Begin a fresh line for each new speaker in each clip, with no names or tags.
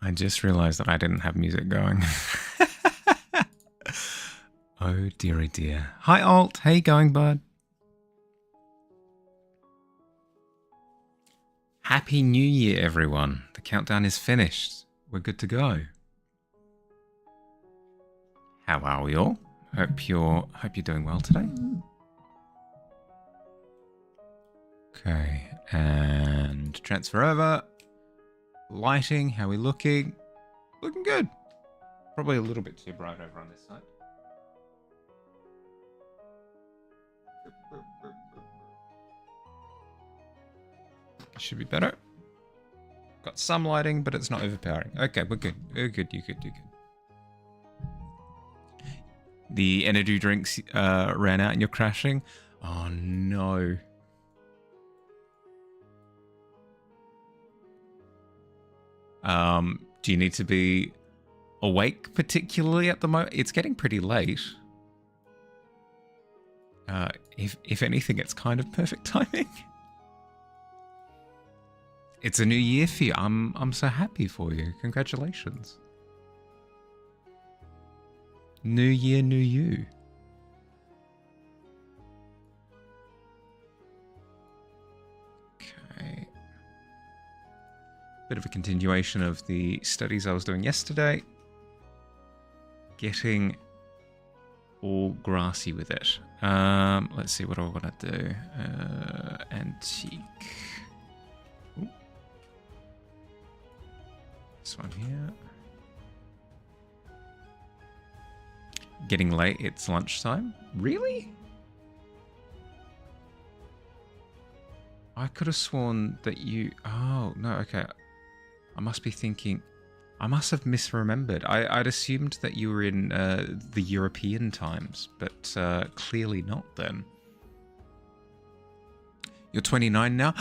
I just realized that I didn't have music going. Oh dearie dear. Hi Alt, how you going, bud? Happy New Year, everyone. The countdown is finished. We're good to go. How are we all? Hope you're doing well today. Okay, and transfer over. Lighting, how are we looking? Looking good. Probably a little bit too bright over on this side. Should be better. Got some lighting, but it's not overpowering. Okay, we're good. You're good. The energy drinks ran out and you're crashing. Oh no. Do you need to be awake particularly at the moment? It's getting pretty late. If anything, it's kind of perfect timing. It's a new year for you. I'm so happy for you. Congratulations. New year, new you. Okay. Bit of a continuation of the studies I was doing yesterday. Getting all grassy with it. Let's see, what do I want to do? Antique. Ooh. This one here. Getting late, it's lunchtime. Really? I could have sworn that you... Oh, no, okay. I must be thinking... I must have misremembered. I'd assumed that you were in the European times, but clearly not then. You're 29 now?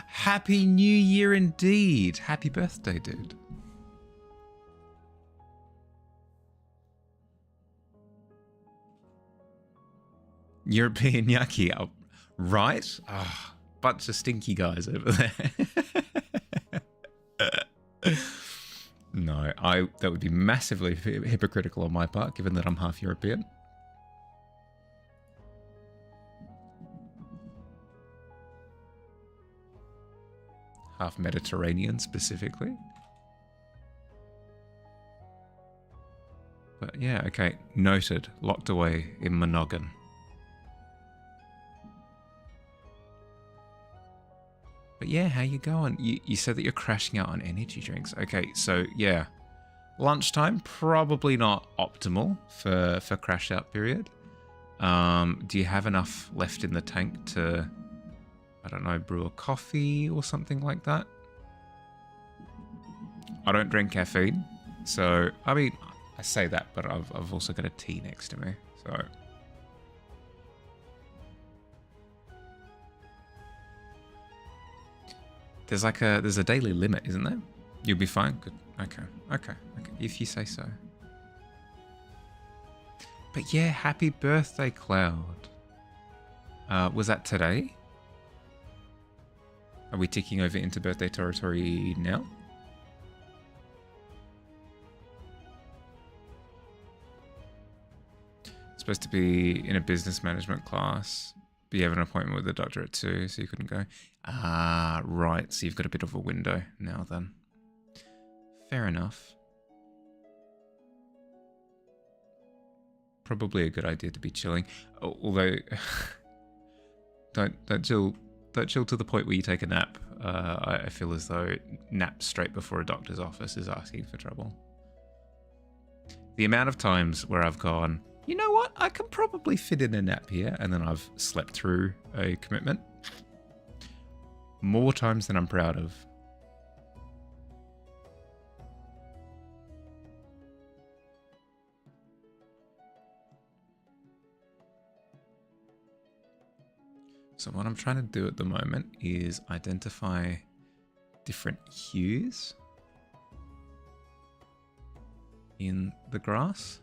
Happy New Year indeed! Happy birthday, dude. European Yaki, oh, right? Oh, bunch of stinky guys over there. No, that would be massively hypocritical on my part, given that I'm half European. Half Mediterranean, specifically. But yeah, okay, noted. Locked away in Monoghan. But yeah, how you going? You said that you're crashing out on energy drinks. Okay, so yeah. Lunchtime, probably not optimal for crash out period. Do you have enough left in the tank to, I don't know, brew a coffee or something like that? I don't drink caffeine. So, I mean, I say that, but I've also got a tea next to me. So... There's a daily limit, isn't there? You'll be fine. Good. Okay. If you say so. But yeah, happy birthday, Cloud. Was that today? Are we ticking over into birthday territory now? Supposed to be in a business management class. But you have an appointment with the doctor at 2, so you couldn't go. Ah, right. So you've got a bit of a window now then. Fair enough. Probably a good idea to be chilling. Although, don't chill to the point where you take a nap. I feel as though nap straight before a doctor's office is asking for trouble. The amount of times where I've gone, you know what, I can probably fit in a nap here, and then I've slept through a commitment. More times than I'm proud of. So what I'm trying to do at the moment is identify different hues in the grass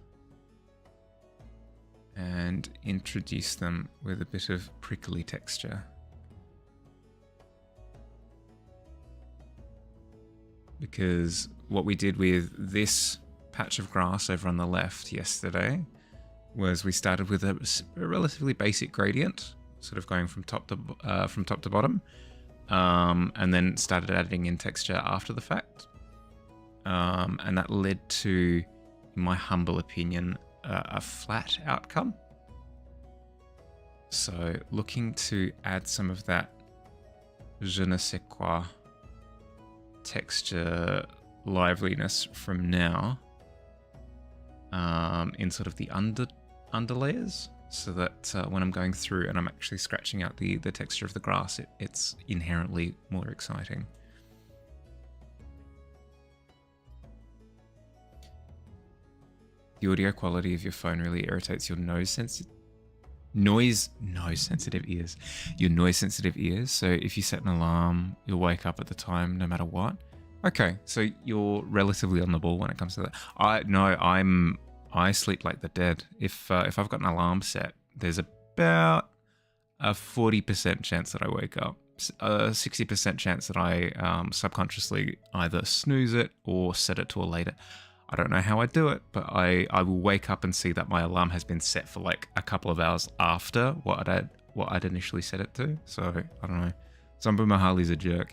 and introduce them with a bit of prickly texture. because what we did with this patch of grass over on the left yesterday was we started with a relatively basic gradient, sort of going from top to bottom, and then started adding in texture after the fact, and that led to, in my humble opinion, a flat outcome. So looking to add some of that je ne sais quoi texture liveliness from now in sort of the underlayers, so that when I'm going through and I'm actually scratching out the texture of the grass, it's inherently more exciting. The audio quality of your phone really irritates your noise sensitive ears. So if you set an alarm, you'll wake up at the time no matter what. Okay, so you're relatively on the ball when it comes to that. I sleep like the dead. If I've got an alarm set, there's about a 40% chance that I wake up, a 60% chance that I subconsciously either snooze it or set it to a later. I don't know how I do it, but I will wake up and see that my alarm has been set for like a couple of hours after what I'd initially set it to. So I don't know. Zombo Mahali's a jerk.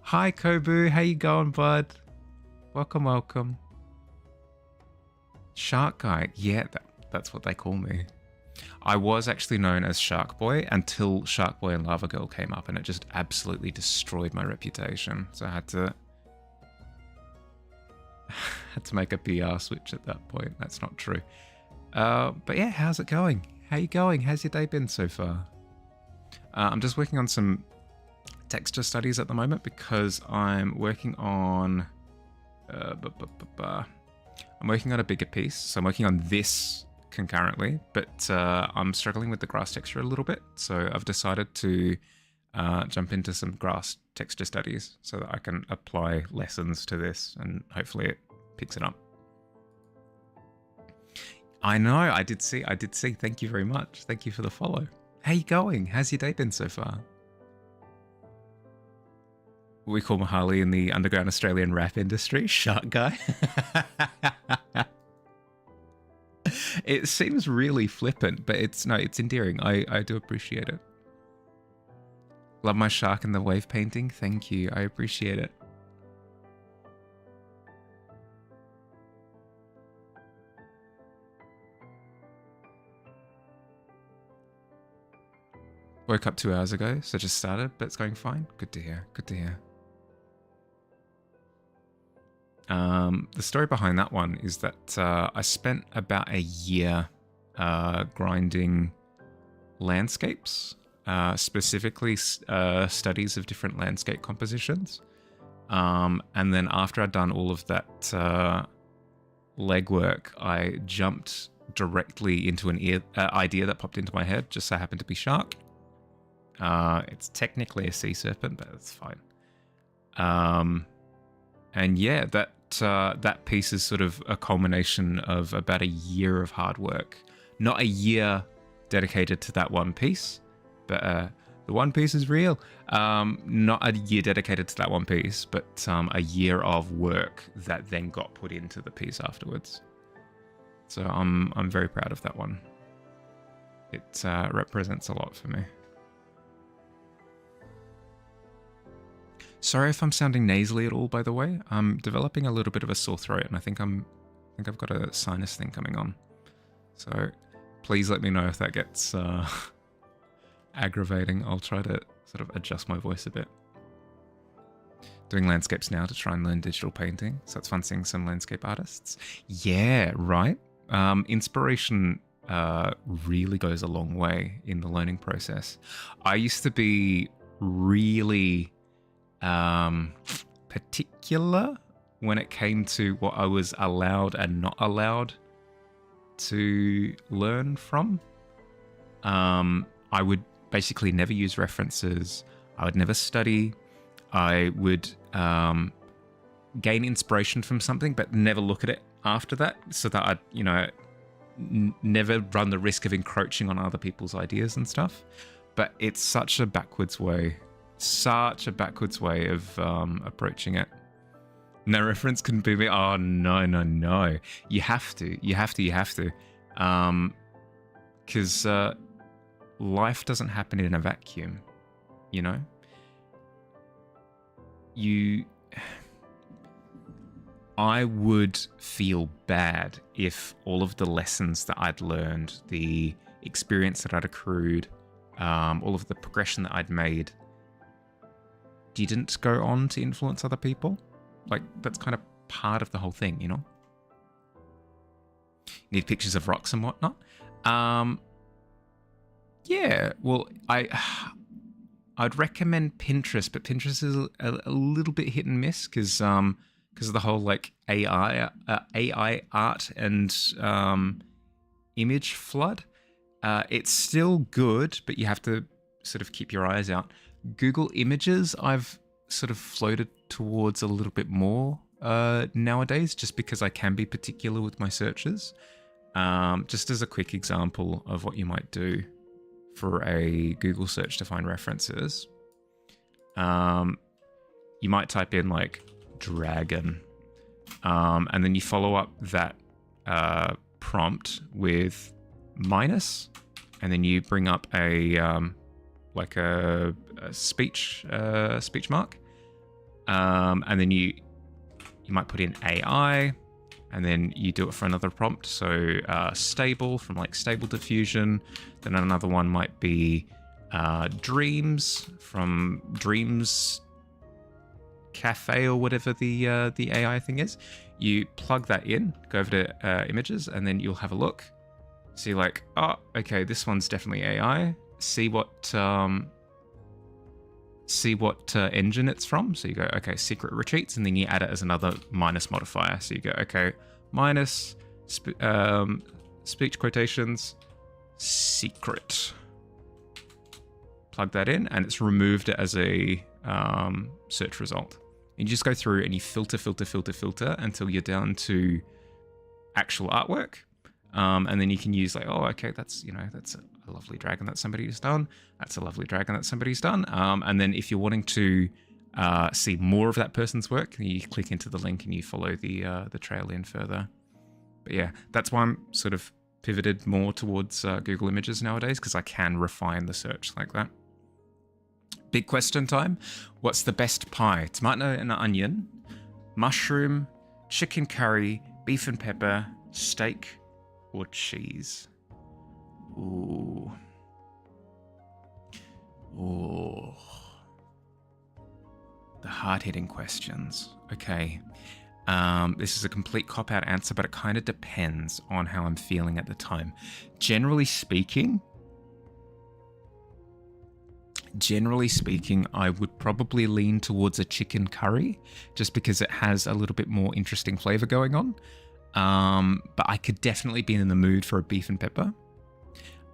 Hi Kobu, how you going, bud? Welcome. Shark Guy, yeah, that's what they call me. I was actually known as Shark Boy until Shark Boy and Lava Girl came up, and it just absolutely destroyed my reputation. So I had to make a PR switch at that point. That's not true. But yeah, how's it going? How you going? How's your day been so far? I'm just working on some texture studies at the moment because I'm working on I'm working on a bigger piece. So I'm working on this concurrently, but I'm struggling with the grass texture a little bit. So I've decided to jump into some grass texture studies so that I can apply lessons to this and hopefully it picks it up. I know, I did see. Thank you very much. Thank you for the follow. How you going? How's your day been so far? What we call Mahali in the underground Australian rap industry, Shark Guy. It seems really flippant, but it's endearing. I do appreciate it. Love my shark in the wave painting. Thank you. I appreciate it. Woke up 2 hours ago, so just started, but it's going fine. Good to hear. Good to hear. The story behind that one is that I spent about a year grinding landscapes, specifically studies of different landscape compositions. And then after I'd done all of that legwork, I jumped directly into an idea that popped into my head, just so happened to be shark. It's technically a sea serpent, but it's fine. And yeah, that piece is sort of a culmination of about a year of hard work. Not a year dedicated to that one piece, but the one piece is real. Not a year dedicated to that one piece, but a year of work that then got put into the piece afterwards. So I'm very proud of that one. It represents a lot for me. Sorry if I'm sounding nasally at all, by the way. I'm developing a little bit of a sore throat, and I think I've got a sinus thing coming on. So please let me know if that gets aggravating. I'll try to sort of adjust my voice a bit. Doing landscapes now to try and learn digital painting, so it's fun seeing some landscape artists. Yeah, right. Inspiration really goes a long way in the learning process. I used to be really particular when it came to what I was allowed and not allowed to learn from. I would basically never use references. I would never study. I would gain inspiration from something, but never look at it after that, so that I'd, never run the risk of encroaching on other people's ideas and stuff. But it's such a backwards way such a backwards way of approaching it. No reference can be me. Oh, no. You have to. Because life doesn't happen in a vacuum, you know? I would feel bad if all of the lessons that I'd learned, the experience that I'd accrued, all of the progression that I'd made didn't go on to influence other people. Like, that's kind of part of the whole thing, you know? You need pictures of rocks and whatnot. Yeah, well, I'd recommend Pinterest, but Pinterest is a little bit hit and miss because of the whole like AI art and image flood. It's still good, but you have to sort of keep your eyes out. Google Images, I've sort of floated towards a little bit more nowadays, just because I can be particular with my searches. Just as a quick example of what you might do for a Google search to find references, you might type in like dragon, and then you follow up that prompt with minus, and then you bring up a like a speech mark, and then you might put in AI, and then you do it for another prompt. So stable from like Stable Diffusion. Then another one might be dreams from Dreams Cafe or whatever the AI thing is. You plug that in, go over to images, and then you'll have a look. See like, oh, okay, this one's definitely AI. See what engine it's from. So you go, okay, secret retreats, and then you add it as another minus modifier. So you go, okay, minus speech quotations, secret. Plug that in, and it's removed it as a search result. And you just go through and you filter until you're down to actual artwork. And then you can use like, oh, okay, that's a lovely dragon that somebody's done. That's a lovely dragon that somebody's done. And then if you're wanting to see more of that person's work, you click into the link and you follow the trail in further. But yeah, that's why I'm sort of pivoted more towards Google Images nowadays, because I can refine the search like that. Big question time. What's the best pie? Tomato and onion, mushroom, chicken curry, beef and pepper, steak, or cheese? Ooh. The hard-hitting questions. Okay. This is a complete cop-out answer, but it kind of depends on how I'm feeling at the time. Generally speaking, I would probably lean towards a chicken curry, just because it has a little bit more interesting flavor going on. But I could definitely be in the mood for a beef and pepper.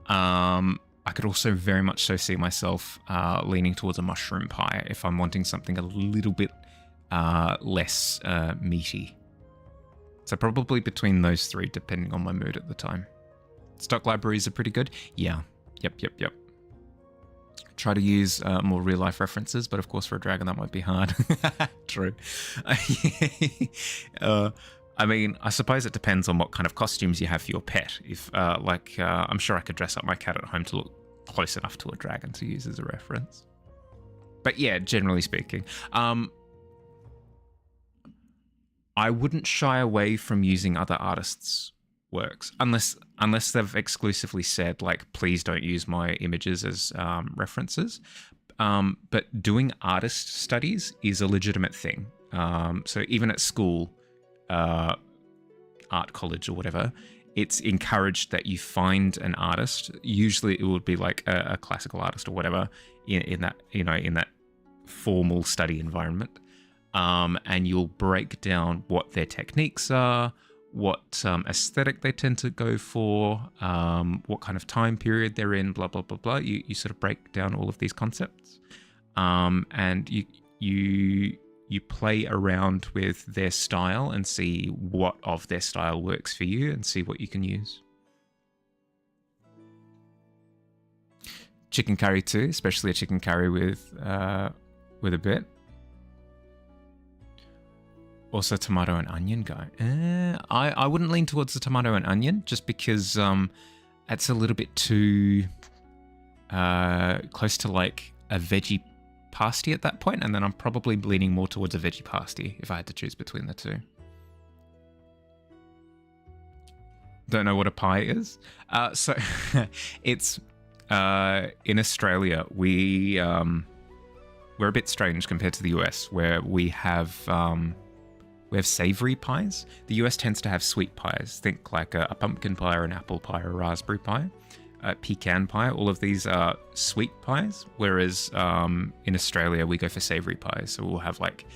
I could also very much so see myself leaning towards a mushroom pie if I'm wanting something a little bit less meaty. So probably between those three, depending on my mood at the time. Stock libraries are pretty good. Yeah. Yep. Try to use more real-life references, but of course for a dragon that might be hard. True. I mean, I suppose it depends on what kind of costumes you have for your pet. If, I'm sure I could dress up my cat at home to look close enough to a dragon to use as a reference. But yeah, generally speaking, I wouldn't shy away from using other artists' works unless they've exclusively said, like, please don't use my images as references. But doing artist studies is a legitimate thing. So even at school, art college or whatever, it's encouraged that you find an artist. Usually it would be like a classical artist or whatever in that formal study environment. And you'll break down what their techniques are, what aesthetic they tend to go for, what kind of time period they're in, blah, blah, blah, blah. You sort of break down all of these concepts. And you play around with their style and see what of their style works for you and see what you can use. chicken curry too, especially a chicken curry with a bit. Also tomato and onion guy. I wouldn't lean towards the tomato and onion just because it's a little bit too close to like a veggie pasty at that point, and then I'm probably leaning more towards a veggie pasty if I had to choose between the two. Don't know what a pie is. So it's in Australia we're a bit strange compared to the US, where we have savory pies. The US tends to have sweet pies. Think like a pumpkin pie or an apple pie or a raspberry pie. Pecan pie, all of these are sweet pies, whereas in Australia we go for savory pies. So we'll have like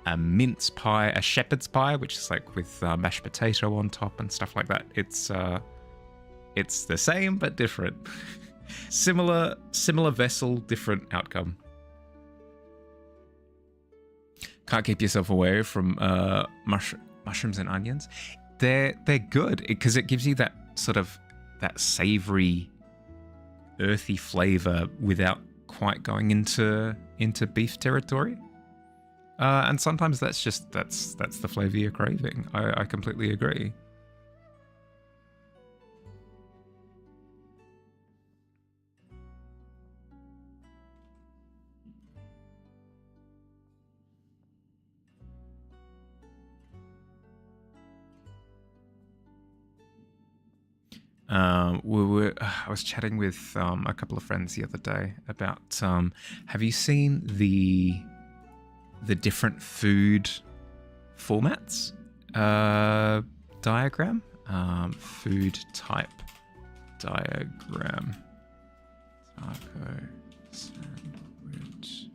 a mince pie, a shepherd's pie, which is like with mashed potato on top and stuff like that. It's the same but different. similar vessel, different outcome. Can't keep yourself away from mushrooms and onions. They're good because it gives you that sort of that savory, earthy flavor without quite going into beef territory. And sometimes that's the flavor you're craving. I completely agree. I was chatting with a couple of friends the other day about have you seen the different food formats diagram? Food type diagram. Taco, sandwich,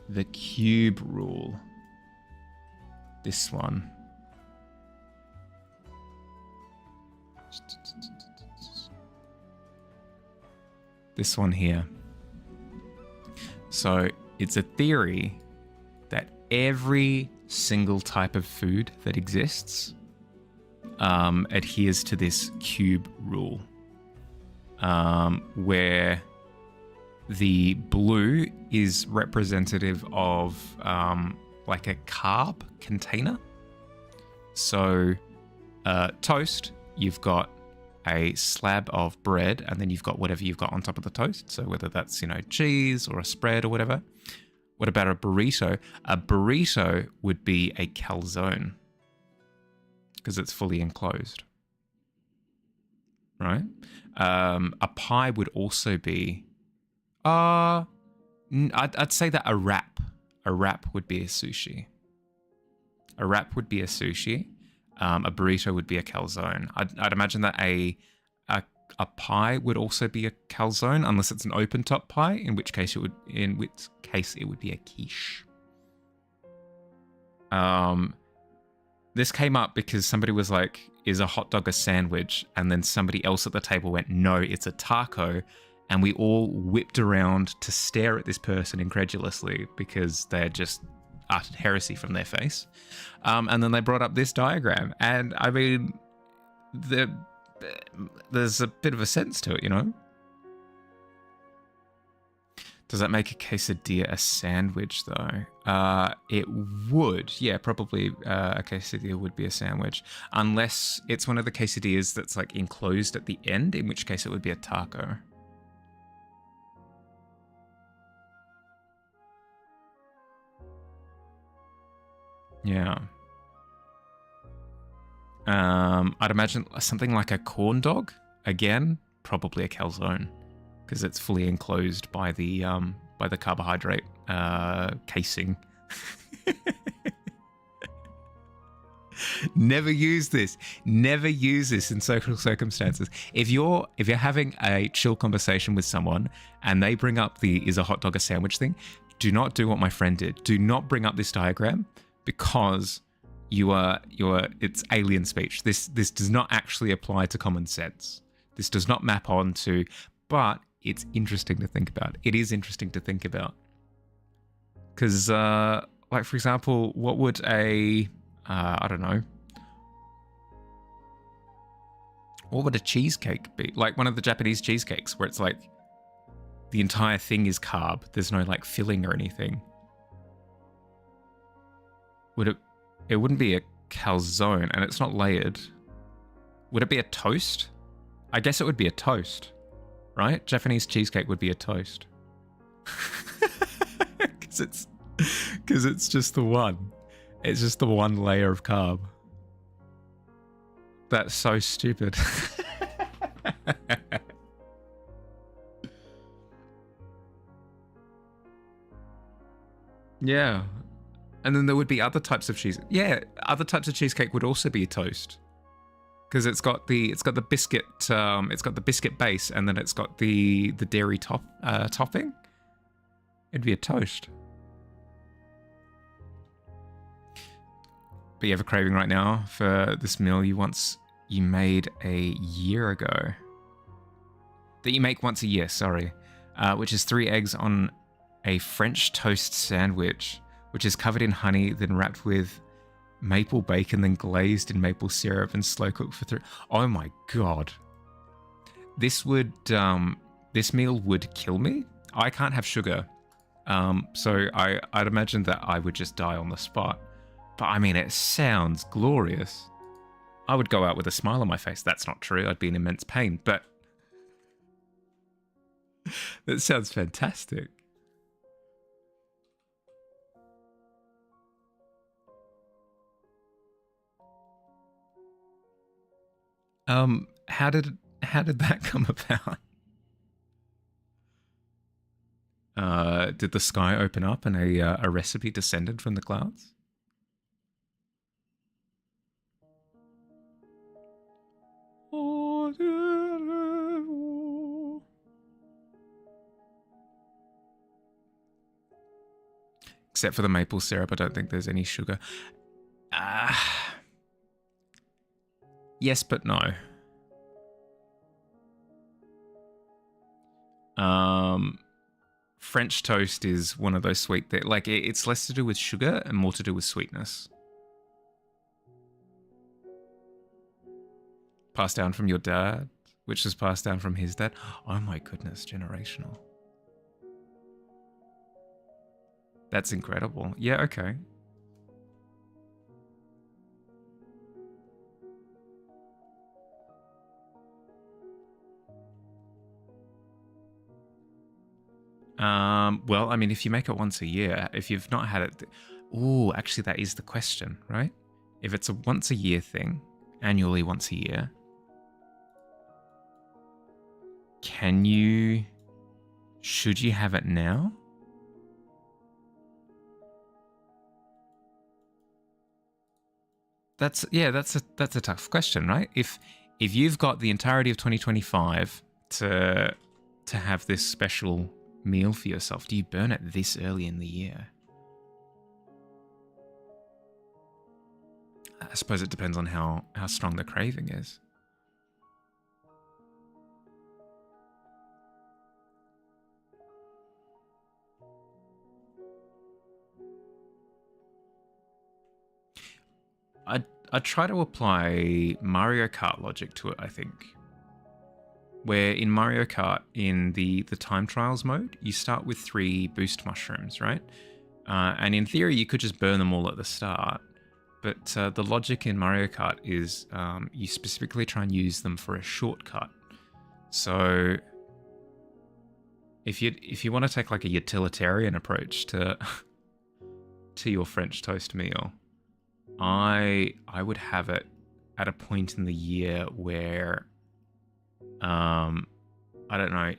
the cube rule. This one. This one here. So it's a theory that every single type of food that exists adheres to this cube rule, where the blue is representative of like a carb container. So toast, you've got a slab of bread, and then you've got whatever you've got on top of the toast. So whether that's, cheese or a spread or whatever. What about a burrito? A burrito would be a calzone because it's fully enclosed, right? A pie would also be, I'd say that a wrap would be a sushi. A wrap would be a sushi. A burrito would be a calzone. I'd imagine that a pie would also be a calzone, unless it's an open top pie, in which case it would be a quiche. This came up because somebody was like, "Is a hot dog a sandwich?" And then somebody else at the table went, "No, it's a taco." And we all whipped around to stare at this person incredulously because they're just uttered heresy from their face. And then they brought up this diagram. And I mean, there's a bit of a sense to it, Does that make a quesadilla a sandwich, though? It would. Yeah, probably a quesadilla would be a sandwich. Unless it's one of the quesadillas that's like enclosed at the end, in which case it would be a taco. Yeah. I'd imagine something like a corn dog. Again, probably a calzone because it's fully enclosed by the carbohydrate casing. Never use this. Never use this in social circumstances. If you're having a chill conversation with someone and they bring up the "is a hot dog a sandwich" thing, do not do what my friend did. Do not bring up this diagram. Because it's alien speech. This does not actually apply to common sense. This does not map onto, but it's interesting to think about. It is interesting to think about. Because, like, for example, what would What would a cheesecake be? Like one of the Japanese cheesecakes where it's like the entire thing is carb. There's no like filling or anything. Would it? It wouldn't be a calzone, and it's not layered. Would it be a toast? I guess it would be a toast, right? Japanese cheesecake would be a toast. Because it's just the one. It's just the one layer of carb. That's so stupid. Yeah. And then there would be other types of cheese. Yeah, other types of cheesecake would also be a toast. Because it's got the biscuit it's got the biscuit base, and then it's got the dairy topping. It'd be a toast. But you have a craving right now for this meal you made a year ago. That you make once a year, sorry. Which is 3 eggs on a French toast sandwich, which is covered in honey, then wrapped with maple bacon, then glazed in maple syrup and slow cooked for 3. Oh my god. This meal would kill me. I can't have sugar. So I'd imagine that I would just die on the spot. But I mean, it sounds glorious. I would go out with a smile on my face. That's not true. I'd be in immense pain, but that sounds fantastic. How did that come about? Did the sky open up and a recipe descended from the clouds? Except for the maple syrup, I don't think there's any sugar. Yes, but no. French toast is one of those sweet things. Like, it's less to do with sugar and more to do with sweetness. Passed down from your dad, which was passed down from his dad. Oh my goodness, generational. That's incredible. Yeah, okay. Well, I mean, if you make it once a year, if you've not had it... Ooh, actually, that is the question, right? If it's a once a year thing, annually once a year, should you have it now? That's a tough question, right? If you've got the entirety of 2025 to have this special meal for yourself, do you burn it this early in the year? I suppose it depends on how strong the craving is. I'd try to apply Mario Kart logic to it, I think. Where in Mario Kart, in the time trials mode, you start with 3 boost mushrooms, right? And in theory, you could just burn them all at the start. But the logic in Mario Kart is you specifically try and use them for a shortcut. So if you want to take like a utilitarian approach to your French toast meal, I would have it at a point in the year where I don't know,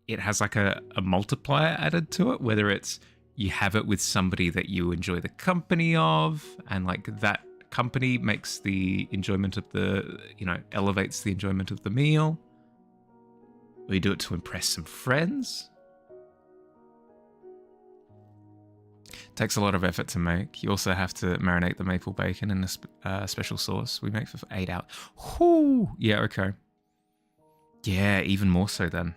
it has like a multiplier added to it, whether it's you have it with somebody that you enjoy the company of, and like that company makes the enjoyment of elevates the enjoyment of the meal, or you do it to impress some friends. Takes a lot of effort to make. You also have to marinate the maple bacon in a special sauce we make for 8 hours. Whoo! Yeah, okay. Yeah, even more so then.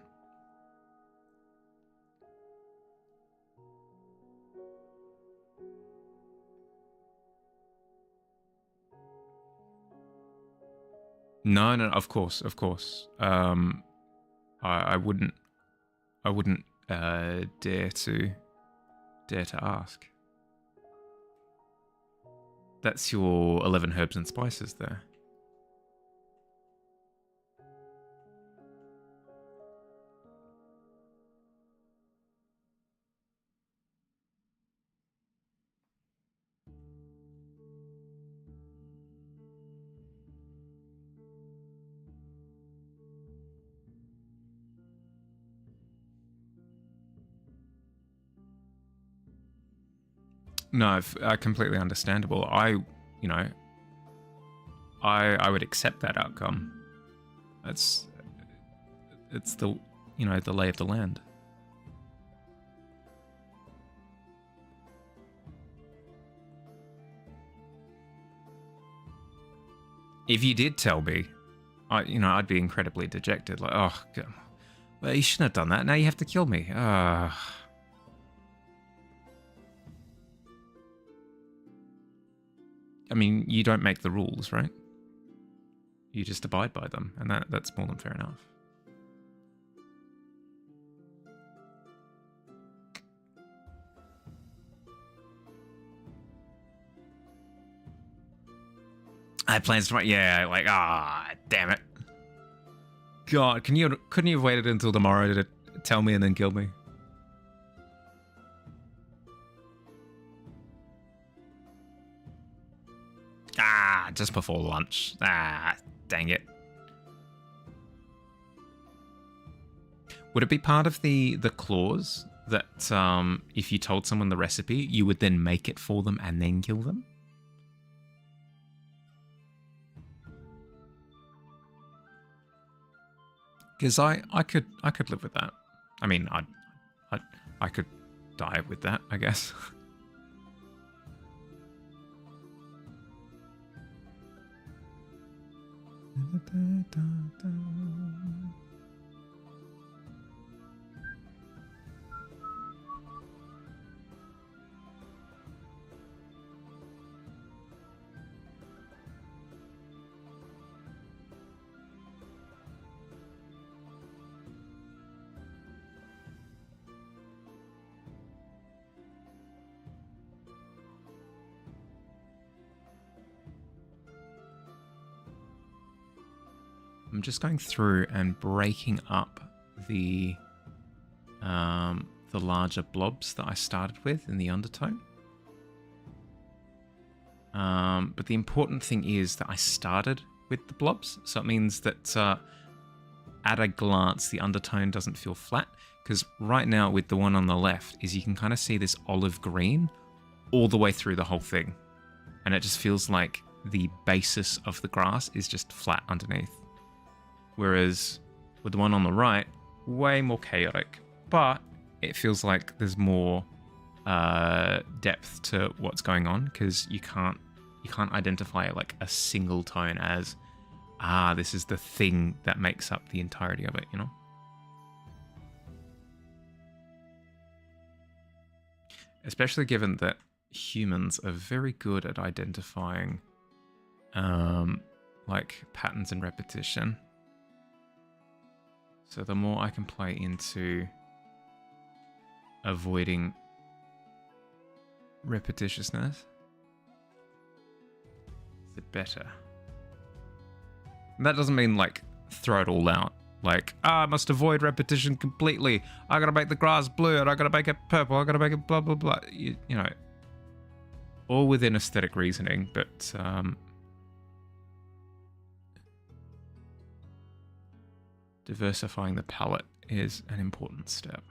No, no, of course, of course. I wouldn't, I wouldn't dare to ask. That's your 11 herbs and spices there. No, completely understandable. You know, I would accept that outcome. It's the, you know, the lay of the land. If you did tell me, I'd be incredibly dejected. Like, oh, God. Well, you shouldn't have done that. Now you have to kill me. I mean, you don't make the rules, right? You just abide by them, and that's more than fair enough. I had plans tomorrow. Yeah, like, damn it. God, couldn't you have waited until tomorrow to tell me and then kill me? Just before lunch. Dang it. Would it be part of the clause that if you told someone the recipe, you would then make it for them and then kill them? Because I could live with that. I mean, I could die with that, I guess. I'm just going through and breaking up the larger blobs that I started with in the undertone. But the important thing is that I started with the blobs, so it means that at a glance the undertone doesn't feel flat, because right now with the one on the left is you can kind of see this olive green all the way through the whole thing, and it just feels like the basis of the grass is just flat underneath. Whereas with the one on the right, way more chaotic, but it feels like there's more depth to what's going on, because you can't identify like a single tone as this is the thing that makes up the entirety of it, you know? Especially given that humans are very good at identifying like patterns and repetition. So the more I can play into avoiding repetitiousness, the better. And that doesn't mean like throw it all out. Like, I must avoid repetition completely. I gotta make the grass blue and I gotta make it purple. I gotta make it blah, blah, blah. You know, all within aesthetic reasoning, but diversifying the palette is an important step.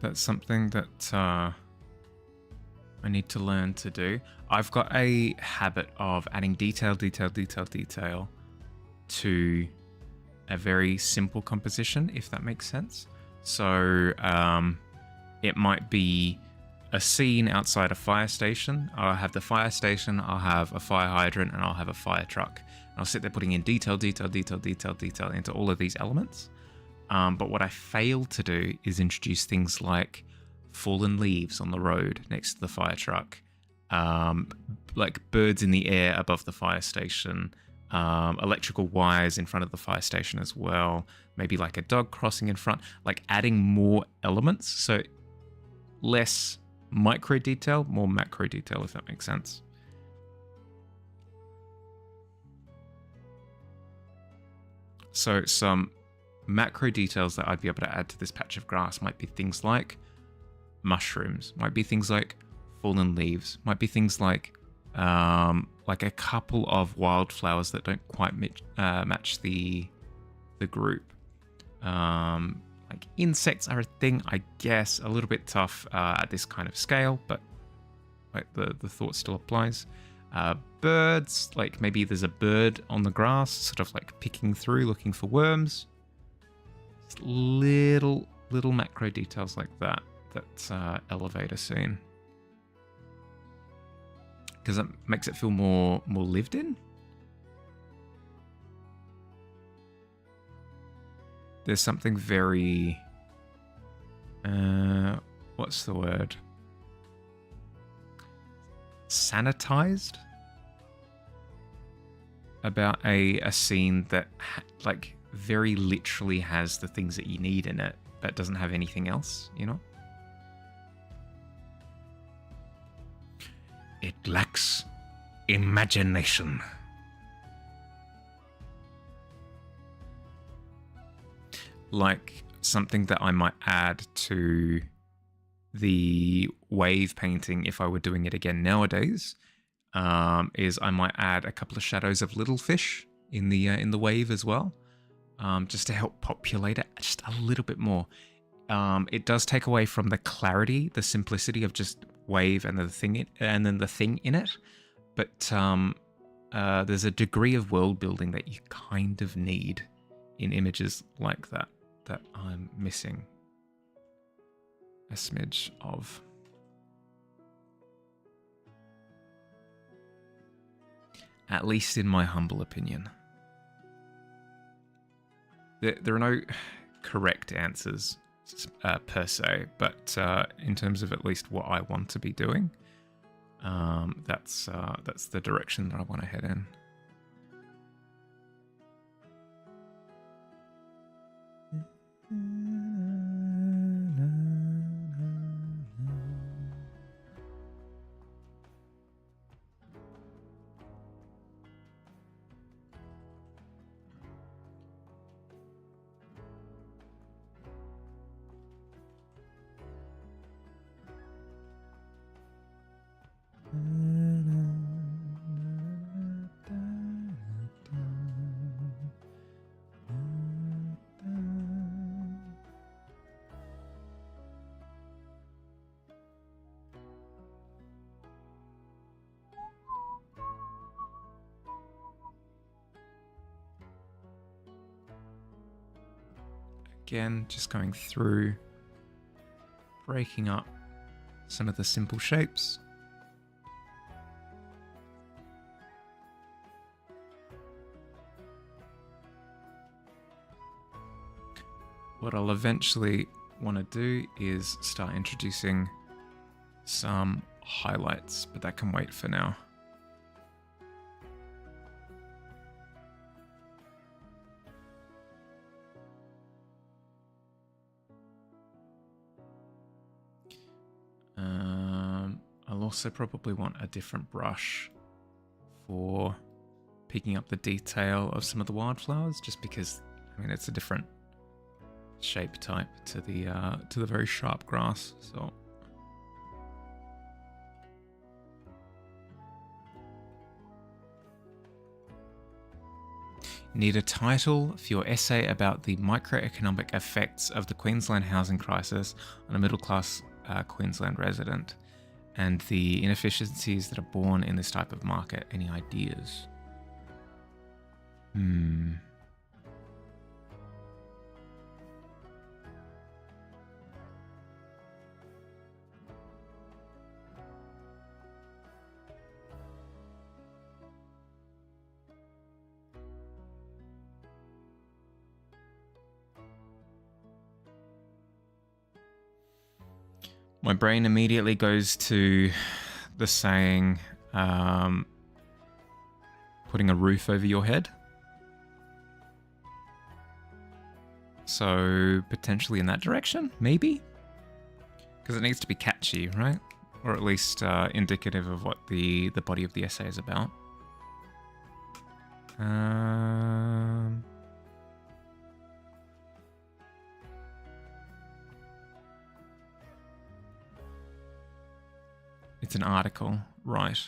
That's something that I need to learn to do. I've got a habit of adding detail to a very simple composition, if that makes sense. So It might be a scene outside a fire station. I'll have the fire station, I'll have a fire hydrant, and I'll have a fire truck. And I'll sit there putting in detail into all of these elements. But what I failed to do is introduce things like fallen leaves on the road next to the fire truck, like birds in the air above the fire station, electrical wires in front of the fire station as well, maybe like a dog crossing in front, like adding more elements. So less micro detail, more macro detail, if that makes sense. So some macro details that I'd be able to add to this patch of grass might be things like mushrooms, might be things like fallen leaves, might be things like a couple of wildflowers that don't quite match the group. Like insects are a thing, I guess, a little bit tough at this kind of scale, but like the thought still applies. Birds, like maybe there's a bird on the grass, sort of like picking through, looking for worms. Just little macro details like that elevate a scene, because it makes it feel more lived in. There's something very what's the word? Sanitized about a scene that like very literally has the things that you need in it, but doesn't have anything else, you know? It lacks imagination. Like something that I might add to the wave painting if I were doing it again nowadays is I might add a couple of shadows of little fish in the wave as well, just to help populate it just a little bit more. It does take away from the clarity, the simplicity of just wave and then the thing in it, but there's a degree of world building that you kind of need in images like that I'm missing a smidge of. At least in my humble opinion. There are no correct answers per se, but in terms of at least what I want to be doing, that's the direction that I want to head in. Again, just going through, breaking up some of the simple shapes. What I'll eventually want to do is start introducing some highlights, but that can wait for now. I'll also probably want a different brush for picking up the detail of some of the wildflowers, just because, I mean, it's a different shape type to the very sharp grass. So need a title for your essay about the microeconomic effects of the Queensland housing crisis on a middle-class Queensland resident and the inefficiencies that are born in this type of market. Any ideas? My brain immediately goes to the saying, putting a roof over your head. So potentially in that direction, maybe? Because it needs to be catchy, right? Or at least indicative of what the body of the essay is about. It's an article, right?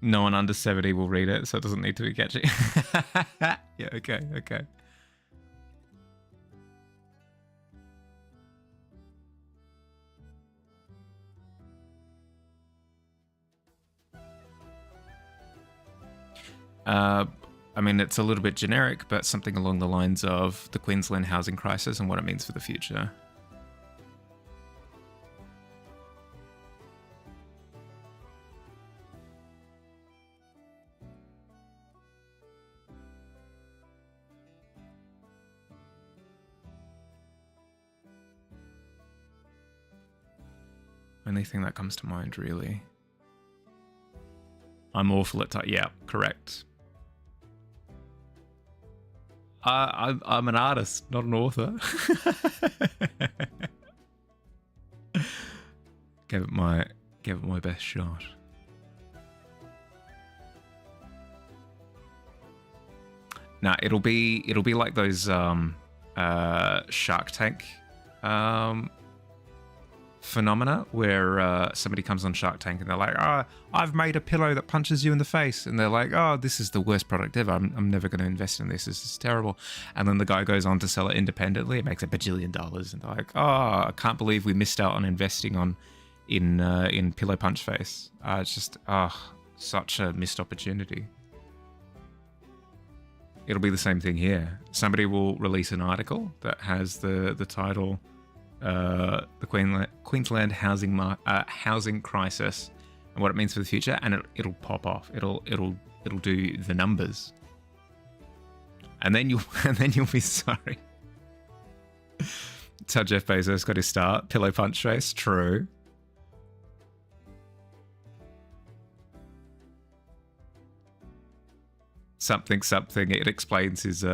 No one under 70 will read it, so it doesn't need to be catchy. Yeah, okay, okay. I mean, it's a little bit generic, but something along the lines of the Queensland housing crisis and what it means for the future. Only thing that comes to mind, really. I'm awful at yeah, correct. I'm an artist, not an author. Give it my best shot. Nah, it'll be like those Shark Tank phenomena where somebody comes on Shark Tank and they're like, "Oh, I've made a pillow that punches you in the face," and they're like, "Oh, this is the worst product ever. I'm never going to invest in this. This is terrible." And then the guy goes on to sell it independently. It makes $1 bajillion, and they're like, "Oh, I can't believe we missed out on investing in pillow punch face." It's just such a missed opportunity. It'll be the same thing here. Somebody will release an article that has the title, the Queensland housing crisis and what it means for the future, and it'll pop off. It'll do the numbers, and then you'll be sorry. That's how Jeff Bezos got his start. Pillow punch face. True. Something. It explains his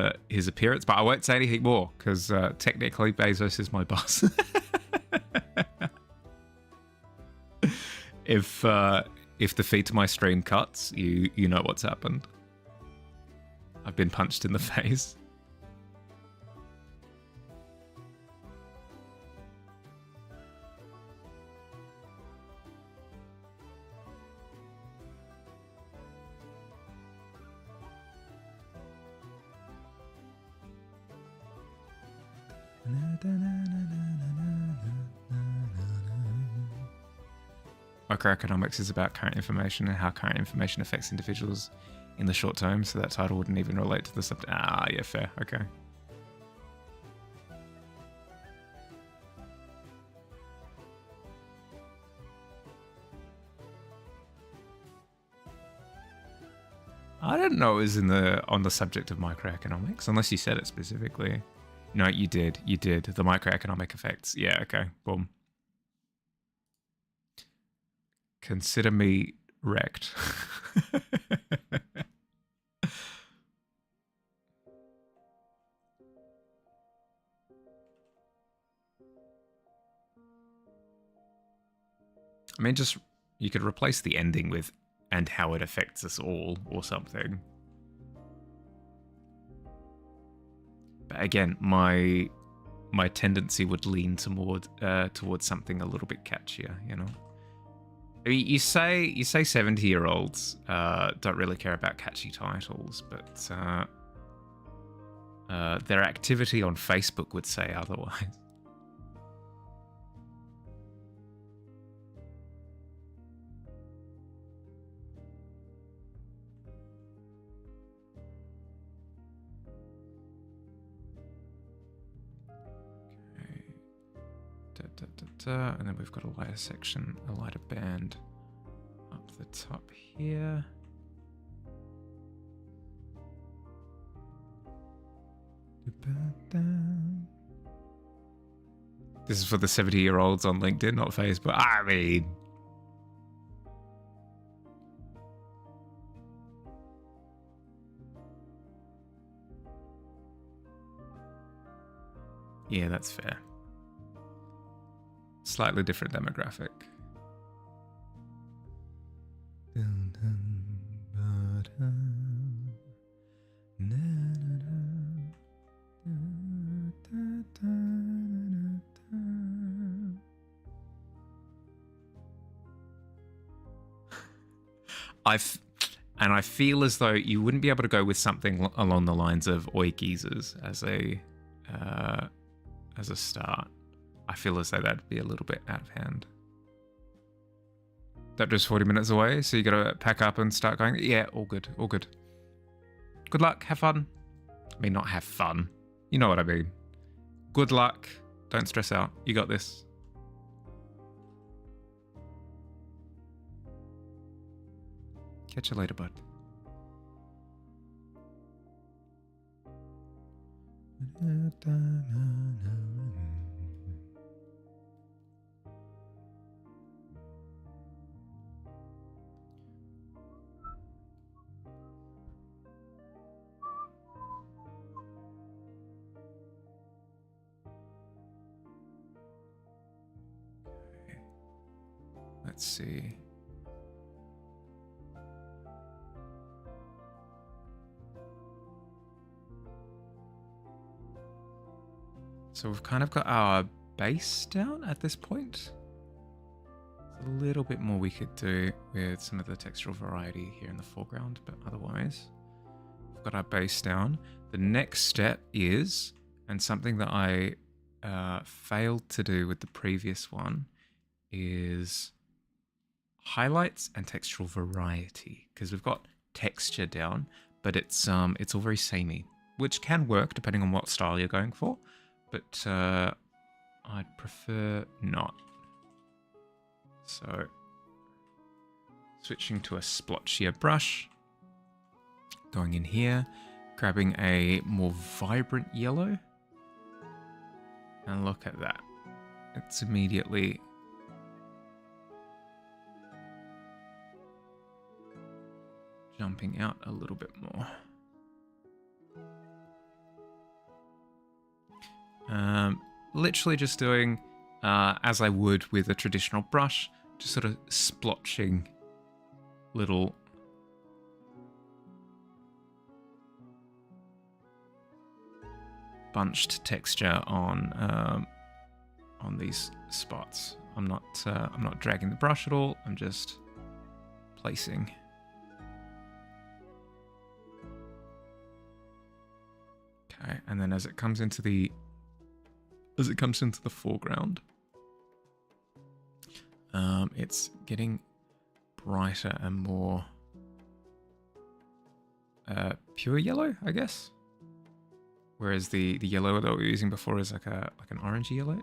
appearance, but I won't say anything more because technically Bezos is my boss. If the feed to my stream cuts, you know what's happened. I've been punched in the face. Microeconomics is about current information and how current information affects individuals in the short term, so that title wouldn't even relate to the subject. Ah, yeah, fair. Okay. I didn't know it was on the subject of microeconomics, unless you said it specifically. No, you did. You did. The microeconomic effects. Yeah, okay. Boom. Consider me wrecked. I mean, just you could replace the ending with "and how it affects us all" or something. But again, my tendency would lean towards something a little bit catchier, you know. I mean, you say 70-year-olds don't really care about catchy titles, but their activity on Facebook would say otherwise. And then we've got a lighter section, a lighter band up the top here. This is for the 70-year-olds on LinkedIn, not Facebook. I mean... Yeah, that's fair. Slightly different demographic. I feel as though you wouldn't be able to go with something along the lines of Oi Geezers as a start. I feel as though that'd be a little bit out of hand. That was 40 minutes away, so you gotta pack up and start going. Yeah, all good, all good. Good luck, have fun. I mean, not have fun. You know what I mean. Good luck. Don't stress out. You got this. Catch you later, bud. Let's see. So we've kind of got our base down at this point. There's a little bit more we could do with some of the textural variety here in the foreground, but otherwise we've got our base down. The next step is, and something that I failed to do with the previous one, is highlights and textural variety, because we've got texture down, but it's all very samey, which can work depending on what style you're going for, but I'd prefer not. So switching to a splotchier brush, going in here, grabbing a more vibrant yellow, and look at that. It's immediately jumping out a little bit more. Literally just doing as I would with a traditional brush, just sort of splotching little bunched texture on these spots. I'm not dragging the brush at all. I'm just placing. Okay, and then as it comes into the foreground, it's getting brighter and more pure yellow, I guess. Whereas the yellow that we were using before is like an orangey yellow.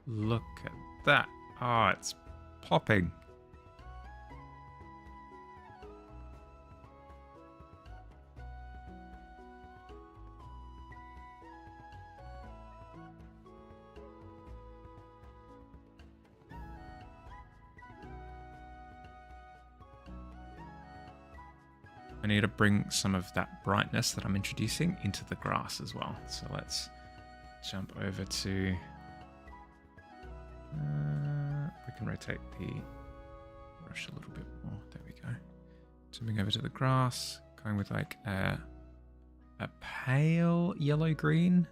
Look at that. Oh, it's popping. I need to bring some of that brightness that I'm introducing into the grass as well. So let's jump over to... we can rotate the brush a little bit more. There we go. Jumping over to the grass, going with like a pale yellow-green.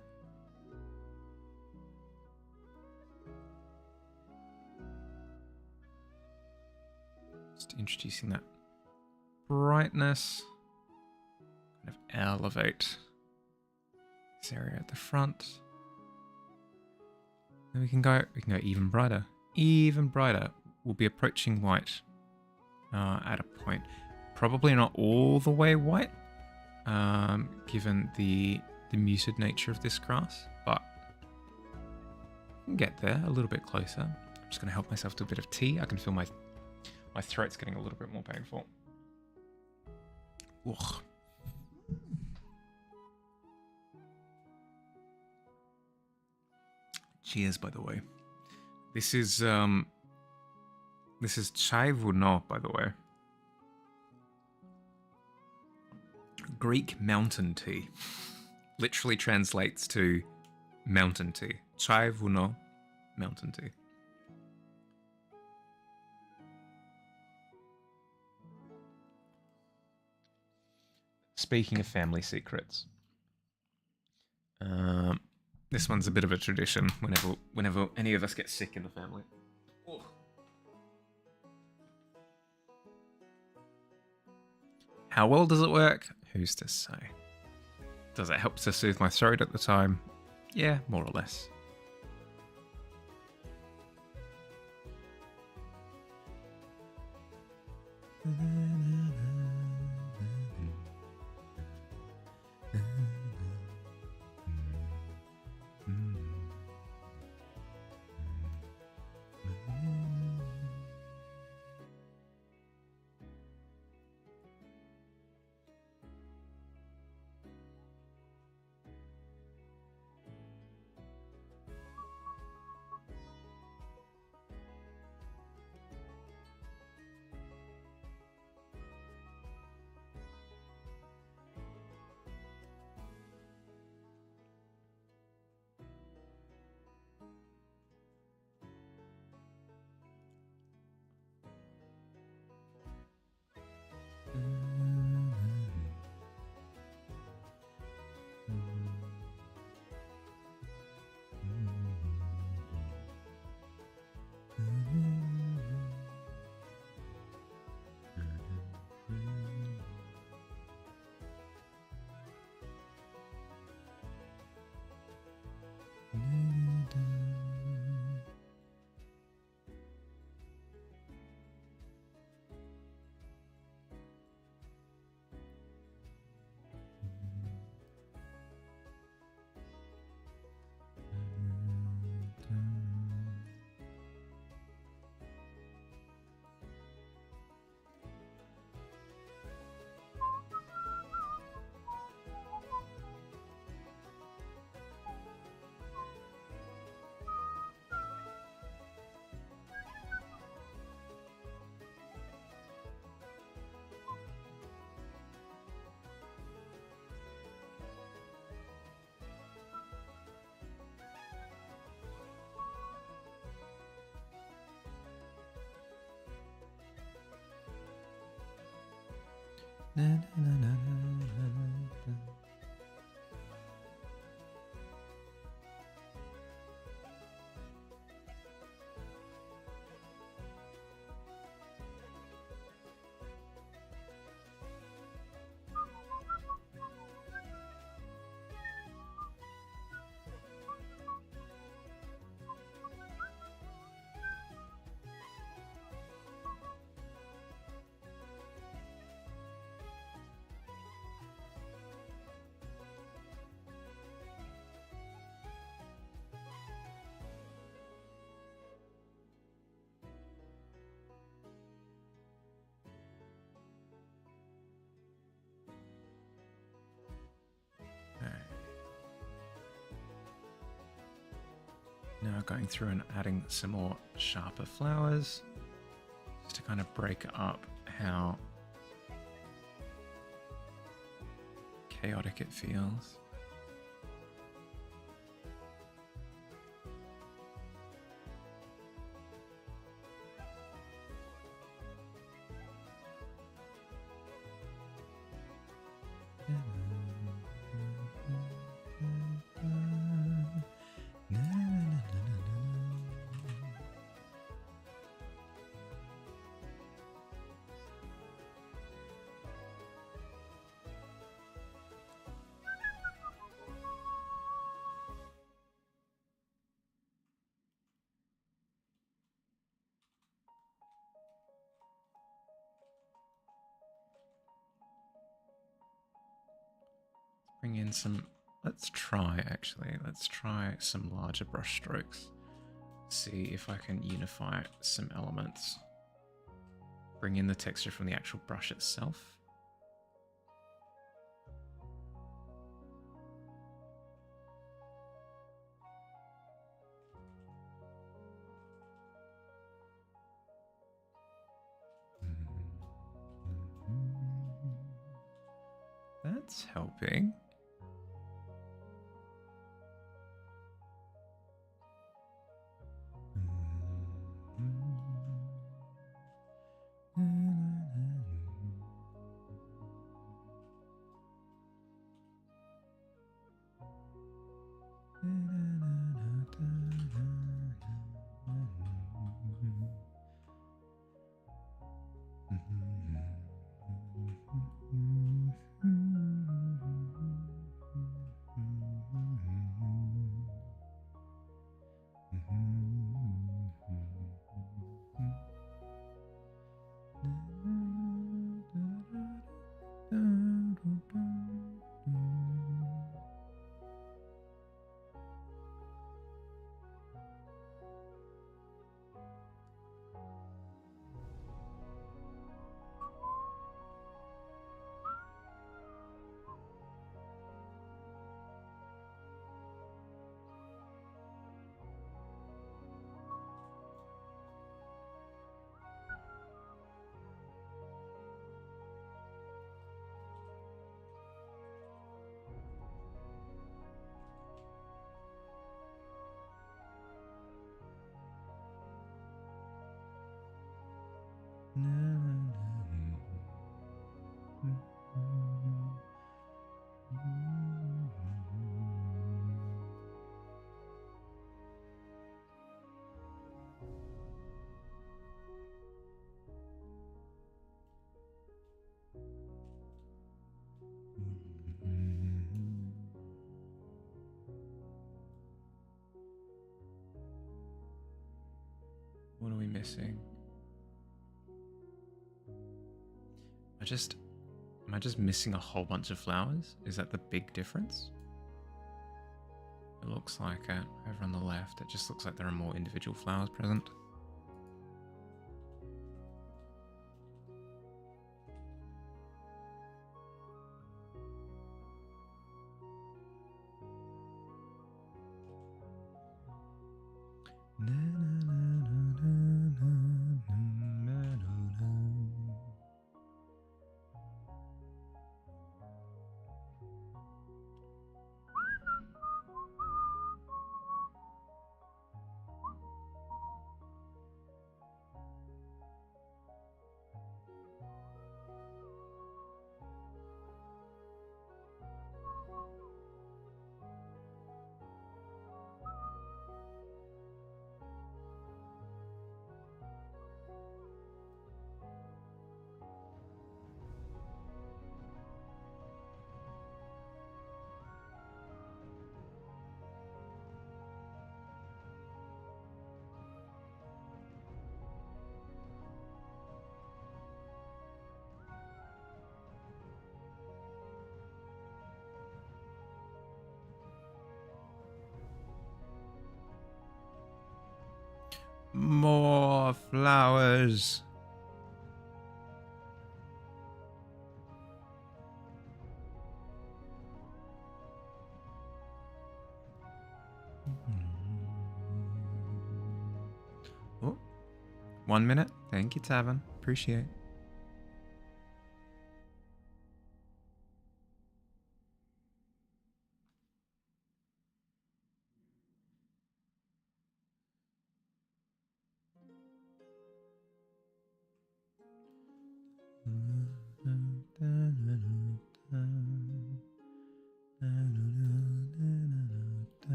Just introducing that brightness. Kind of elevate this area at the front. Then we can go even brighter. even brighter. We'll be approaching white at a point. Probably not all the way white, given the muted nature of this grass, but we can get there a little bit closer. I'm just going to help myself to a bit of tea. I can feel my throat's getting a little bit more painful. Ugh. Cheers, by the way. This is chai vuno, by the way. Greek mountain tea. Literally translates to mountain tea. Chai vuno, mountain tea. Speaking of family secrets, this one's a bit of a tradition whenever any of us get sick in the family. Ugh. How well does it work? Who's to say? Does it help to soothe my throat at the time? Yeah, more or less. Na, na, na, na, na, na. Now going through and adding some more sharper flowers, just to kind of break up how chaotic it feels. bring in some... Let's try, actually. Let's try some larger brush strokes. See if I can unify some elements. Bring in the texture from the actual brush itself. That's helping. What are we missing? Am I just missing a whole bunch of flowers? Is that the big difference? It looks like it. Over on the left, it just looks like there are more individual flowers present. More flowers. Oh, 1 minute. Thank you, Tavern. Appreciate.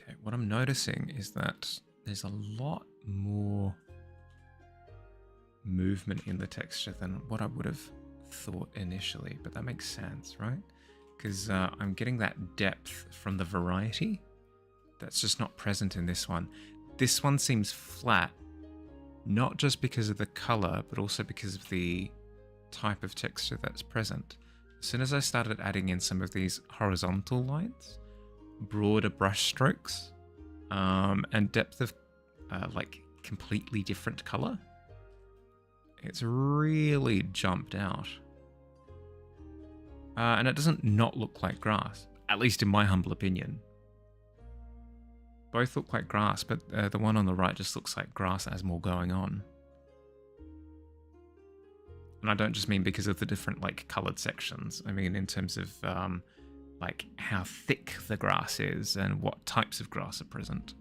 Okay, what I'm noticing is that there's a lot more movement in the texture than what I would have thought initially, but that makes sense, right? because I'm getting that depth from the variety that's just not present in this one. This one seems flat, not just because of the color, but also because of the type of texture that's present. As soon as I started adding in some of these horizontal lines, broader brush strokes, and depth of like completely different color, it's really jumped out. And it doesn't not look like grass, at least in my humble opinion. Both look like grass, but the one on the right just looks like grass that has more going on. And I don't just mean because of the different like colored sections. I mean in terms of like how thick the grass is and what types of grass are present.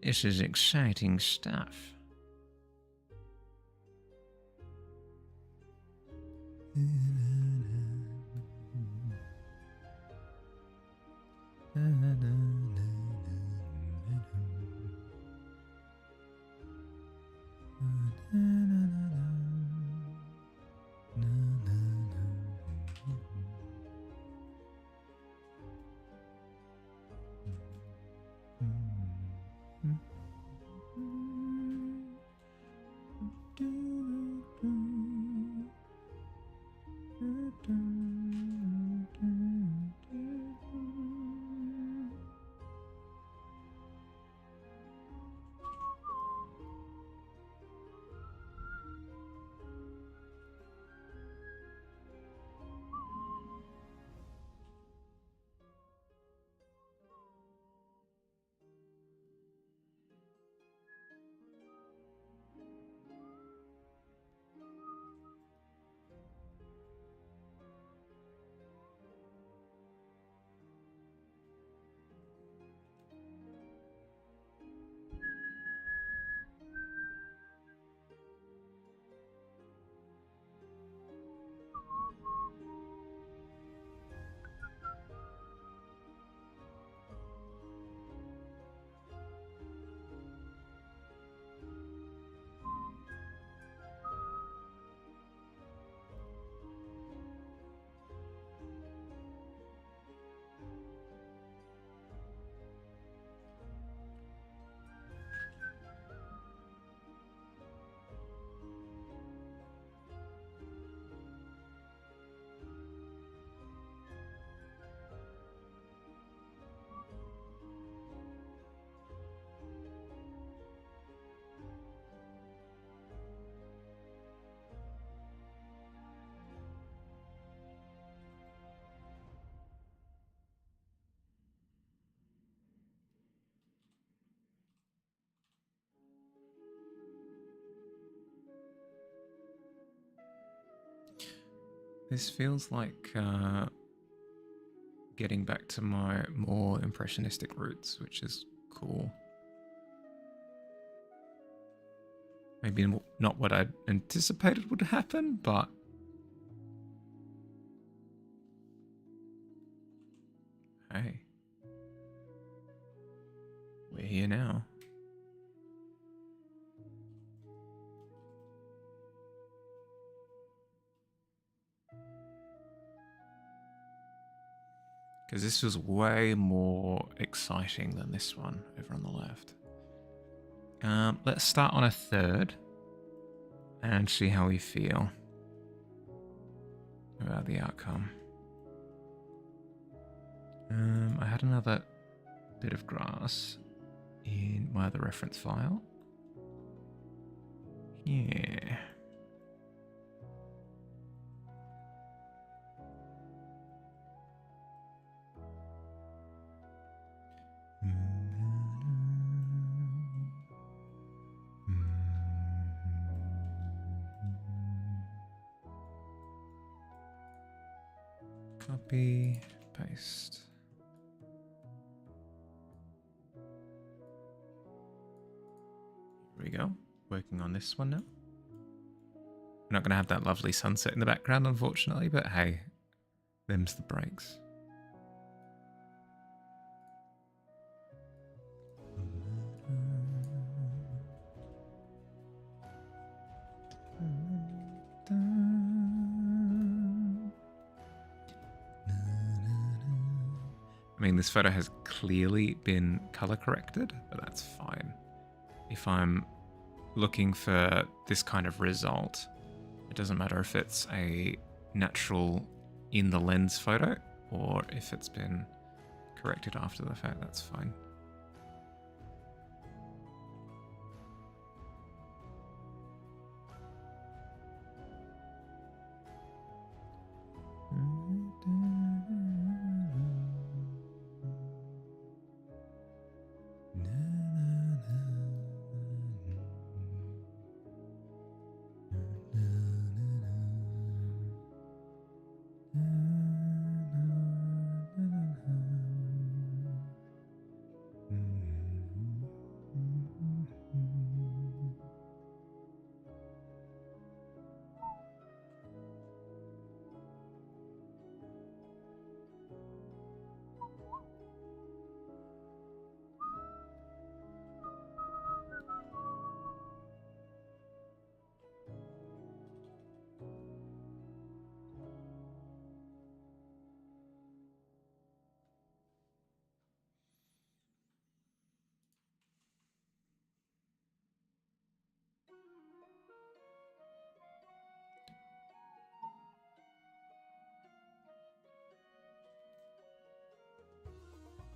This is exciting stuff. This feels like getting back to my more impressionistic roots, which is cool. Maybe not what I anticipated would happen, but hey, we're here now. Because this was way more exciting than this one over on the left. Let's start on a third and see how we feel about the outcome. I had another bit of grass in my other reference file. Yeah. Copy, paste. Here we go. Working on this one now. We're not going to have that lovely sunset in the background, unfortunately, but hey, them's the breaks. I mean, this photo has clearly been color corrected, but that's fine. If I'm looking for this kind of result, it doesn't matter if it's a natural in the lens photo or if it's been corrected after the fact, that's fine.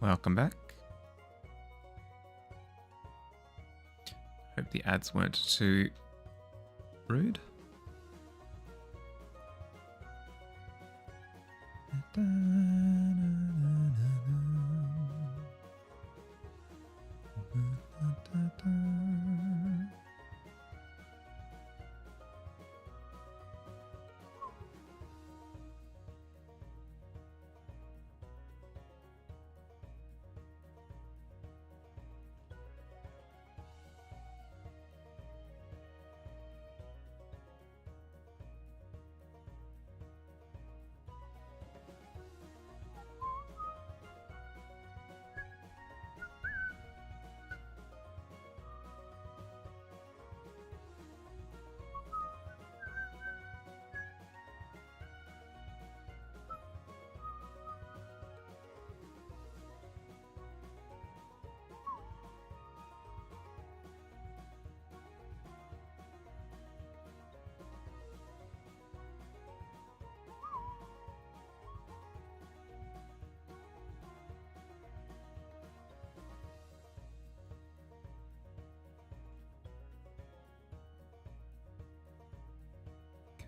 Welcome back. Hope the ads weren't too rude.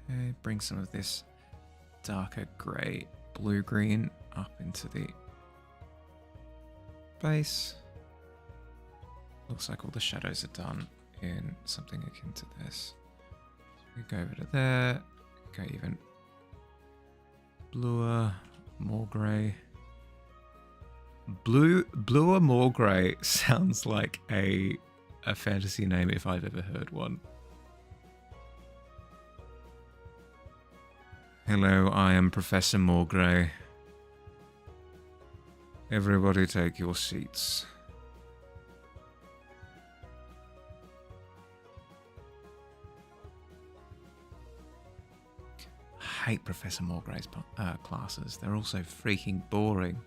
Okay, bring some of this darker grey, blue-green up into the base. Looks like all the shadows are done in something akin to this. So we go over to there, go even bluer, more grey. Bluer, more grey sounds like a fantasy name if I've ever heard one. Hello, I am Professor Morgrey. Everybody take your seats. I hate Professor Morgrey's classes. They're all so freaking boring.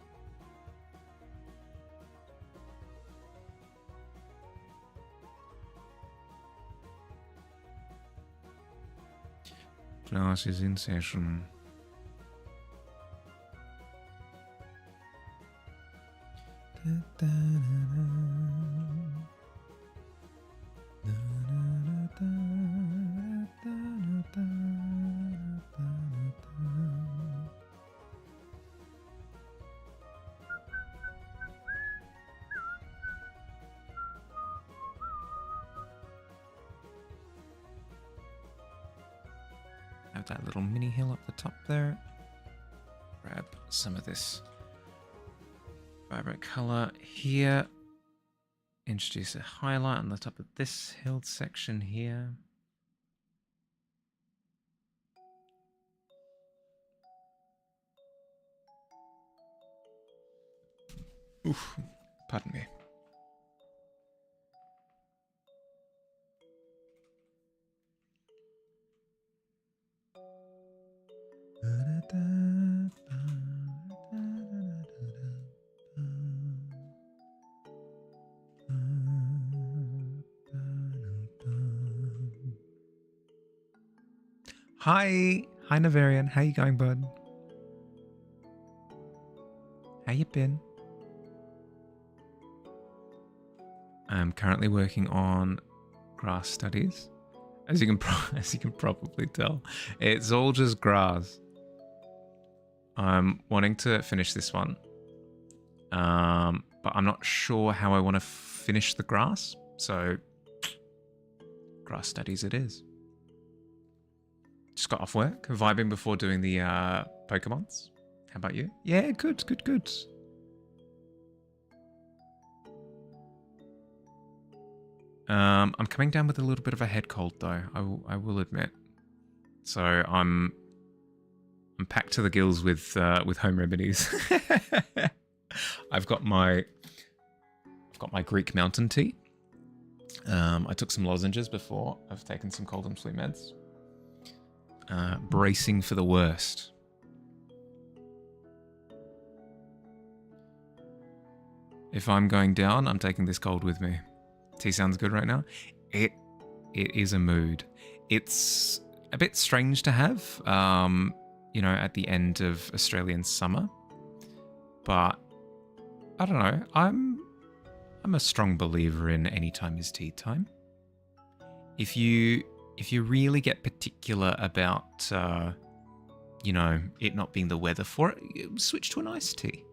Class is in session. Have that little mini hill up the top there. Grab some of this vibrant color here. Introduce a highlight on the top of this hill section here. Oof, pardon me. Hi, Navarian. How you going, bud? How you been? I'm currently working on grass studies. As you can probably tell, it's all just grass. I'm wanting to finish this one, but I'm not sure how I want to finish the grass. So, grass studies it is. Just got off work, vibing before doing the Pokemons. How about you? Yeah, good. I'm coming down with a little bit of a head cold though. I will admit. So I'm packed to the gills with home remedies. I've got my Greek mountain tea. I took some lozenges before. I've taken some cold and flu meds. Bracing for the worst. If I'm going down, I'm taking this cold with me. Tea sounds good right now. It is a mood. It's a bit strange to have, at the end of Australian summer. But I don't know. I'm a strong believer in any time is tea time. If you really get particular about it not being the weather for it, switch to an iced tea.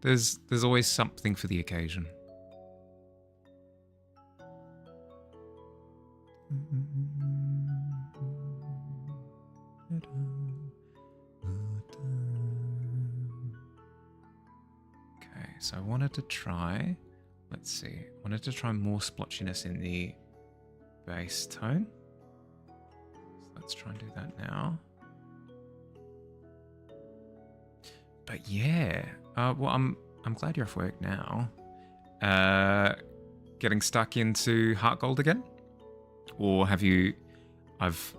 There's always something for the occasion. Okay, so I wanted to try, more splotchiness in the bass tone. So let's try and do that now. But yeah, well, I'm glad you're off work now. Getting stuck into Heart Gold again? Or have you... I've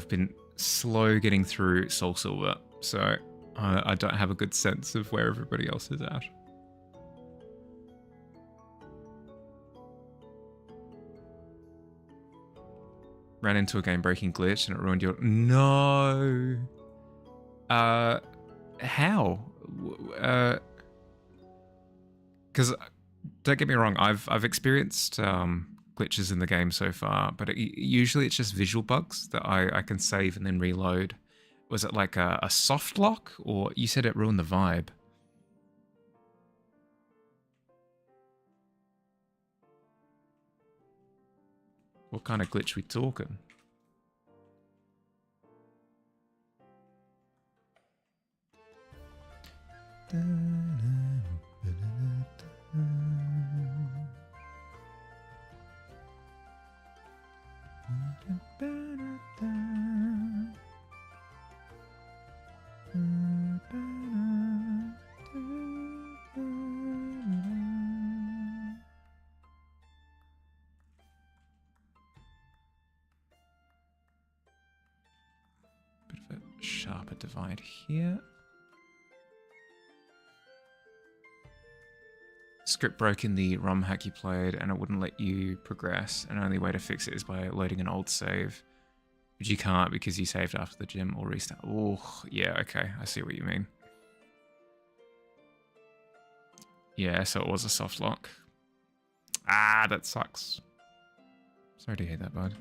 been slow getting through Soul Silver, so I don't have a good sense of where everybody else is at. Ran into a game-breaking glitch and it ruined your... No! How? Because don't get me wrong, I've experienced glitches in the game so far, but usually it's just visual bugs that I can save and then reload. Was it like a soft lock, or you said it ruined the vibe? What kind of glitch we talking? Bit of a sharper divide here. Script broke in the ROM hack you played and it wouldn't let you progress, and the only way to fix it is by loading an old save, which you can't because you saved after the gym or restart. Oh, yeah, okay, I see what you mean. Yeah, so it was a soft lock. Ah, that sucks. Sorry to hear that, bud.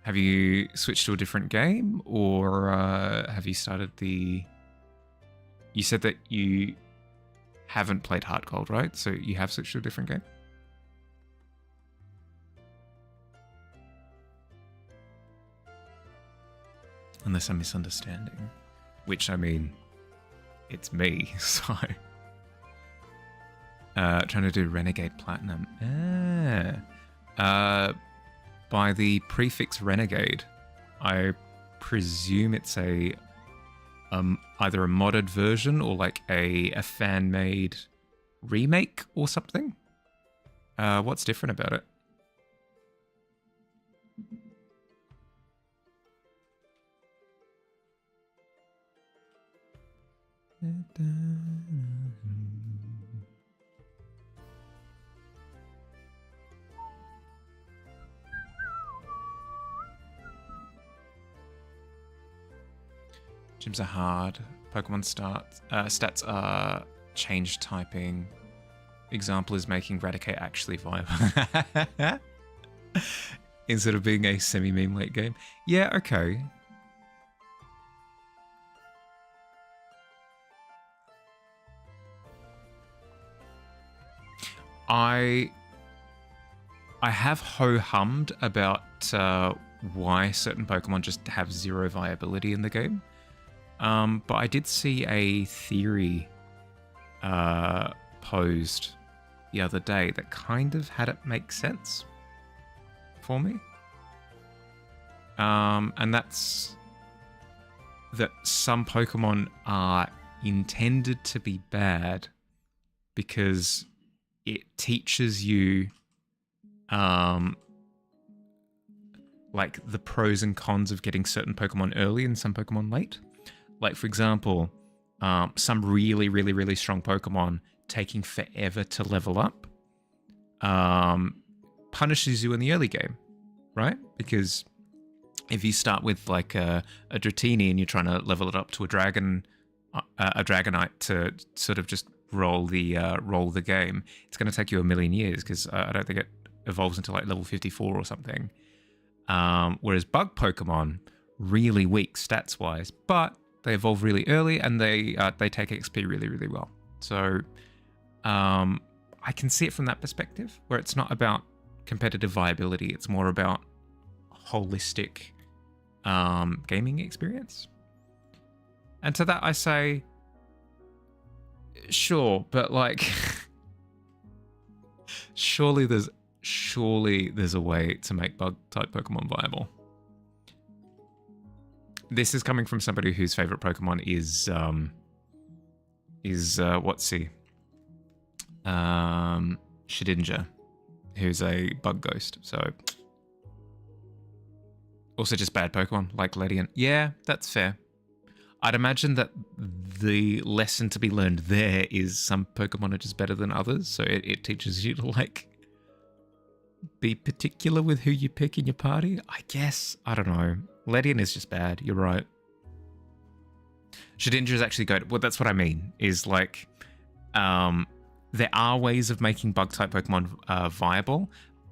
Have you switched to a different game, or have you started the... You said that you haven't played Heart Gold, right? So you have switched to a different game? Unless I'm misunderstanding. Which, I mean, it's me, so... trying to do Renegade Platinum. By the prefix Renegade, I presume it's a... either a modded version or like a fan-made remake or something. What's different about it? Gyms are hard. Pokemon stats are change typing. Example is making Raticate actually viable. Instead of being a semi-meme late game. Yeah, okay. I have ho-hummed about why certain Pokemon just have zero viability in the game. But I did see a theory posed the other day that kind of had it make sense for me. And that's that some Pokemon are intended to be bad because it teaches you like the pros and cons of getting certain Pokemon early and some Pokemon late. Like, for example, some really, really, really strong Pokemon taking forever to level up punishes you in the early game, right? Because if you start with like a Dratini and you're trying to level it up to a Dragonite to sort of just roll the game, it's going to take you a million years because I don't think it evolves until like level 54 or something. Whereas bug Pokemon, really weak stats wise, but they evolve really early and they take XP really, really well. So I can see it from that perspective, where it's not about competitive viability, it's more about holistic gaming experience. And to that I say, sure, but like surely there's a way to make bug type Pokemon viable. This is coming from somebody whose favorite Pokemon is Shedinja, who's a bug ghost. So also just bad Pokemon like Ledian. Yeah, that's fair. I'd imagine that the lesson to be learned there is some Pokemon are just better than others, so it teaches you to like be particular with who you pick in your party, I guess. I don't know. Ledian is just bad. You're right. Shedinja is actually good. Well, that's what I mean. Is like, there are ways of making bug-type Pokemon viable,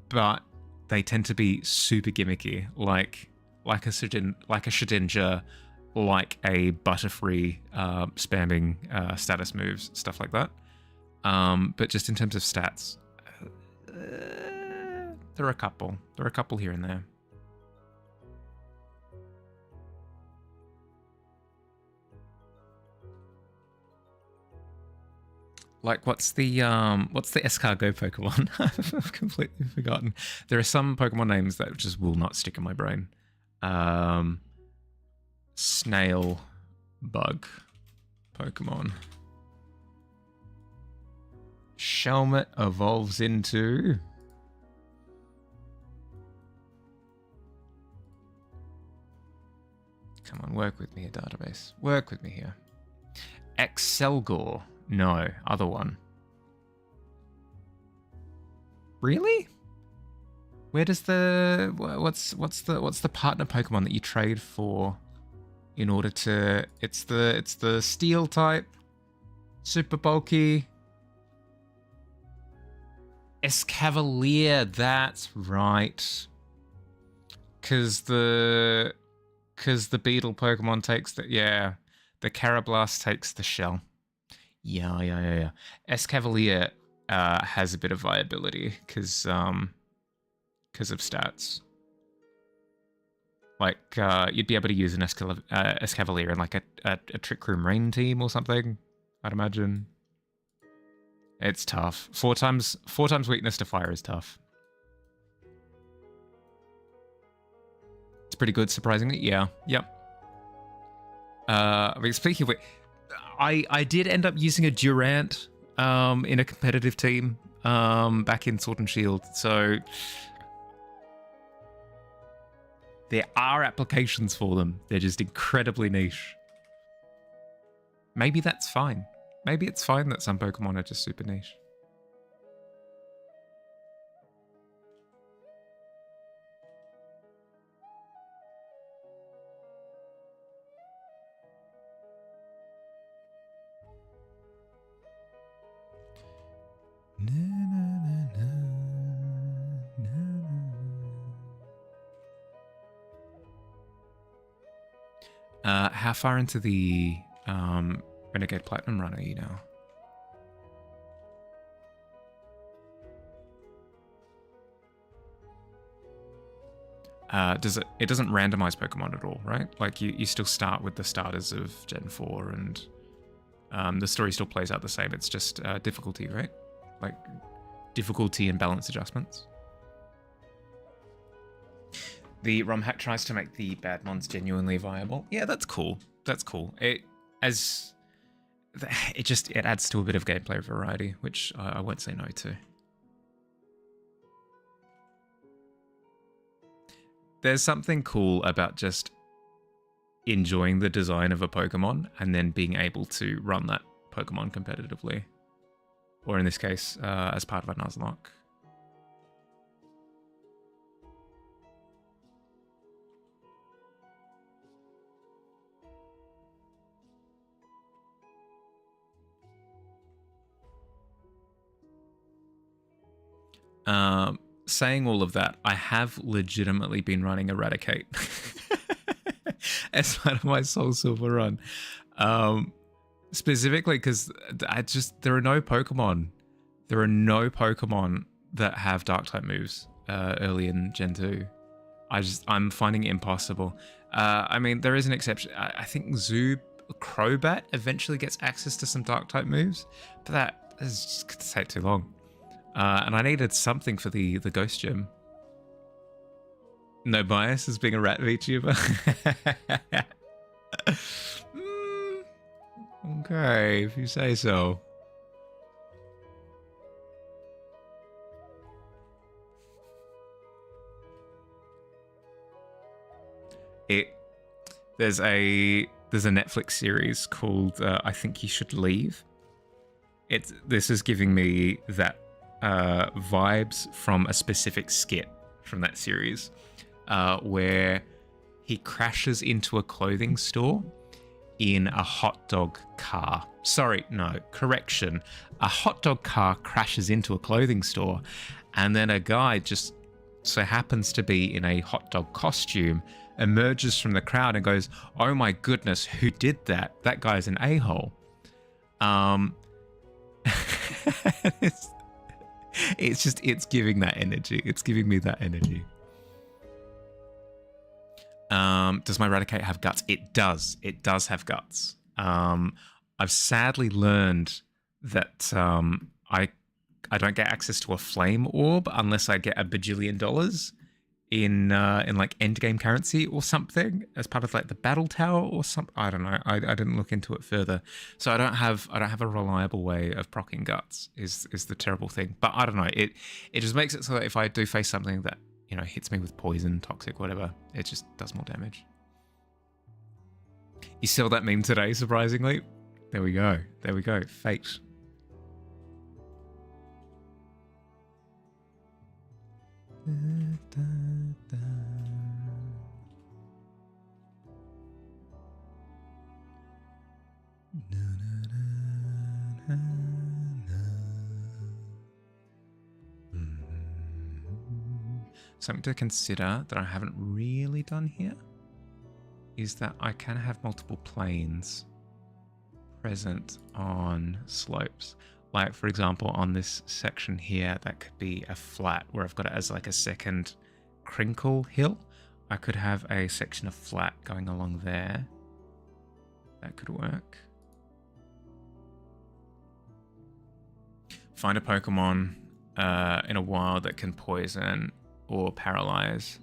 but they tend to be super gimmicky, like a Shedinja, like a Butterfree spamming status moves, stuff like that. But just in terms of stats, there are a couple. There are a couple here and there. Like, what's the escargot Pokemon? I've completely forgotten. There are some Pokemon names that just will not stick in my brain. Snail bug Pokemon. Shelmet evolves into... Come on, work with me here, database. Work with me here. Excelgor. No, other one. Really? Where does the what's the partner Pokemon that you trade for in order to it's the steel type, super bulky. Escavalier, that's right. Cause the beetle Pokemon takes the the Carablast takes the shell. Yeah. Escavalier has a bit of viability because of stats. Like you'd be able to use an Escavalier in like a Trick Room Rain team or something, I'd imagine. It's tough. Four times weakness to fire is tough. It's pretty good, surprisingly. Yeah. Yep. I mean, speaking of which, I did end up using a Durant in a competitive team back in Sword and Shield, so there are applications for them. They're just incredibly niche. Maybe that's fine. Maybe it's fine that some Pokemon are just super niche. How far into the Renegade Platinum run are you now? It doesn't randomize Pokemon at all, right? Like you still start with the starters of Gen 4 and the story still plays out the same. It's just difficulty, right? Like difficulty and balance adjustments. The ROM hack tries to make the bad mons genuinely viable. Yeah, that's cool. That's cool. It adds to a bit of gameplay variety, which I won't say no to. There's something cool about just enjoying the design of a Pokemon and then being able to run that Pokemon competitively. Or in this case, as part of a Nuzlocke. Saying all of that, I have legitimately been running Eradicate as part of my Soul Silver run. Specifically because there are no Pokemon. There are no Pokemon that have Dark-type moves early in Gen 2. I'm finding it impossible. I mean, there is an exception. I think Crobat eventually gets access to some Dark-type moves, but that is just going to take too long. And I needed something for the Ghost Gym. No bias as being a rat VTuber. Okay, if you say so. There's a Netflix series called I Think You Should Leave. This is giving me that vibes from a specific skit from that series where he crashes into a clothing store in a hot dog car. Sorry, no, correction. A hot dog car crashes into a clothing store and then a guy just so happens to be in a hot dog costume emerges from the crowd and goes, "Oh my goodness, who did that? That guy's an a-hole." It's giving that energy. It's giving me that energy. Does my Raticate have guts? It does. It does have guts. I've sadly learned that I don't get access to a flame orb unless I get $1 bajillion in like endgame currency or something as part of like the battle tower or something. I don't know. I didn't look into it further, so I don't have a reliable way of proccing guts. Is the terrible thing. But I don't know. It just makes it so that if I do face something that hits me with poison, toxic, whatever, it just does more damage. You saw that meme today, surprisingly. There we go. There we go. Fate. Something to consider that I haven't really done here is that I can have multiple planes present on slopes. Like, for example, on this section here, that could be a flat where I've got it as like a second crinkle hill. I could have a section of flat going along there. That could work. Find a Pokemon in a wild that can poison or paralyze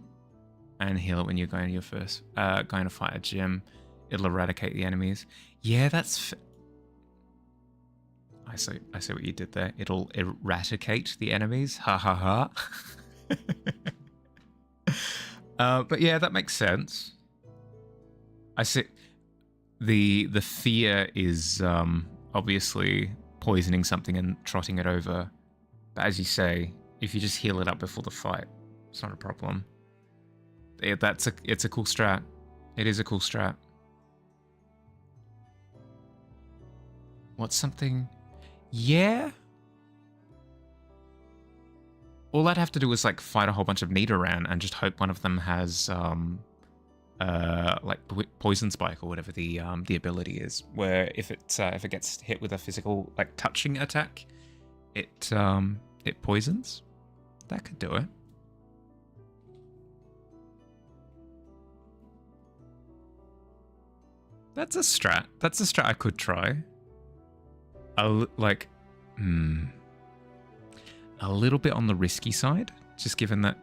and heal it when you're going to your first going to fight a gym. It'll eradicate the enemies. Yeah, that's I see what you did there. It'll eradicate the enemies. Ha ha ha. But yeah, that makes sense. I see. The fear is obviously poisoning something and trotting it over. But as you say, if you just heal it up before the fight, it's not a problem. Yeah, it's a cool strat. It is a cool strat. What's something? Yeah. All I'd have to do is like fight a whole bunch of Nidoran and just hope one of them has like poison spike or whatever the ability is, where if it gets hit with a physical like touching attack, it poisons. That could do it. That's a strat. That's a strat I could try. Like, a little bit on the risky side, just given that.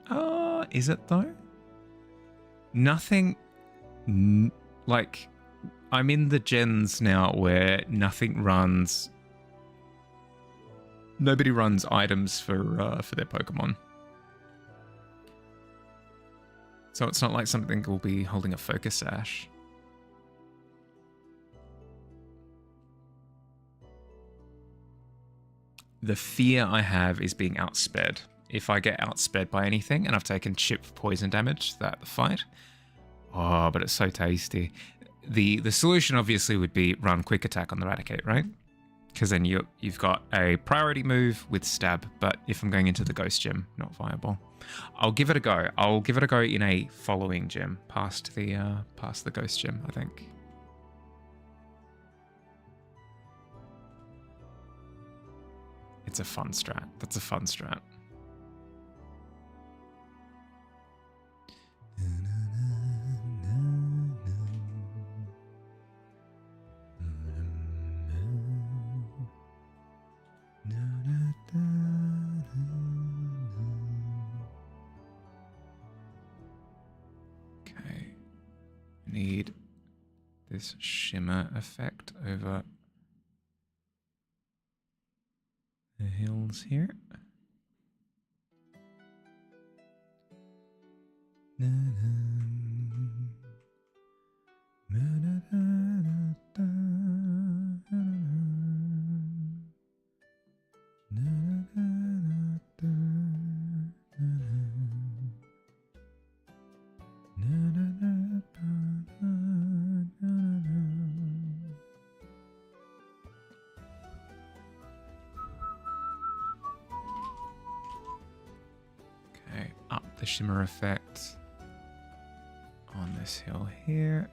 Is it though? Nothing. Like, I'm in the gens now where nothing runs. Nobody runs items for their Pokemon. So it's not like something will be holding a focus sash. The fear I have is being outsped. If I get outsped by anything and I've taken chip poison damage that the fight, oh, but it's so tasty. The solution obviously would be run quick attack on the Raticate, right? Because then you've got a priority move with stab, but if I'm going into the ghost gym, not viable. I'll give it a go. I'll give it a go in a following gym past the ghost gym, I think. It's a fun strat. That's a fun strat. Okay. Need this shimmer effect over the hills here. Okay, up the shimmer effect on this hill here.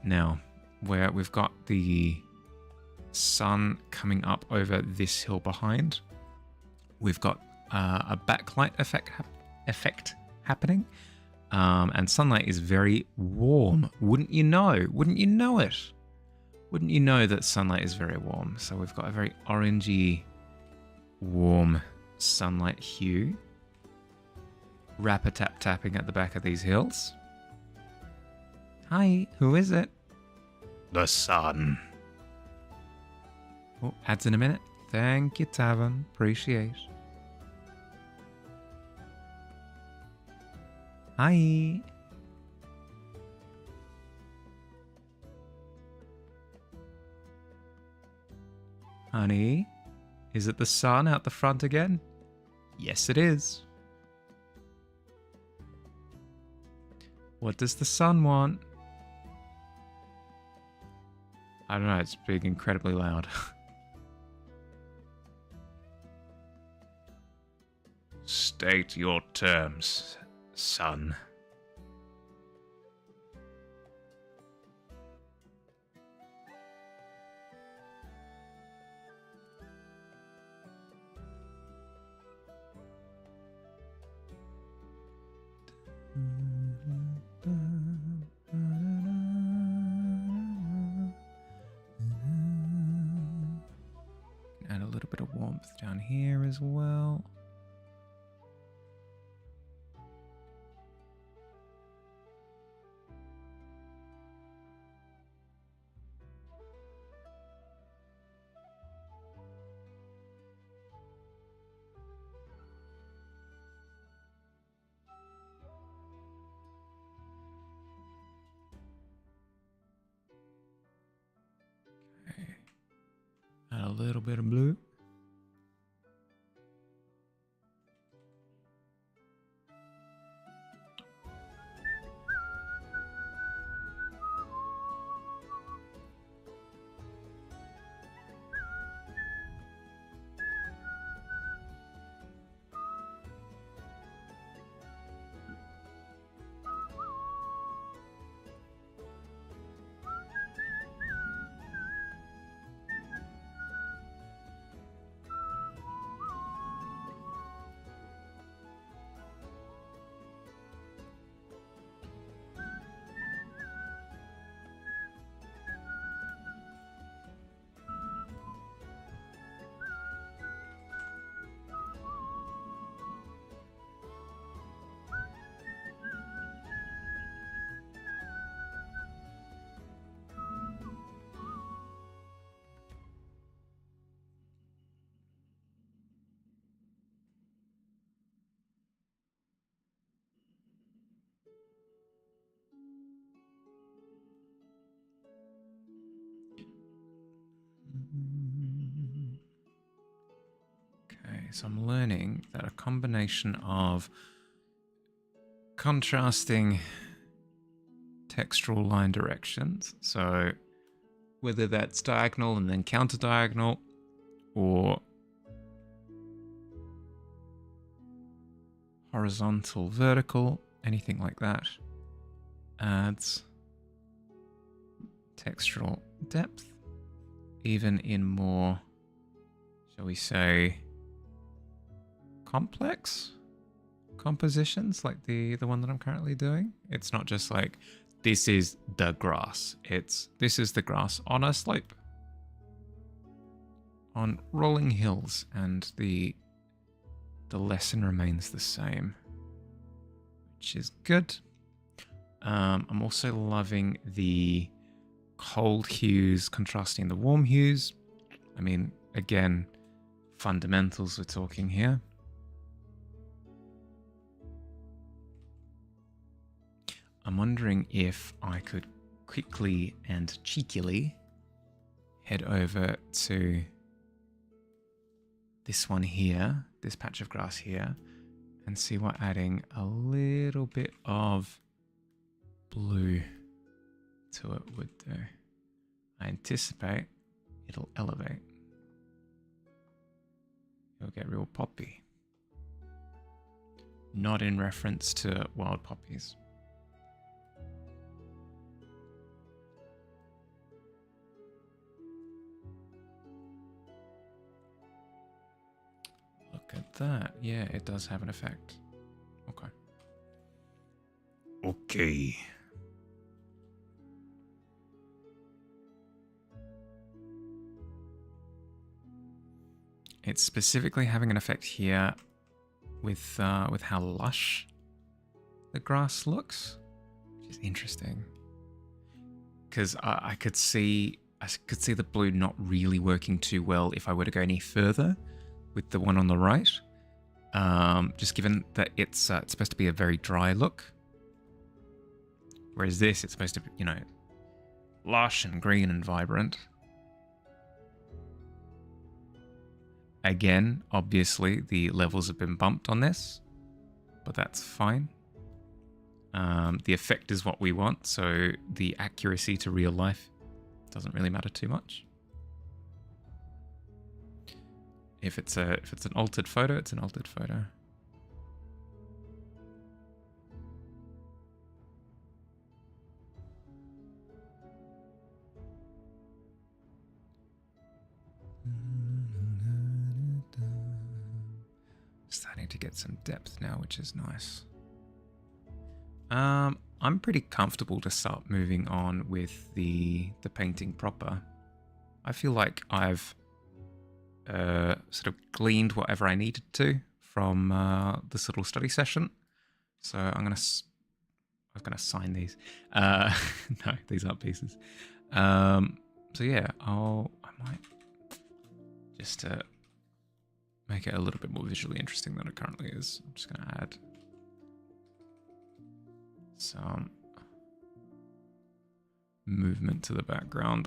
Now, where we've got the sun coming up over this hill behind, we've got a backlight effect happening, and sunlight is very warm. Wouldn't you know? Wouldn't you know it? Wouldn't you know that sunlight is very warm? So we've got a very orangey, warm sunlight hue. Tapping at the back of these hills. Hi, who is it? The sun. Oh, ads in a minute. Thank you, Tavern. Appreciate. Hi. Honey, is it the sun out the front again? Yes, it is. What does the sun want? I don't know, it's being incredibly loud. State your terms, son. Add a little bit of warmth down here as well. a little bit of blue. Okay, so I'm learning that a combination of contrasting textural line directions, so whether that's diagonal and then counter diagonal, or horizontal, vertical, anything like that, adds textural depth, even in more, shall we say, complex compositions like the one that I'm currently doing. It's not just like, this is the grass. It's, this is the grass on a slope, on rolling hills, and the lesson remains the same, which is good. I'm also loving the cold hues contrasting the warm hues. I mean, again, fundamentals we're talking here. I'm wondering if I could quickly and cheekily head over to this one here, this patch of grass here, and see what adding a little bit of blue to it would do. I anticipate it'll elevate. It'll get real poppy. Not in reference to wild poppies. Look at that. Yeah, it does have an effect. Okay. Okay. It's specifically having an effect here with how lush the grass looks, which is interesting. Because I could see the blue not really working too well if I were to go any further with the one on the right. Just given that it's supposed to be a very dry look, whereas this, it's supposed to be, you know, lush and green and vibrant. Again, obviously, the levels have been bumped on this, but that's fine. The effect is what we want, so the accuracy to real life doesn't really matter too much. If it's an altered photo, it's an altered photo. Starting to get some depth now, which is nice. I'm pretty comfortable to start moving on with the painting proper. I feel like I've sort of gleaned whatever I needed to from this little study session. So I was gonna sign these. No, these aren't pieces. So yeah, I might just make it a little bit more visually interesting than it currently is. I'm just gonna add some movement to the background.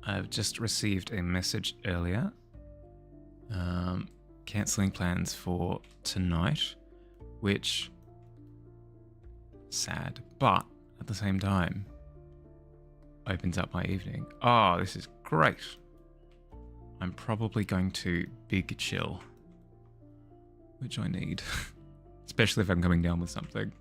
I've just received a message earlier. Cancelling plans for tonight, which sad, but at the same time opens up my evening. Oh, this is great. I'm probably going to big chill, which I need, especially if I'm coming down with something.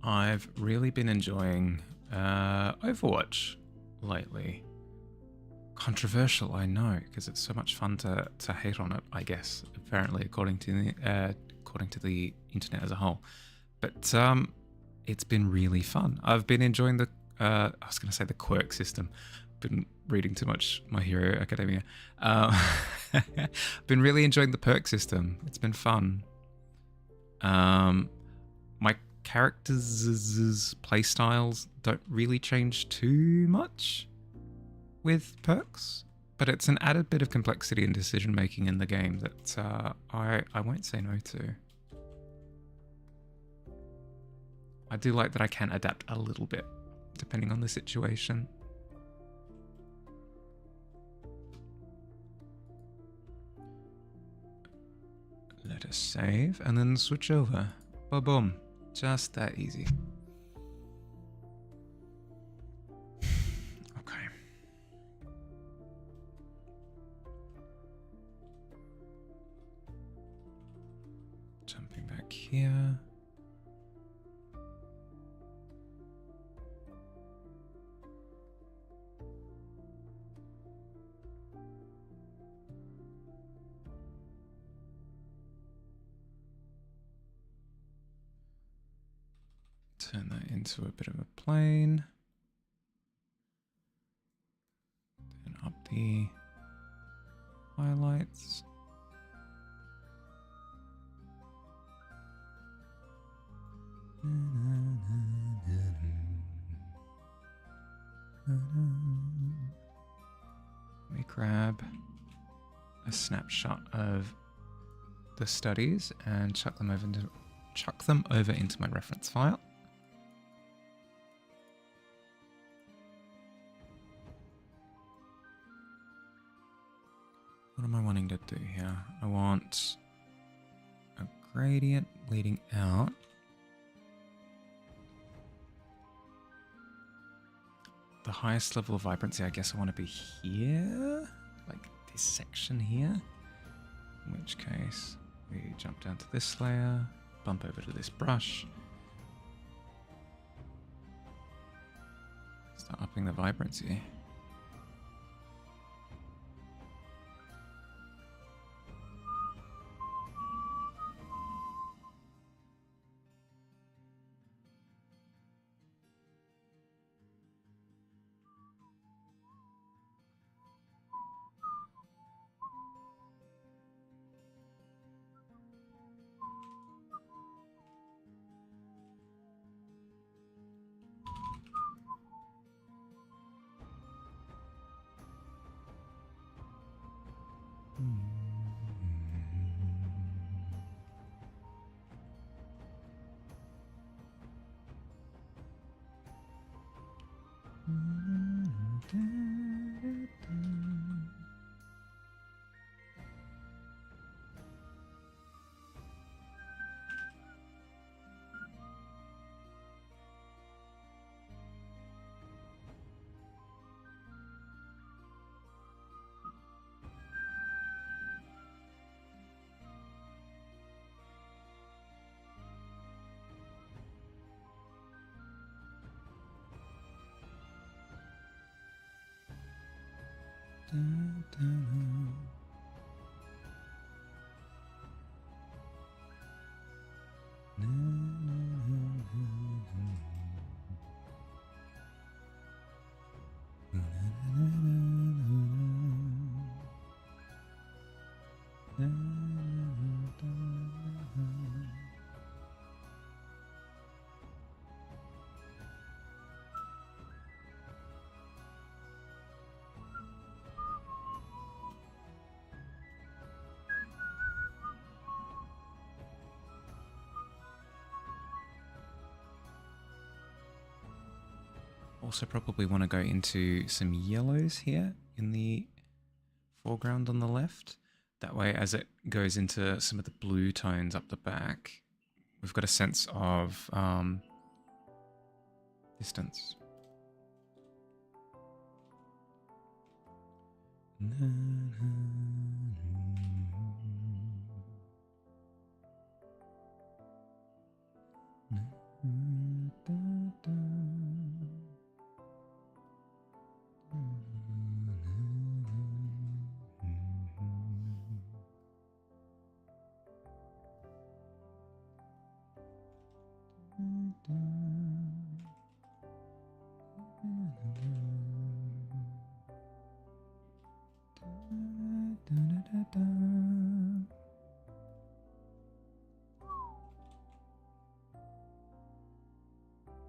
I've really been enjoying Overwatch lately. Controversial, I know, because it's so much fun to hate on it, I guess, apparently, according to the internet as a whole. But it's been really fun. I've been enjoying the I was going to say the quirk system. Been reading too much My Hero Academia. Been really enjoying the perk system. It's been fun. My characters' playstyles don't really change too much with perks, but it's an added bit of complexity and decision making in the game that I won't say no to. I do like that I can adapt a little bit depending on the situation. Let us save and then switch over. Ba-boom. Just that easy. Okay. Jumping back here. Turn that into a bit of a plane. Turn up the highlights. Let me grab a snapshot of the studies and chuck them over into my reference file. What am I wanting to do here? I want a gradient leading out. The highest level of vibrancy, I guess I want to be here, like this section here. In which case, we jump down to this layer, bump over to this brush. Start upping the vibrancy. Also probably want to go into some yellows here in the foreground on the left. That way, as it goes into some of the blue tones up the back, we've got a sense of distance.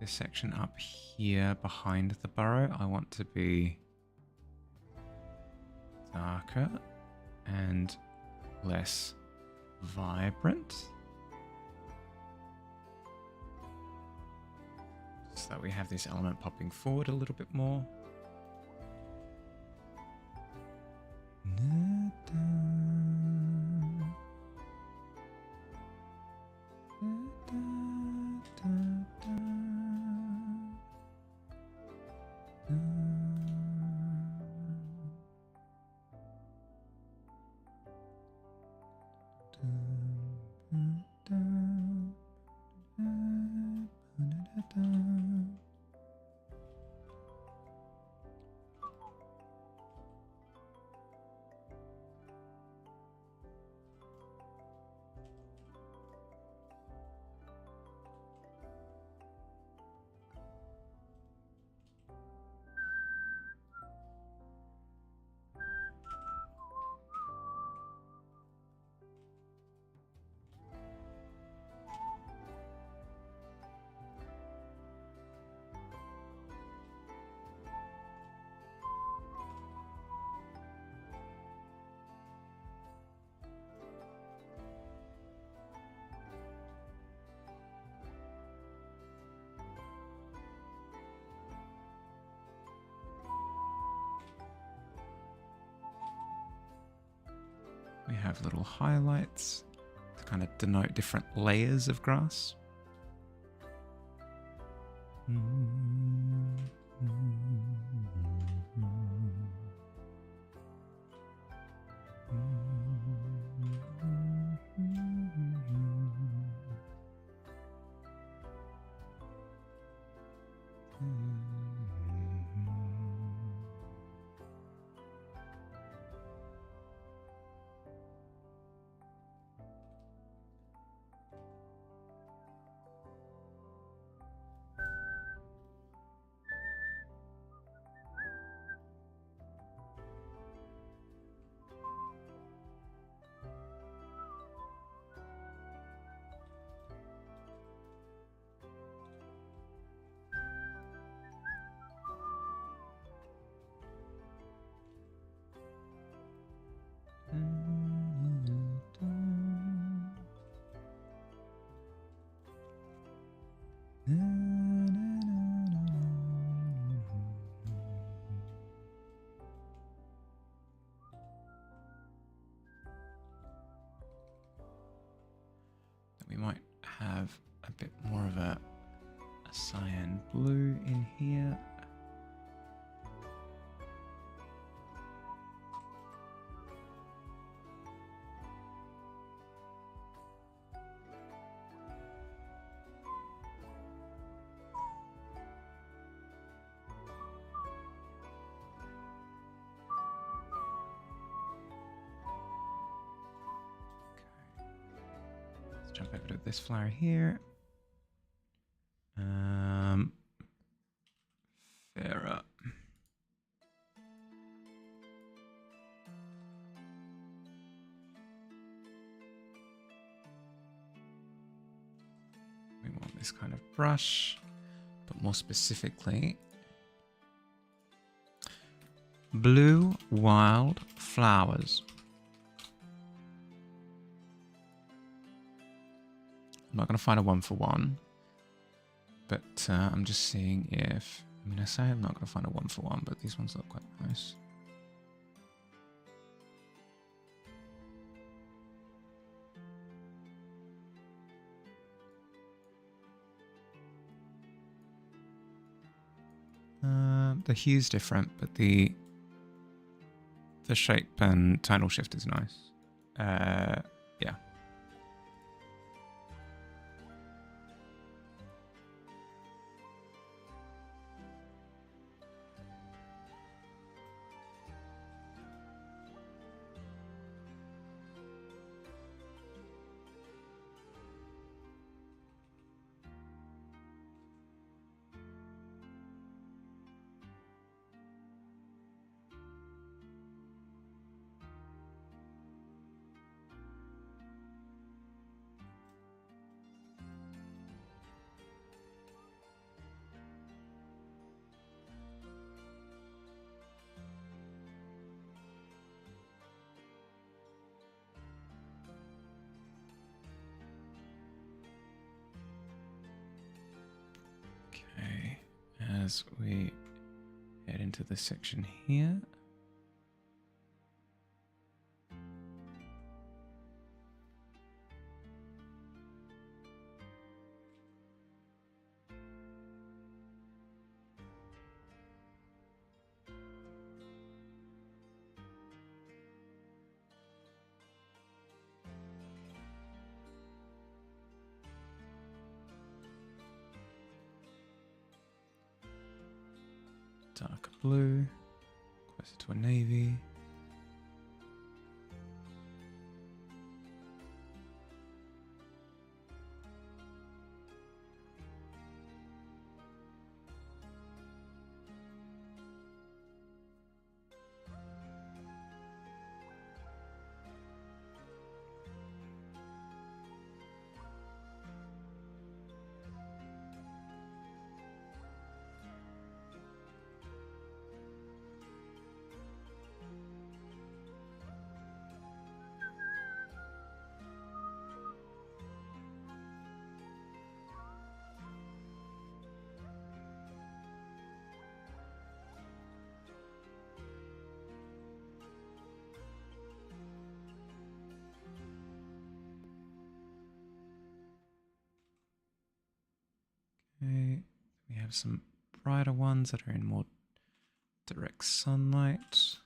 This section up here behind the burrow, I want to be darker and less vibrant, so that we have this element popping forward a little bit more. We have little highlights to kind of denote different layers of grass. We might have a bit more of a cyan blue in here. jump over to this flower here. Farah. We want this kind of brush, but more specifically, blue wild flowers. I'm not going to find a 1-for-1, but I'm just seeing if... I mean, I say I'm not going to find a 1-for-1, but these ones look quite nice. The hue's different, but the shape and tonal shift is nice. Yeah. As we head into this section here. Dark blue, closer to a navy. Okay, we have some brighter ones that are in more direct sunlight.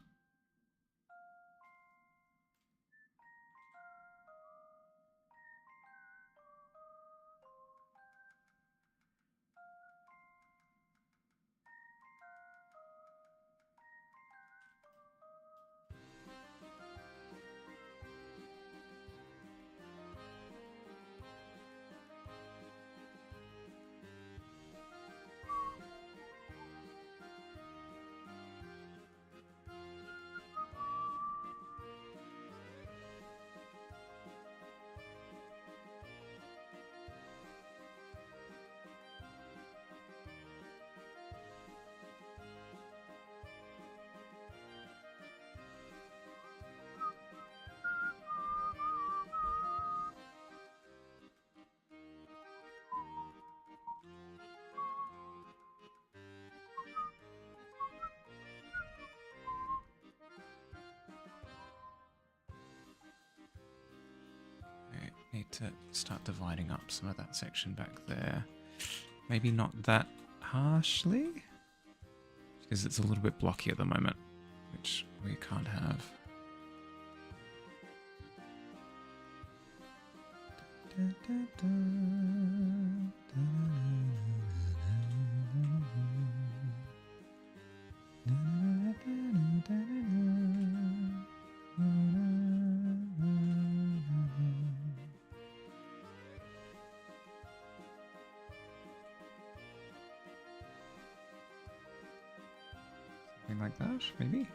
Need to start dividing up some of that section back there. Maybe not that harshly, because it's a little bit blocky at the moment, which we can't have. something like that, maybe?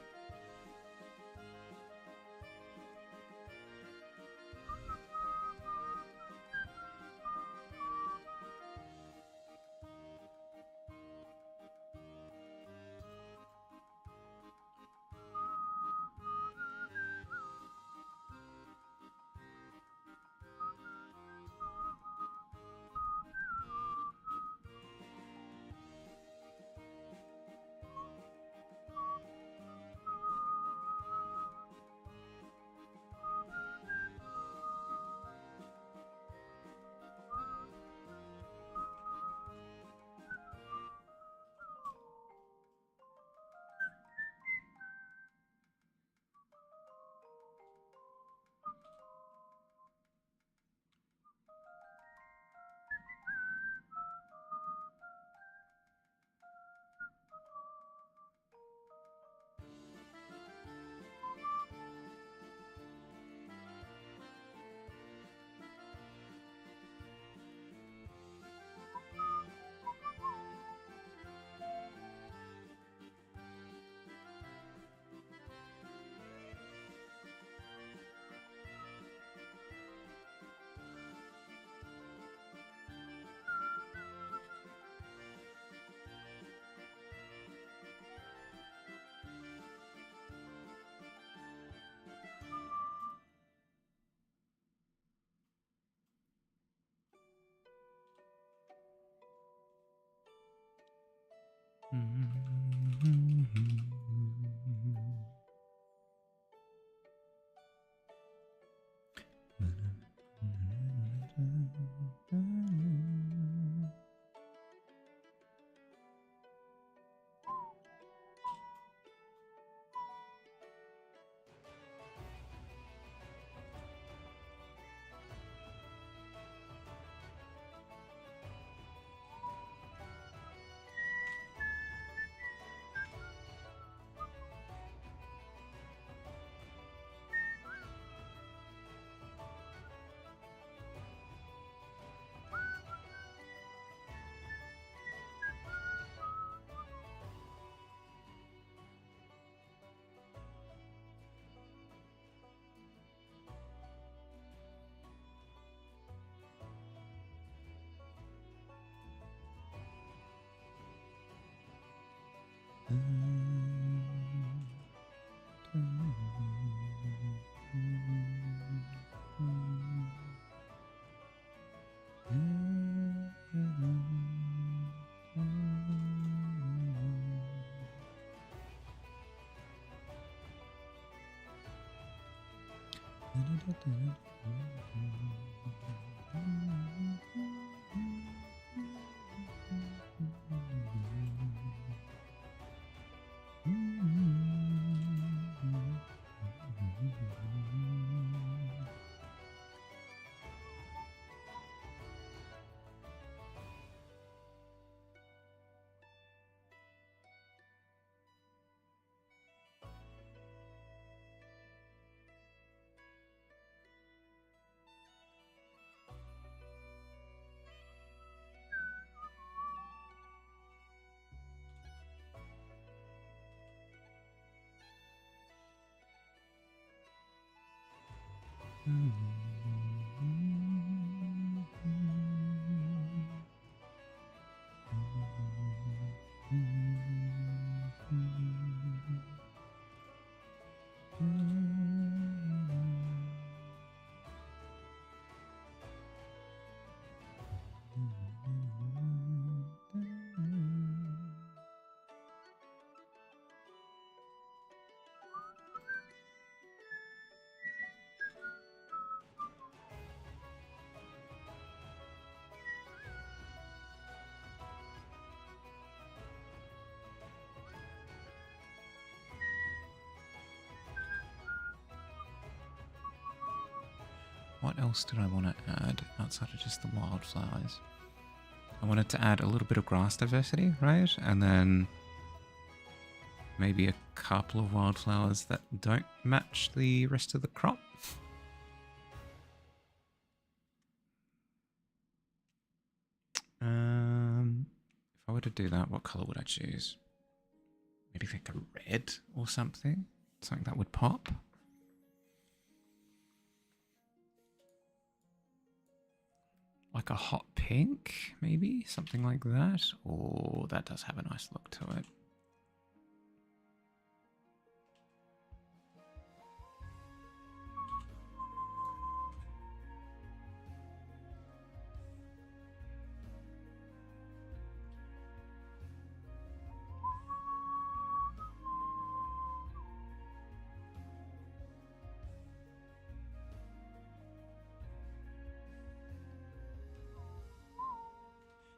What else did I want to add outside of just the wildflowers? I wanted to add a little bit of grass diversity, right? And then maybe a couple of wildflowers that don't match the rest of the crop. If I were to do that, what color would I choose? Maybe like a red or something. Something that would pop. Like a hot pink, maybe? Something like that. Oh, that does have a nice look to it.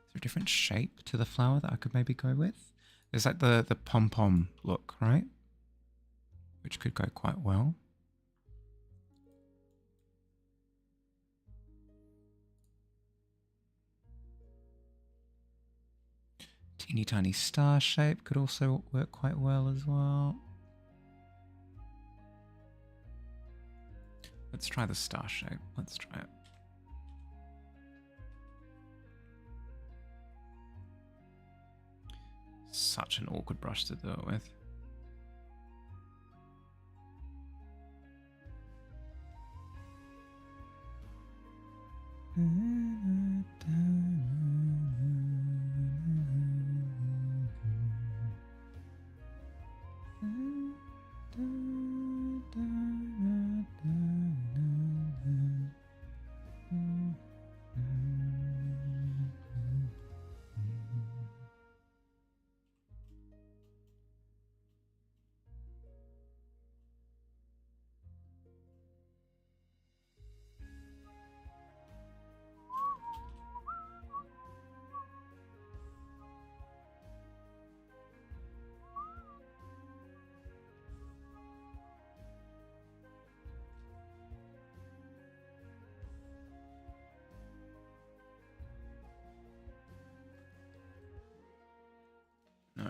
Is there a different shape to the flower that I could maybe go with? There's like the pom-pom look, right? Which could go quite well. Teeny tiny star shape could also work quite well as well. Let's try the star shape. Let's try it. Such an awkward brush to do it with. No.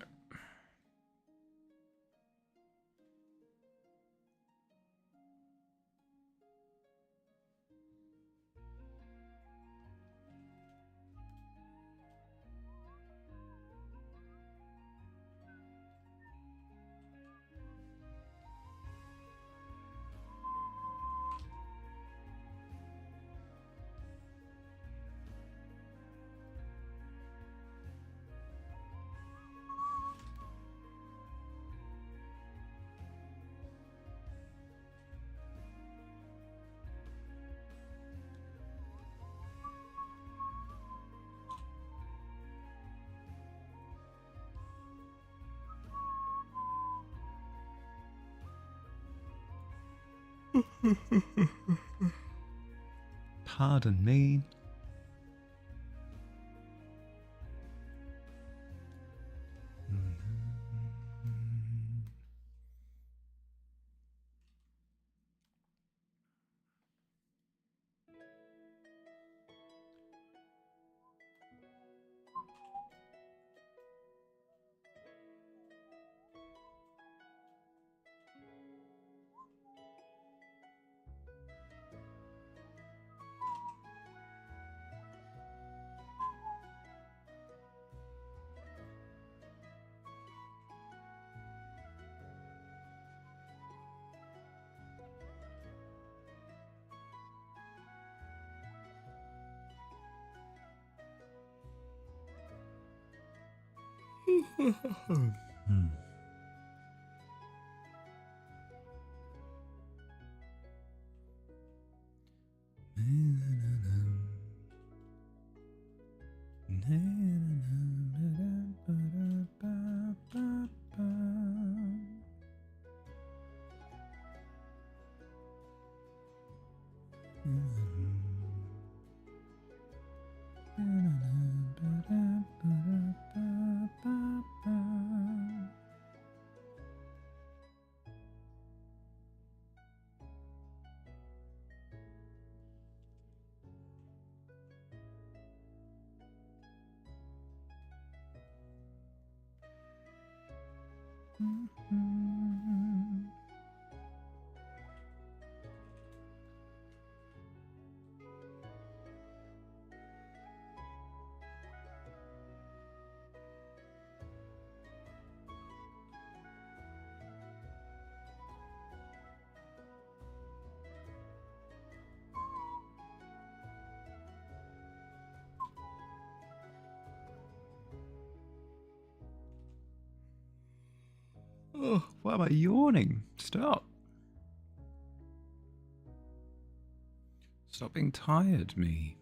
Pardon me. Oh, why am I yawning? Stop. Stop being tired, me.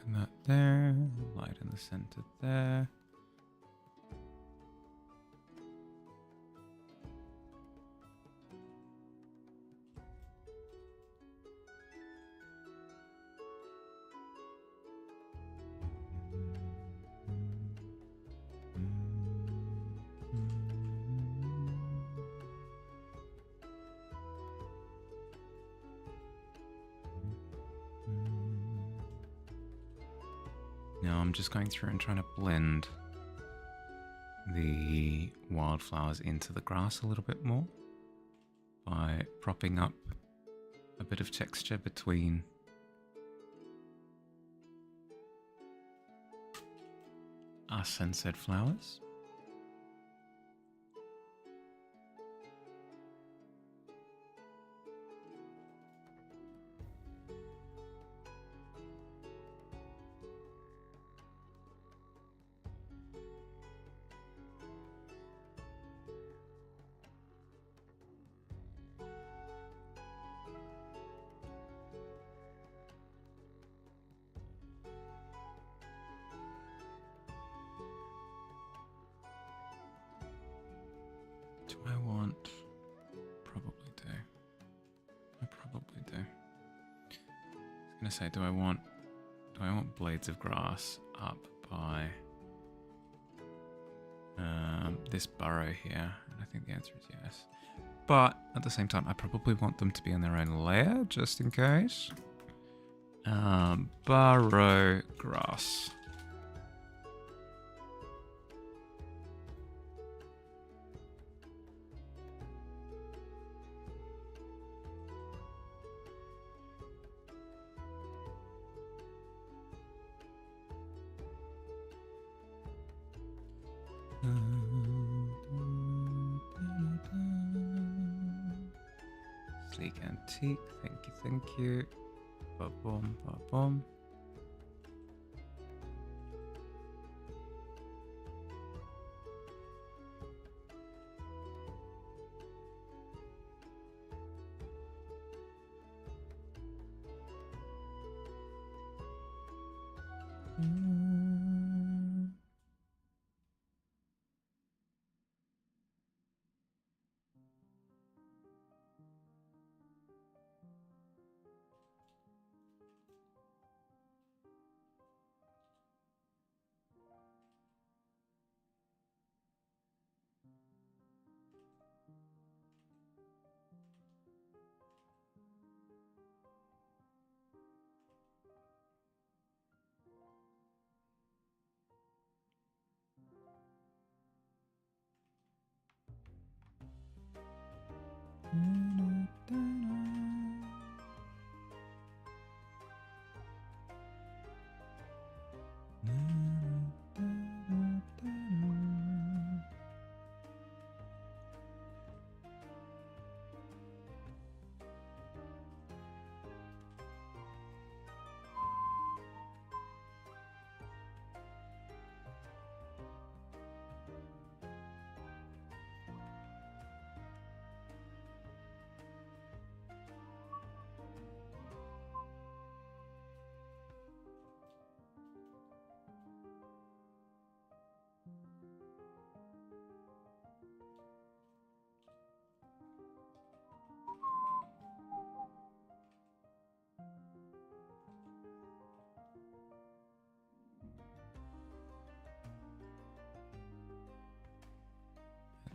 Darken that there, light in the center there. Now I'm just going through and trying to blend the wildflowers into the grass a little bit more by propping up a bit of texture between us and said flowers. Do I want? Probably do. I probably do. I was gonna say, do I want blades of grass up by this burrow here? And I think the answer is yes. But at the same time, I probably want them to be in their own layer, just in case. Burrow grass. Sleek Antique. Thank you. Ba-boom, ba-boom.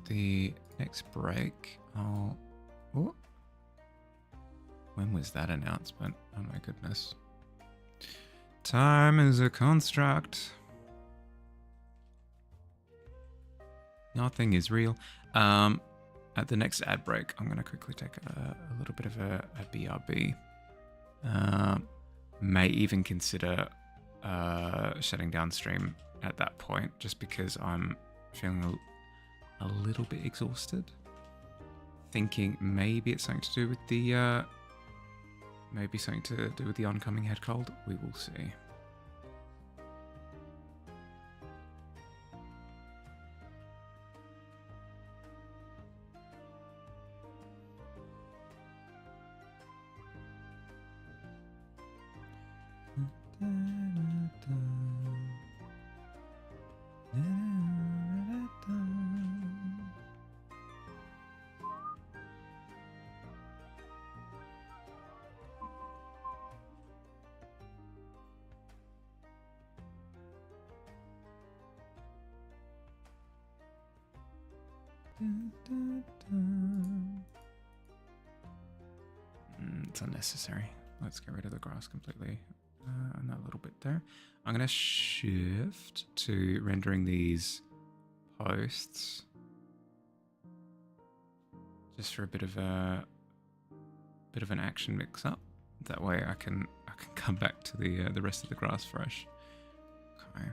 The next break, I'll... Oh. When was that announcement? Oh my goodness. Time is a construct. Nothing is real. At the next ad break, I'm going to quickly take a little bit of a BRB. May even consider shutting down stream at that point, just because I'm feeling a little bit exhausted. Thinking maybe it's something to do with the oncoming head cold. We will see. It's unnecessary. Let's get rid of the grass completely. And that little bit there. I'm going to shift to rendering these posts just for a bit of an action mix up. That way I can come back to the rest of the grass fresh. Okay.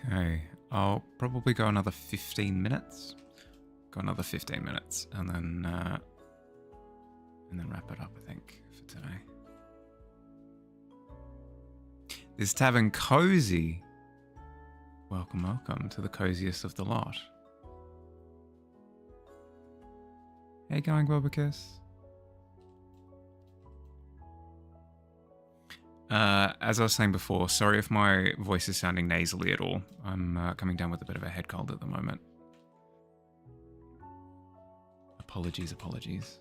Okay, I'll probably go another 15 minutes. Go another 15 minutes, and then wrap it up, I think, for today. This Tavern cozy. Welcome, welcome to the coziest of the lot. How you going, Bobicus? As I was saying before, sorry if my voice is sounding nasally at all. I'm coming down with a bit of a head cold at the moment. Apologies, apologies.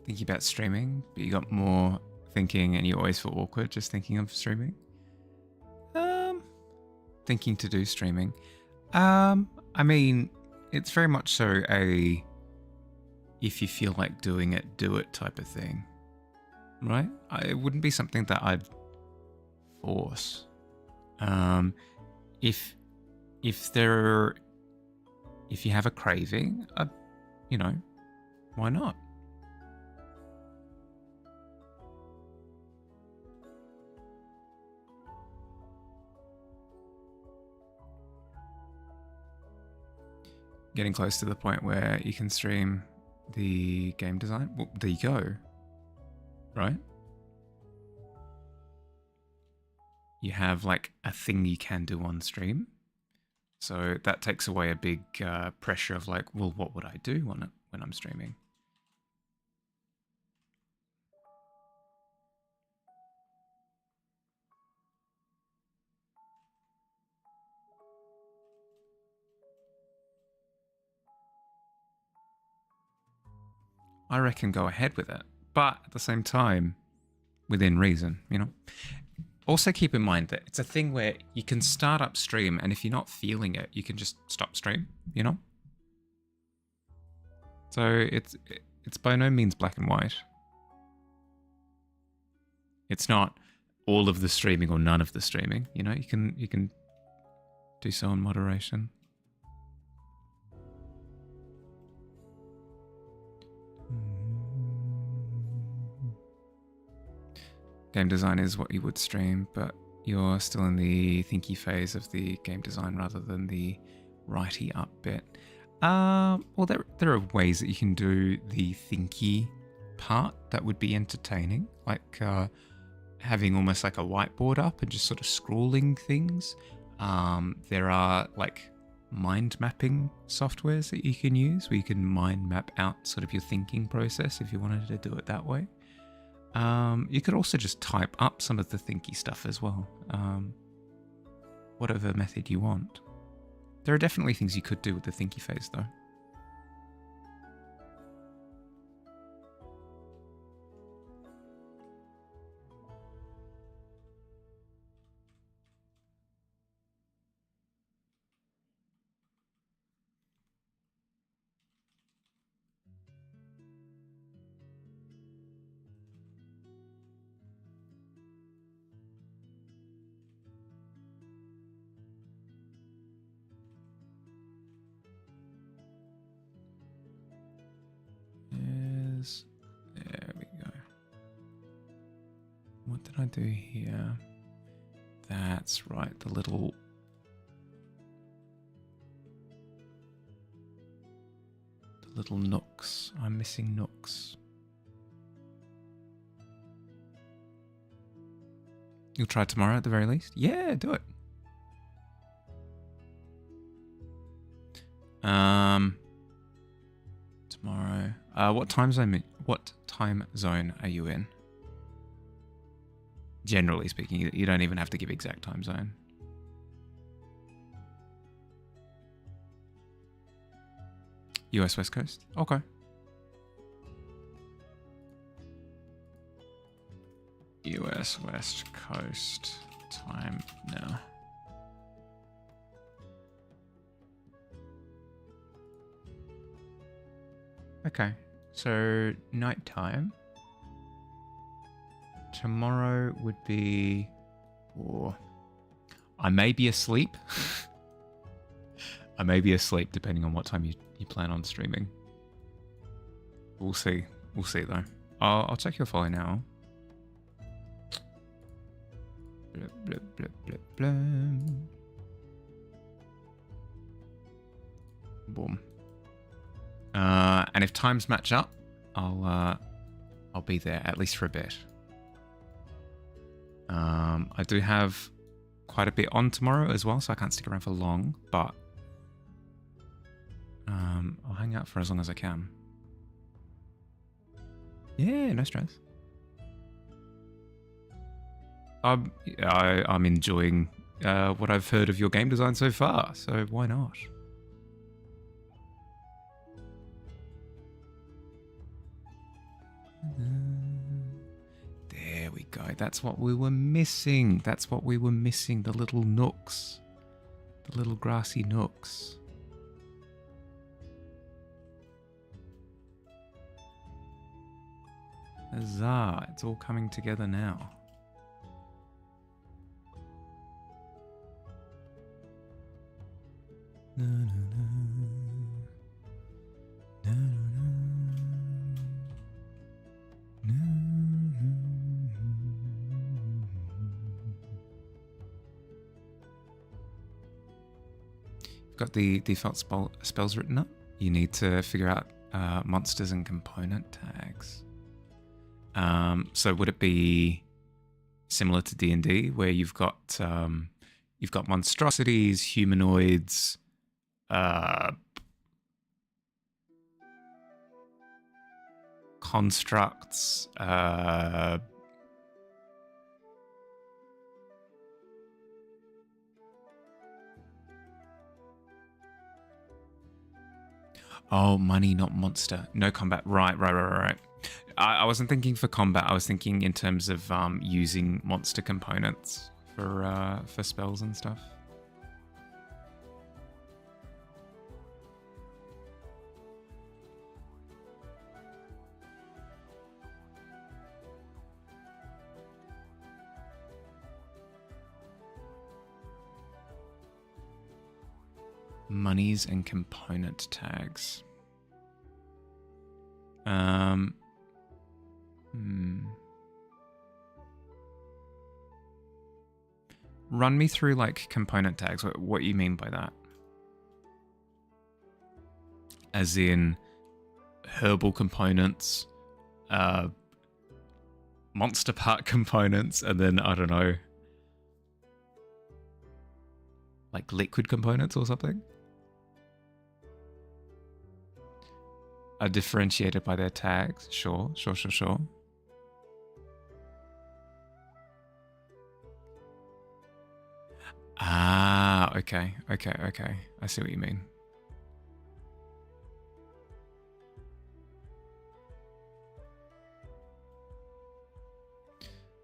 Thinking about streaming, but you got more thinking and you always feel awkward just thinking of streaming? Thinking to do streaming. I mean, it's very much so a if you feel like doing it, do it type of thing. Right? It wouldn't be something that I'd force. If you have a craving, you know, why not? Getting close to the point where you can stream the game design. Well, there you go. Right? You have like a thing you can do on stream. So that takes away a big pressure of like, well, what would I do when I'm streaming? I reckon go ahead with it. But at the same time, within reason, you know? Also keep in mind that it's a thing where you can start up stream, and if you're not feeling it, you can just stop stream, you know? So it's by no means black and white. It's not all of the streaming or none of the streaming, you know? You can do so in moderation. Game design is what you would stream, but you're still in the thinky phase of the game design rather than the writey up bit. Well, there are ways that you can do the thinky part that would be entertaining, like having almost like a whiteboard up and just sort of scrolling things. There are like mind mapping softwares that you can use where you can mind map out sort of your thinking process if you wanted to do it that way. You could also just type up some of the thinky stuff as well. Whatever method you want. There are definitely things you could do with the thinky phase though. There we go. What did I do here? That's right, the little nooks. I'm missing nooks. You'll try tomorrow at the very least? Yeah, do it. Tomorrow. What time zone are you in? Generally speaking, you don't even have to give exact time zone. US West Coast? Okay. US West Coast time now. Okay, so nighttime. Tomorrow would be... Or I may be asleep. I may be asleep depending on what time you plan on streaming. We'll see. We'll see though. I'll check your follow now. Blip, blip, blip, blip, blip. Boom. And if times match up, I'll be there at least for a bit. I do have quite a bit on tomorrow as well, so I can't stick around for long, but I'll hang out for as long as I can. Yeah, no stress. I'm enjoying what I've heard of your game design so far, so why not? There we go. That's what we were missing. That's what we were missing. The little nooks. The little grassy nooks. Huzzah. It's all coming together now. Na, na, na. Na, na, na. You've got the default spells written up. You need to figure out monsters and component tags. So would it be similar to D&D where you've got monstrosities, humanoids, constructs, oh, money, not monster. No combat. Right. I wasn't thinking for combat. I was thinking in terms of using monster components for spells and stuff. Monies and component tags. Run me through like component tags. What you mean by that? As in herbal components, monster part components, and then I don't know, like liquid components or something? Are differentiated by their tags. Sure. Ah, okay. I see what you mean.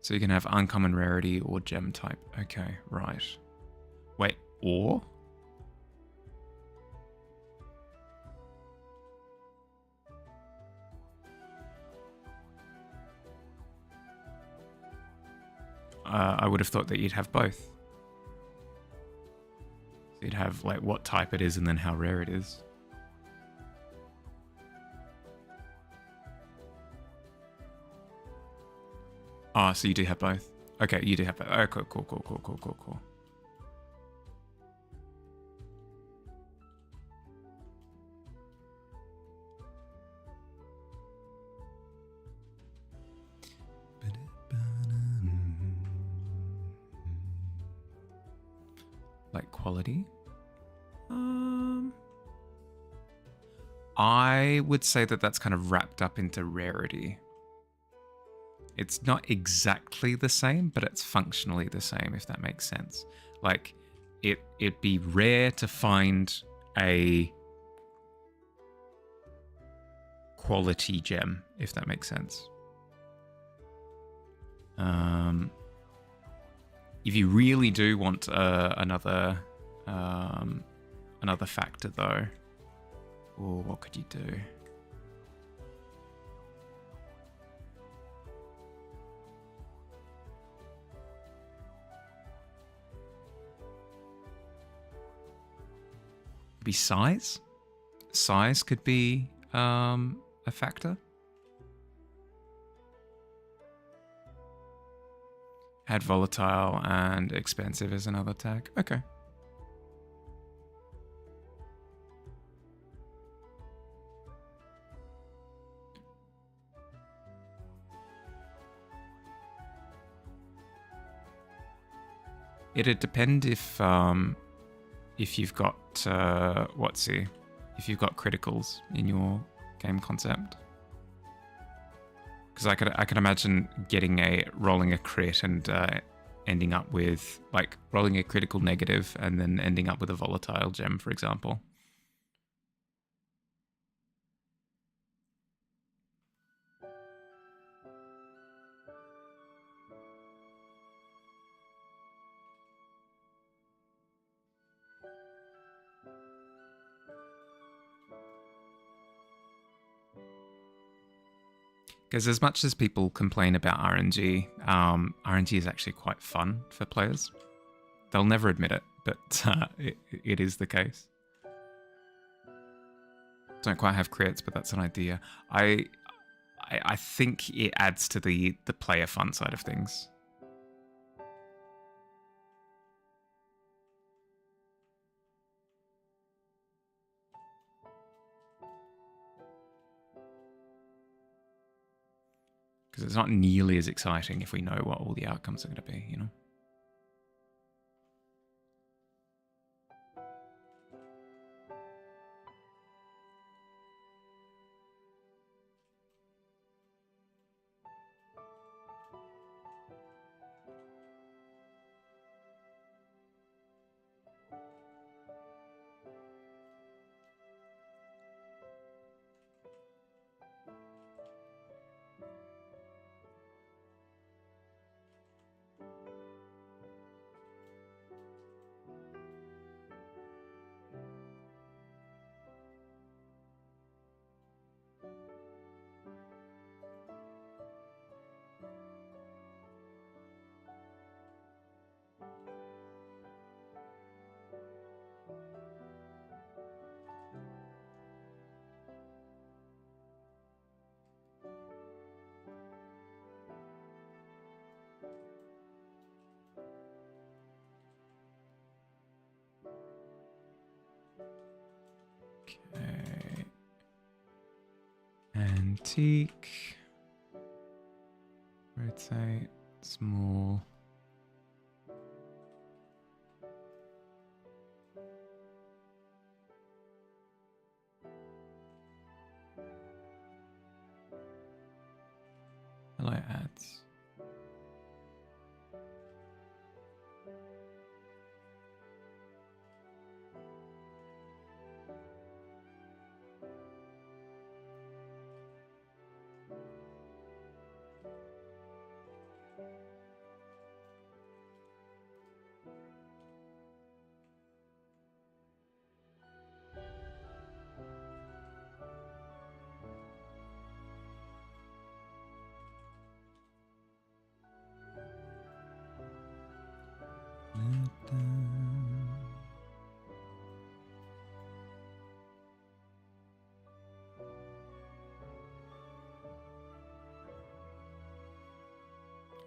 So you can have uncommon rarity or gem type. Okay, right. Wait, or? I would have thought that you'd have both. So you'd have like what type it is and then how rare it is. Ah, so you do have both. Okay, you do have both. Oh, cool. Like quality? I would say that that's kind of wrapped up into rarity. It's not exactly the same, but it's functionally the same, if that makes sense. Like, it'd be rare to find a quality gem, if that makes sense. If you really do want another factor, though, or what could you do? Be size. Size could be a factor. Add volatile and expensive as another tag. Okay. It'd depend if you've got if you've got criticals in your game concept. Because I could imagine rolling a crit and ending up with like rolling a critical negative and then ending up with a volatile gem, for example. Because as much as people complain about RNG, RNG is actually quite fun for players. They'll never admit it, but it is the case. Don't quite have crits, but that's an idea. I think it adds to the player fun side of things. Because it's not nearly as exciting if we know what all the outcomes are going to be, you know? Okay. Antique. Rotate. Small. Hello ads.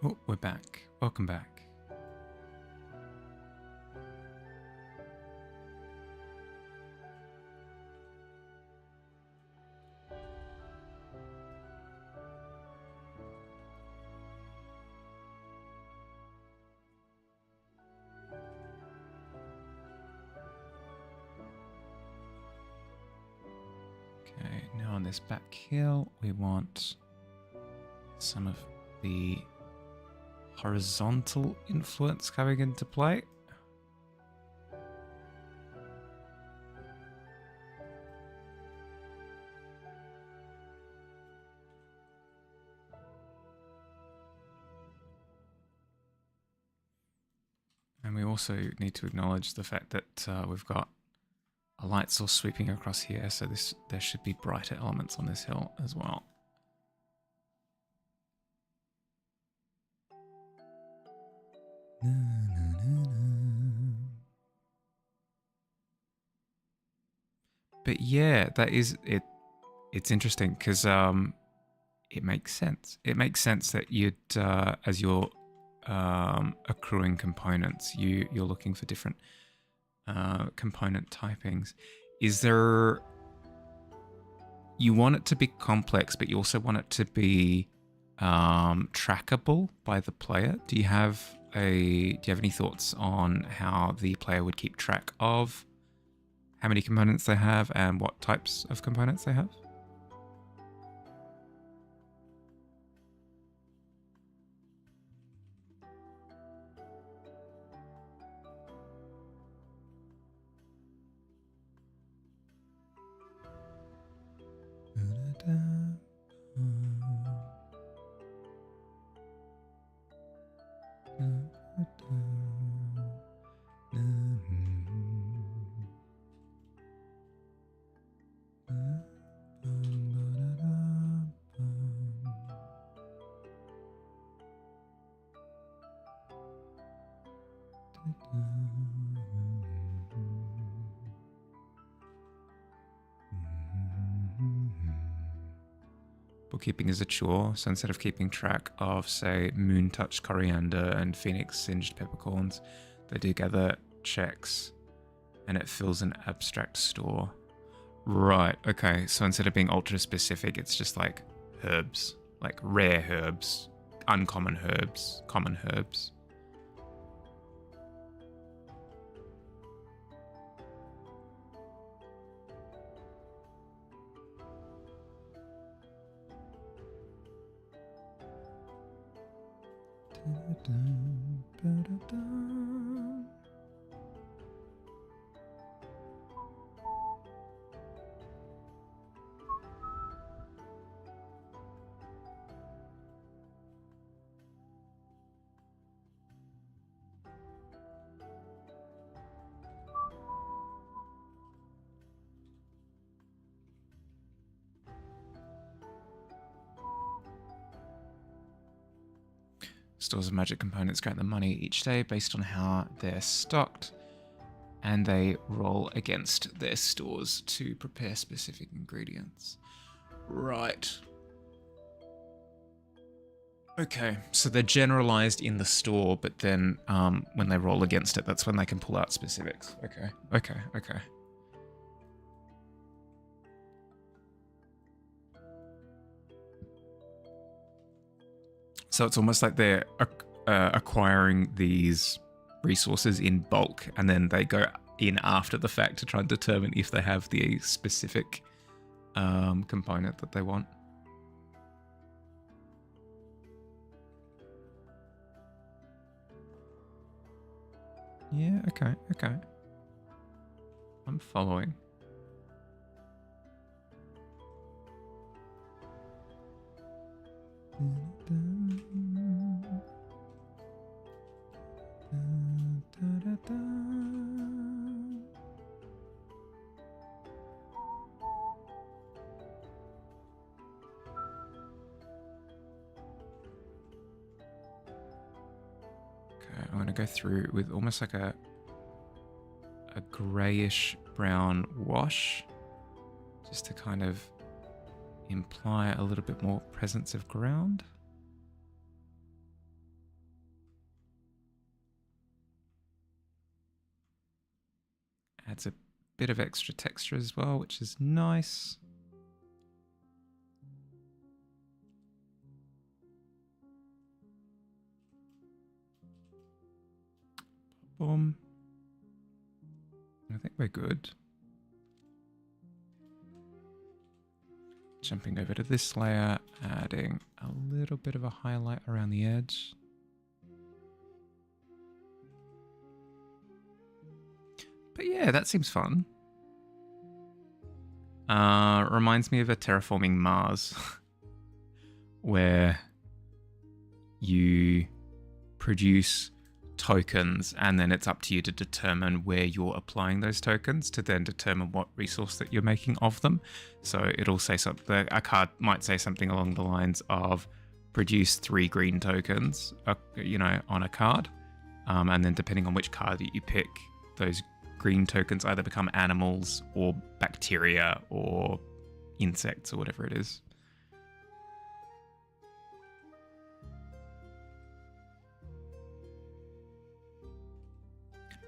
Oh, we're back. Welcome back. Okay, now on this back hill, we want some of the horizontal influence coming into play. And we also need to acknowledge the fact that we've got a light source sweeping across here, so there should be brighter elements on this hill as well. But yeah, that is it. It's interesting because it makes sense. It makes sense that you'd, as you're accruing components, you're looking for different component typings. Is there? You want it to be complex, but you also want it to be trackable by the player. Do you have any thoughts on how the player would keep track of how many components they have and what types of components they have? Bookkeeping is a chore, so instead of keeping track of, say, moon touched coriander and phoenix singed peppercorns, they do gather checks and it fills an abstract store. Right, okay, so instead of being ultra specific, it's just like herbs, like rare herbs, uncommon herbs, common herbs. Stores of magic components grant them money each day based on how they're stocked, and they roll against their stores to prepare specific ingredients. Right. Okay, so they're generalized in the store, but then when they roll against it, that's when they can pull out specifics. Okay. So it's almost like they're acquiring these resources in bulk, and then they go in after the fact to try and determine if they have the specific component that they want. Yeah, okay. I'm following. I'm going to go through with almost like a grayish brown wash, just to kind of imply a little bit more presence of ground. Adds a bit of extra texture as well, which is nice. Boom. I think we're good. Jumping over to this layer, adding a little bit of a highlight around the edge. But yeah, that seems fun. Reminds me of a terraforming Mars, where you produce tokens, and then it's up to you to determine where you're applying those tokens to then determine what resource that you're making of them. So it'll say something, a card might say something along the lines of produce 3 green tokens, on a card. And then depending on which card that you pick, those green tokens either become animals or bacteria or insects or whatever it is.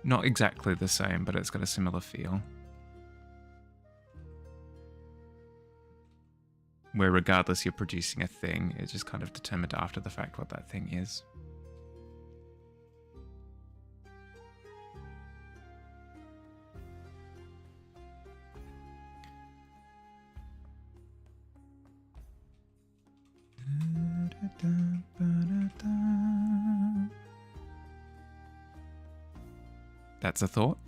Not exactly the same, but it's got a similar feel. Where regardless you're producing a thing, it's just kind of determined after the fact what that thing is. That's a thought.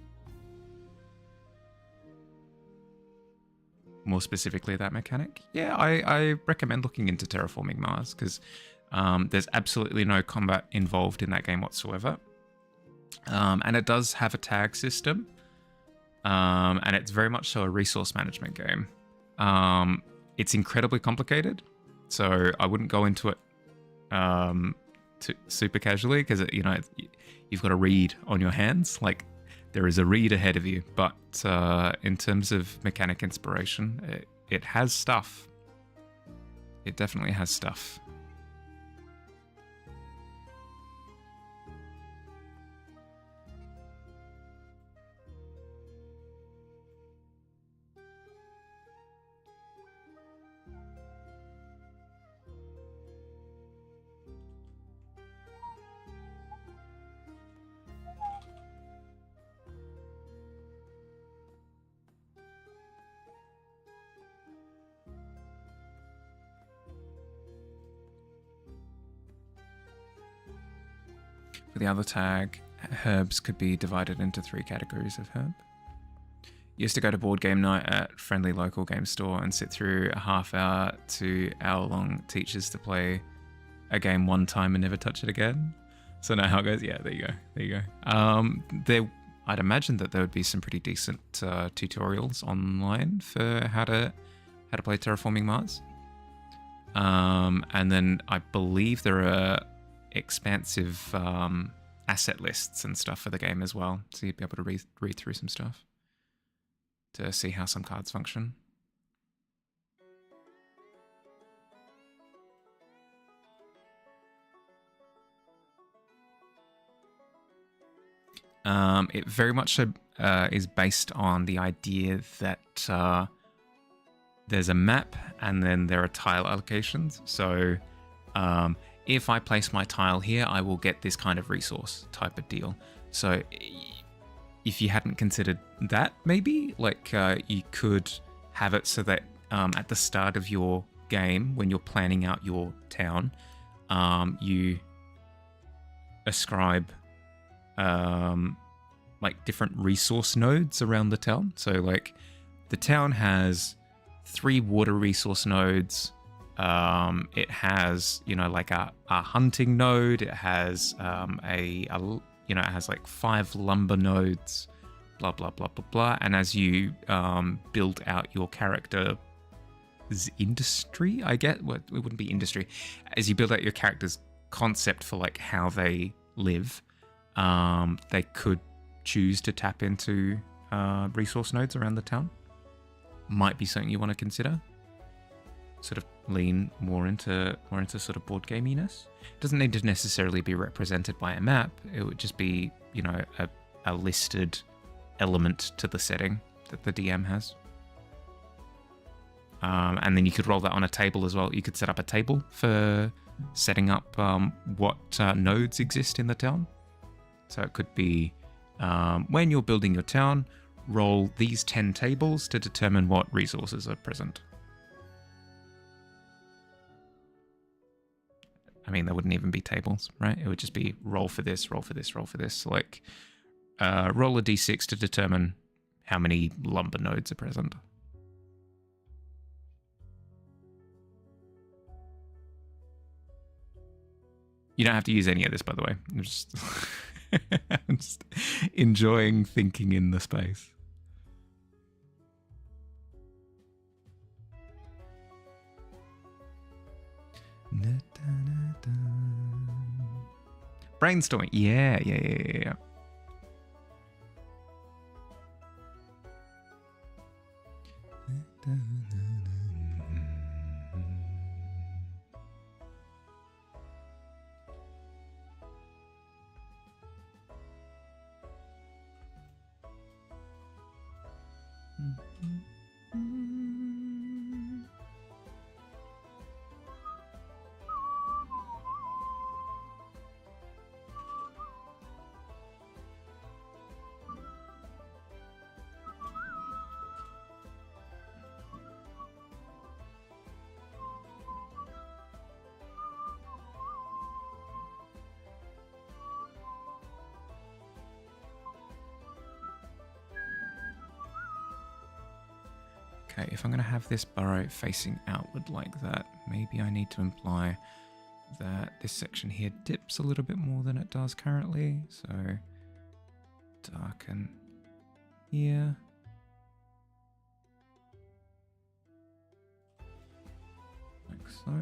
More specifically, that mechanic. Yeah, I recommend looking into Terraforming Mars because there's absolutely no combat involved in that game whatsoever. And it does have a tag system. And it's very much so a resource management game. It's incredibly complicated, so I wouldn't go into it super casually because you've got to read on your hands. Like, there is a read ahead of you, but in terms of mechanic inspiration, it has stuff. It definitely has stuff. For the other tag, herbs could be divided into 3 categories of herb. You used to go to board game night at friendly local game store and sit through a half-hour to hour-long teachers to play a game one time and never touch it again. So know how it goes? Yeah, there you go. I'd imagine that there would be some pretty decent tutorials online for how to play Terraforming Mars. And then I believe there are expansive asset lists and stuff for the game as well, so you'd be able to read through some stuff to see how some cards function. It very much is based on the idea that there's a map and then there are tile allocations. So if I place my tile here, I will get this kind of resource type of deal. So if you hadn't considered that, maybe like you could have it so that at the start of your game, when you're planning out your town, you ascribe like different resource nodes around the town. So like the town has 3 water resource nodes. It has, like a hunting node. It has it has like 5 lumber nodes, blah, blah, blah, blah, blah. And as you build out your character's industry, I get, well, it wouldn't be industry. As you build out your character's concept for like how they live, they could choose to tap into resource nodes around the town. Might be something you want to consider. Sort of lean more into sort of board gaminess. It doesn't need to necessarily be represented by a map. It would just be, a listed element to the setting that the DM has. And then you could roll that on a table as well. You could set up a table for setting up what nodes exist in the town. So it could be when you're building your town, roll these 10 tables to determine what resources are present. I mean, there wouldn't even be tables, right? It would just be roll for this, roll for this, roll for this. Like, roll a d6 to determine how many lumber nodes are present. You don't have to use any of this, by the way. Just I'm just enjoying thinking in the space. Brainstorming. Yeah. Okay, if I'm going to have this burrow facing outward like that, maybe I need to imply that this section here dips a little bit more than it does currently. So darken here. Like so.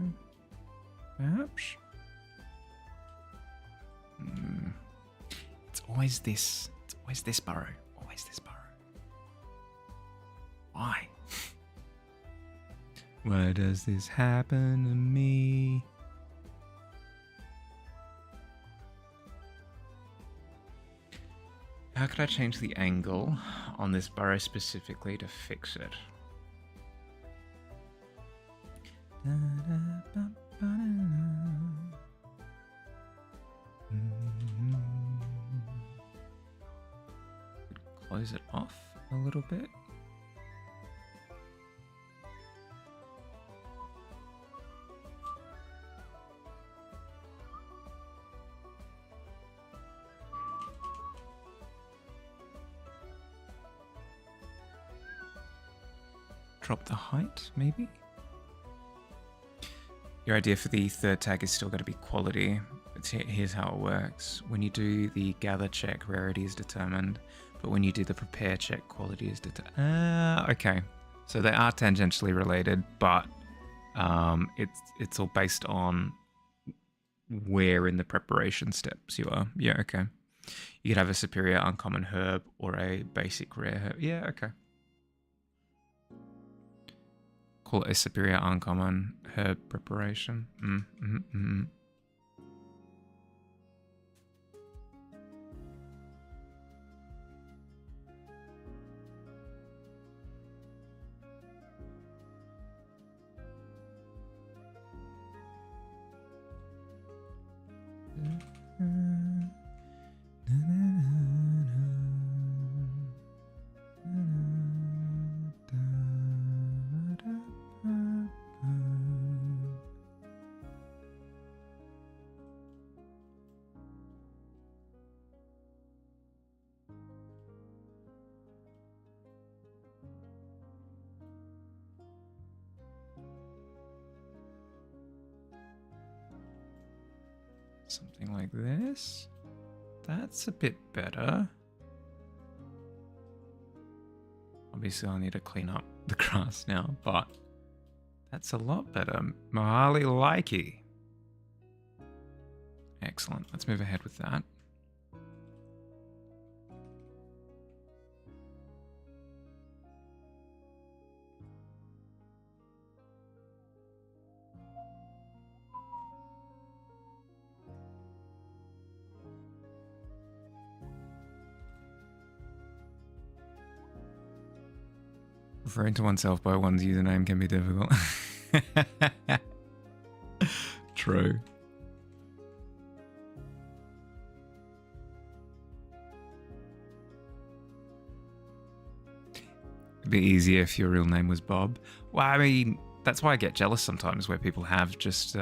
Perhaps. It's always this. It's always this burrow. Always this burrow. Why? Why does this happen to me? How could I change the angle on this burrow specifically to fix it? Close it off a little bit. Drop the height, maybe? Your idea for the third tag is still going to be quality. Here's how it works. When you do the gather check, rarity is determined. But when you do the prepare check, quality is determined. Okay. So they are tangentially related, but it's all based on where in the preparation steps you are. Yeah, okay. You could have a superior uncommon herb or a basic rare herb. Yeah, okay. Call it a superior uncommon herb preparation. Something like this. That's a bit better. Obviously, I'll need to clean up the grass now, but that's a lot better. Mahali likey. Excellent. Let's move ahead with that. Referring to oneself by one's username can be difficult. True. It'd be easier if your real name was Bob. Well, I mean, that's why I get jealous sometimes where people have just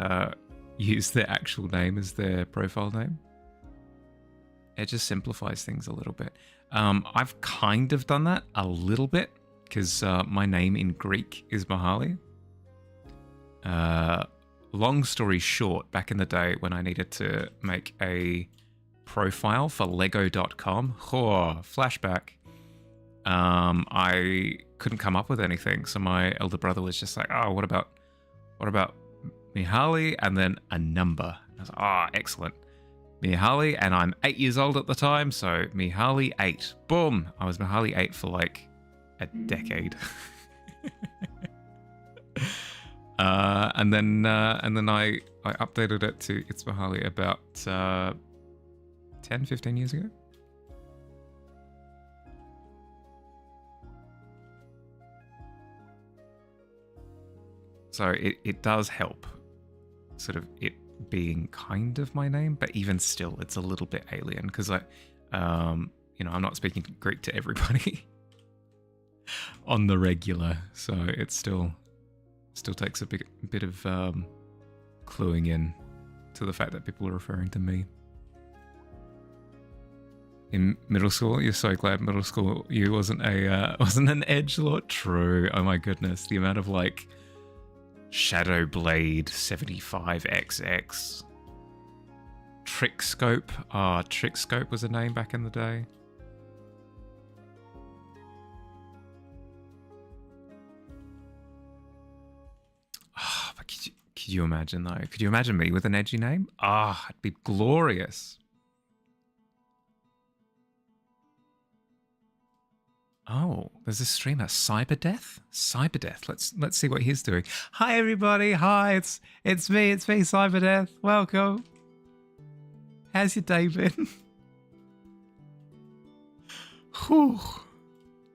used their actual name as their profile name. It just simplifies things a little bit. I've kind of done that a little bit, because my name in Greek is Mahali. Long story short, back in the day when I needed to make a profile for Lego.com. Oh, flashback. I couldn't come up with anything, so my elder brother was just like, "Oh, what about Mihaly?" And then a number. I was like, "Oh, excellent, Mihaly." And I'm 8 years old at the time, so Mihaly 8. Boom! I was Mihaly 8 for like a decade. And then I updated it to It's Mihaly about 10, 15 years ago. So it does help, sort of it being kind of my name, but even still, it's a little bit alien because I'm not speaking Greek to everybody on the regular, so it still takes a bit of cluing in to the fact that people are referring to me. In middle school, you're so glad middle school you wasn't an edgelord. True. Oh my goodness, the amount of like Shadowblade 75XX, Trickscope. Trickscope was a name back in the day. But could you imagine though? Could you imagine me with an edgy name? It'd be glorious. Oh, there's a streamer, Cyberdeath. Let's see what he's doing. Hi everybody. Hi, it's me, Cyberdeath. Welcome. How's your day been? Whew.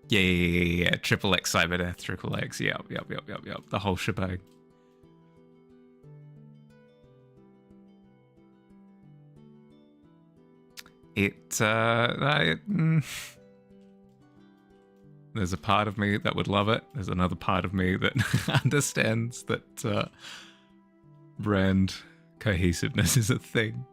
Yeah. Triple X Cyberdeath, Triple X. Yep. The whole shebang. There's a part of me that would love it. There's another part of me that understands that brand cohesiveness is a thing.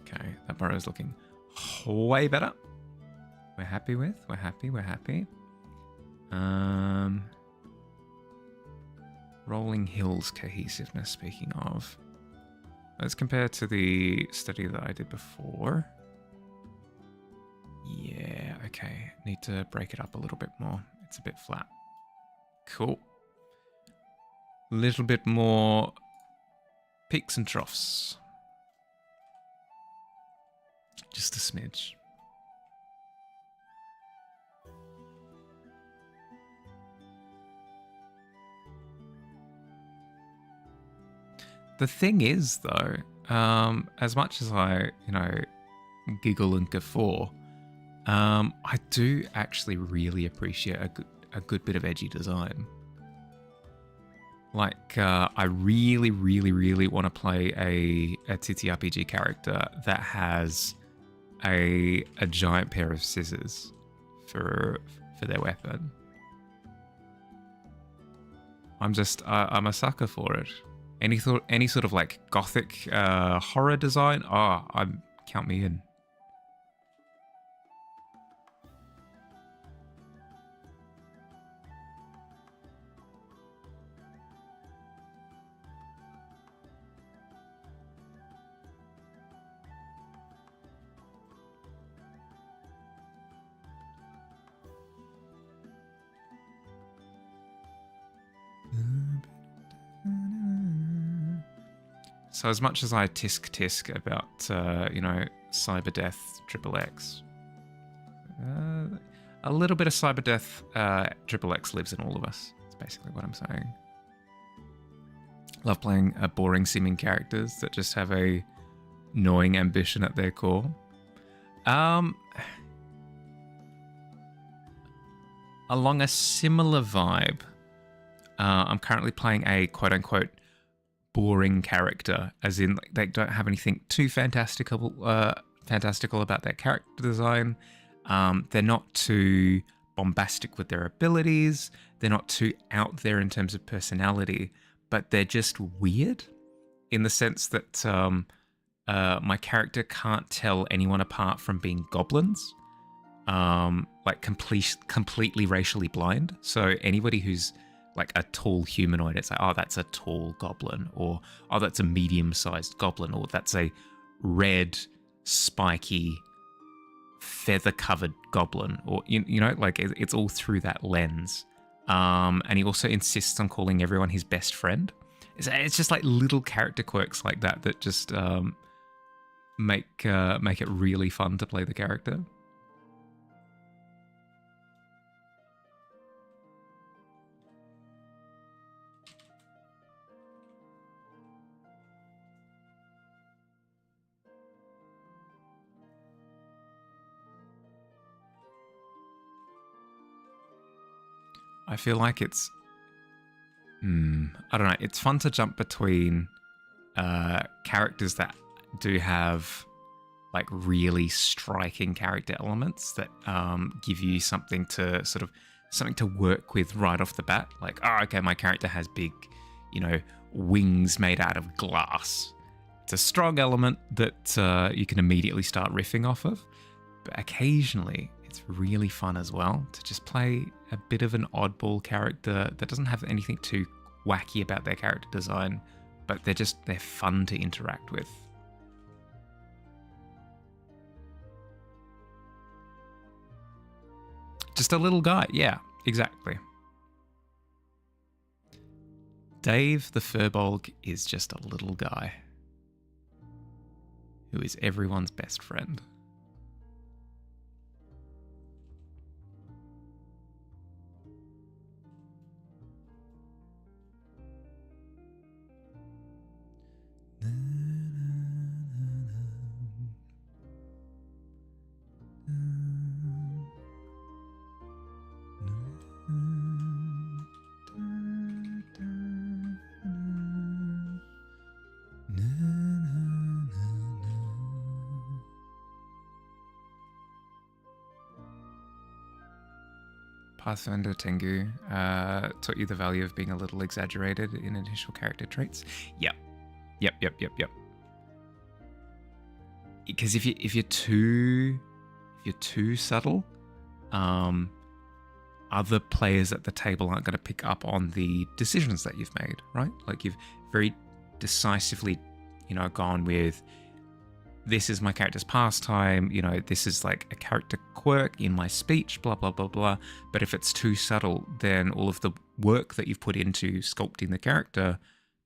Okay, that burrow is looking way better. We're happy. Rolling Hills cohesiveness, speaking of. Let's compare to the study that I did before. Yeah, okay. Need to break it up a little bit more. It's a bit flat. Cool. Little bit more peaks and troughs. Just a smidge. The thing is, though, as much as I, giggle and guffaw, I do actually really appreciate a good bit of edgy design. Like, I really, really, really want to play a TTRPG character that has a giant pair of scissors for their weapon. I'm a sucker for it. Any sort of like gothic horror design? Count me in. So as much as I tisk about, Cyberdeath Triple X, a little bit of Cyberdeath Triple X lives in all of us. That's basically what I'm saying. Love playing boring seeming characters that just have a gnawing ambition at their core. Along a similar vibe, I'm currently playing a quote-unquote boring character, as in they don't have anything too fantastical about their character design. They're not too bombastic with their abilities. They're not too out there in terms of personality, but they're just weird in the sense that my character can't tell anyone apart from being goblins. like completely racially blind. So anybody who's like a tall humanoid, it's like, oh, that's a tall goblin, or oh, that's a medium-sized goblin, or that's a red, spiky, feather-covered goblin, or you know, like it's all through that lens. And he also insists on calling everyone his best friend. It's just like little character quirks like that that just make it really fun to play the character. I feel like it's, I don't know, it's fun to jump between characters that do have like really striking character elements that give you something to work with right off the bat. Like, oh, okay, my character has big, you know, wings made out of glass. It's a strong element that you can immediately start riffing off of. But occasionally, it's really fun as well to just play a bit of an oddball character that doesn't have anything too wacky about their character design, but they're fun to interact with. Just a little guy, yeah, exactly. Dave the Furbolg is just a little guy who is everyone's best friend. Pathfinder Tengu taught you the value of being a little exaggerated in initial character traits. Yep. Because if you're too subtle, other players at the table aren't going to pick up on the decisions that you've made, right? Like you've very decisively, you know, gone with, this is my character's pastime, you know, this is like a character quirk in my speech, blah, blah, blah, blah. But if it's too subtle, then all of the work that you've put into sculpting the character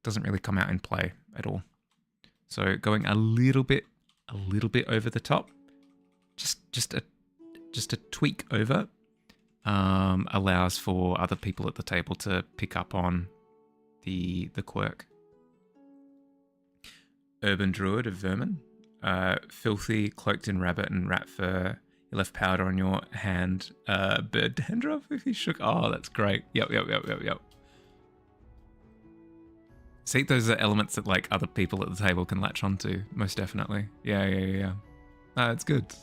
doesn't really come out in play at all. So going a little bit over the top, just a tweak over, allows for other people at the table to pick up on the quirk. Urban Druid of Vermin. Filthy, cloaked in rabbit and rat fur. You left powder on your hand. Bird dandruff if you shook. Oh, that's great. Yep. See, those are elements that like other people at the table can latch onto. Most definitely. Yeah. It's good.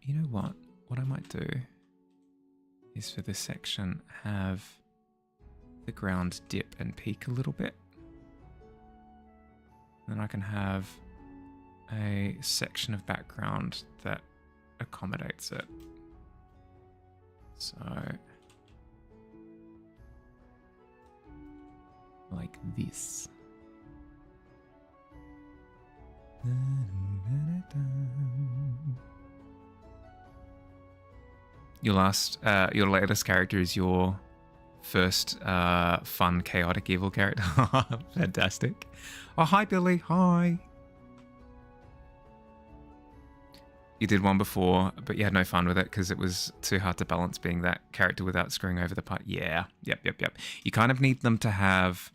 You know what? What I might do is for this section have the ground dip and peak a little bit. Then I can have a section of background that accommodates it. So, like this. Your latest character is your first fun, chaotic, evil character. Fantastic. Oh, hi, Billy. Hi. You did one before, but you had no fun with it because it was too hard to balance being that character without screwing over the part. Yeah. Yep. You kind of need them to have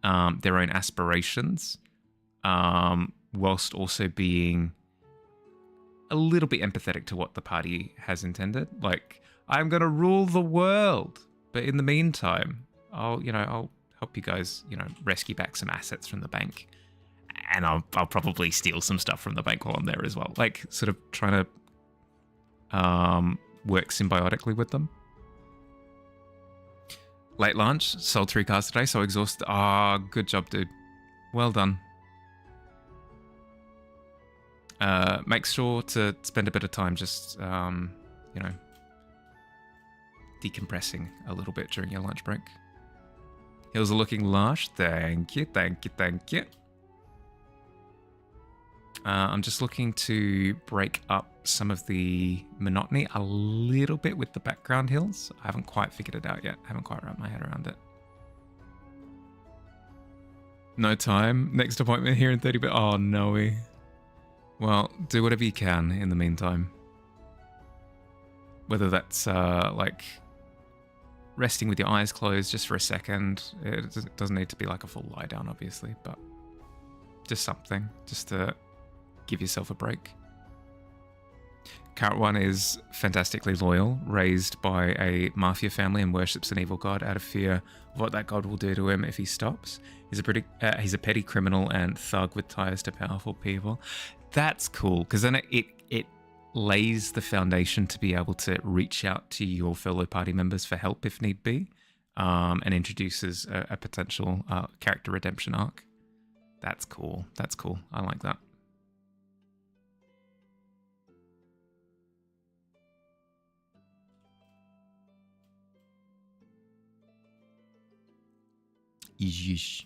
their own aspirations, whilst also being a little bit empathetic to what the party has intended. Like, I'm gonna rule the world, but in the meantime, I'll help help you guys, rescue back some assets from the bank. And I'll probably steal some stuff from the bank while I'm there as well. Like, sort of trying to work symbiotically with them. Late lunch, sold 3 cars today, so exhausted. Ah, good job, dude. Well done. Make sure to spend a bit of time just, decompressing a little bit during your lunch break. Hills are looking lush. Thank you, thank you, thank you. I'm just looking to break up some of the monotony a little bit with the background hills. I haven't quite figured it out yet. I haven't quite wrapped my head around it. No time. Next appointment here in 30 minutes. Oh, no. Well, do whatever you can in the meantime. Whether that's like resting with your eyes closed just for a second. It doesn't need to be like a full lie down, obviously, but just something just to give yourself a break. Carrot 1 is fantastically loyal, raised by a mafia family and worships an evil god out of fear of what that god will do to him if he stops. He's a petty criminal and thug with ties to powerful people. That's cool, because then it lays the foundation to be able to reach out to your fellow party members for help if need be, and introduces a potential character redemption arc. That's cool. That's cool. I like that. Yeesh.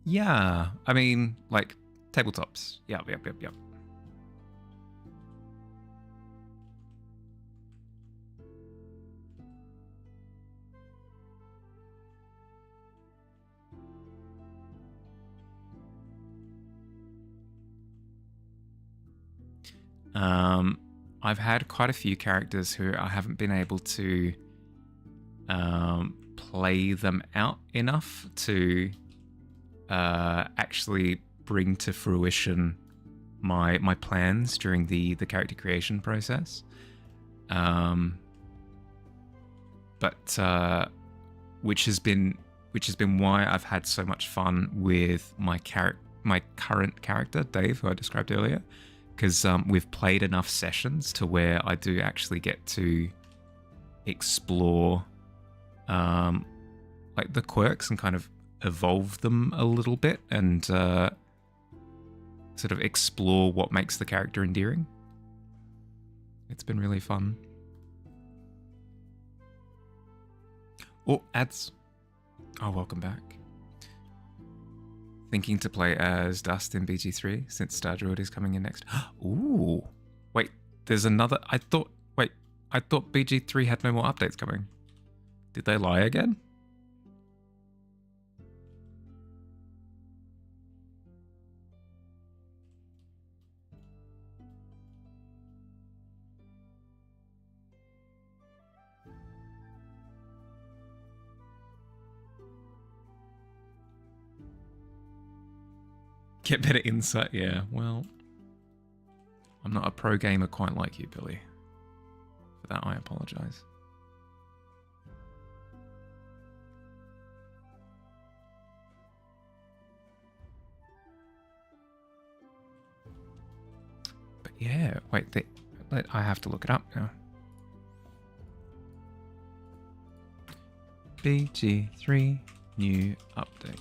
Yeah, I mean, like, tabletops. Yep. I've had quite a few characters who I haven't been able to play them out enough to actually bring to fruition my plans during the character creation process. But which has been why I've had so much fun with my current character, Dave, who I described earlier, because we've played enough sessions to where I do actually get to explore like the quirks and kind of evolve them a little bit and sort of explore what makes the character endearing. It's been really fun. Oh, ads. Oh, welcome back. Thinking to play as Dust in BG3 since Star Druid is coming in next. Ooh. Wait, there's another. I thought BG3 had no more updates coming. Did they lie again? Get better insight, yeah. Well, I'm not a pro gamer quite like you, Billy. For that, I apologize. But yeah, wait, I have to look it up now. BG3 new update.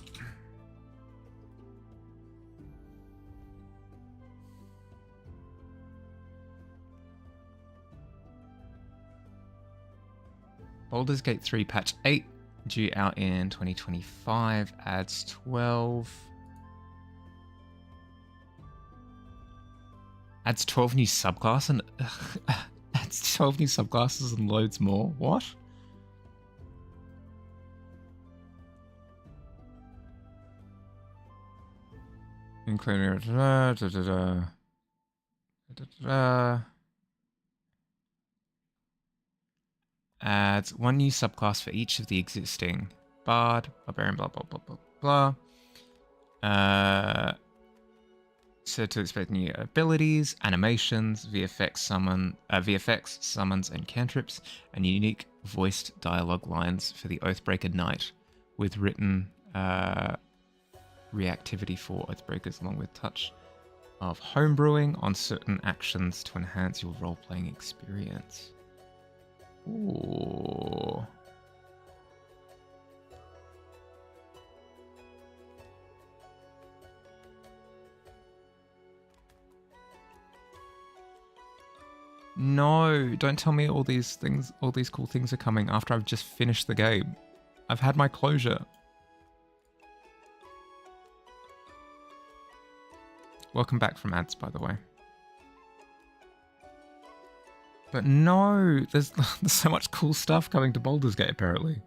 Baldur's Gate 3 patch 8 due out in 2025 adds 12 new subclasses and adds 12 new subclasses and loads more. What? including adds one new subclass for each of the existing bard, barbarian, blah blah blah blah blah. So to expect new abilities, animations, VFX, summons, and cantrips, and unique voiced dialogue lines for the Oathbreaker Knight, with written reactivity for Oathbreakers, along with touch of homebrewing on certain actions to enhance your role-playing experience. Ooh. No, don't tell me all these things, all these cool things are coming after I've just finished the game. I've had my closure. Welcome back from ads, by the way. But no, there's so much cool stuff coming to Baldur's Gate, apparently.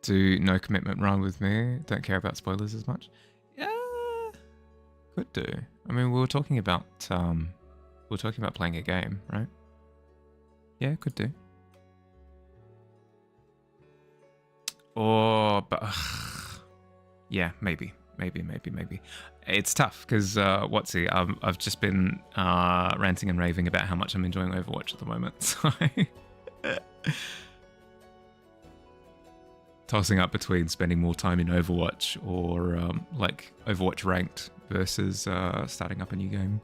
Do no commitment run with me. Don't care about spoilers as much. Yeah, could do. I mean, we were talking about playing a game, right? Yeah, could do. Or, but yeah, maybe. It's tough because I've just been ranting and raving about how much I'm enjoying Overwatch at the moment. So tossing up between spending more time in Overwatch or like Overwatch ranked versus starting up a new game.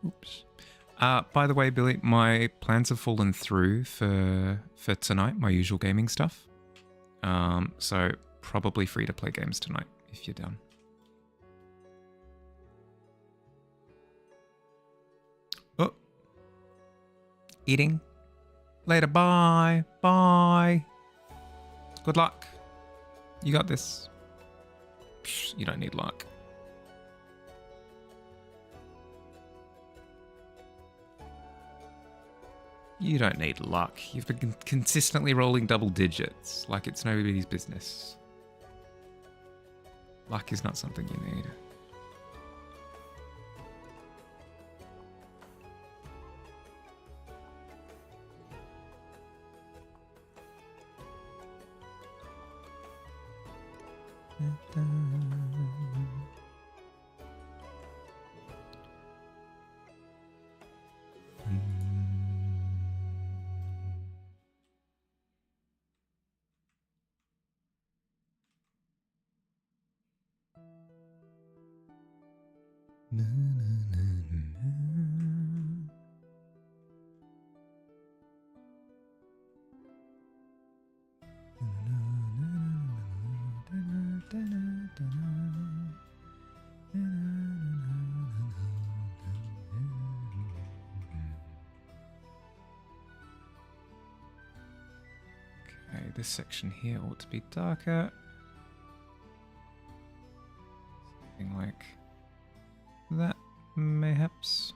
Oops. By the way, Billy, my plans have fallen through for tonight, my usual gaming stuff. So probably free to play games tonight if you're down. Oh. Eating. Later, bye. Bye. Good luck. You got this. Psh, you don't need luck. You don't need luck. You've been consistently rolling double digits, like it's nobody's business. Luck is not something you need. Okay, this section here ought to be darker. Something like that, mayhaps.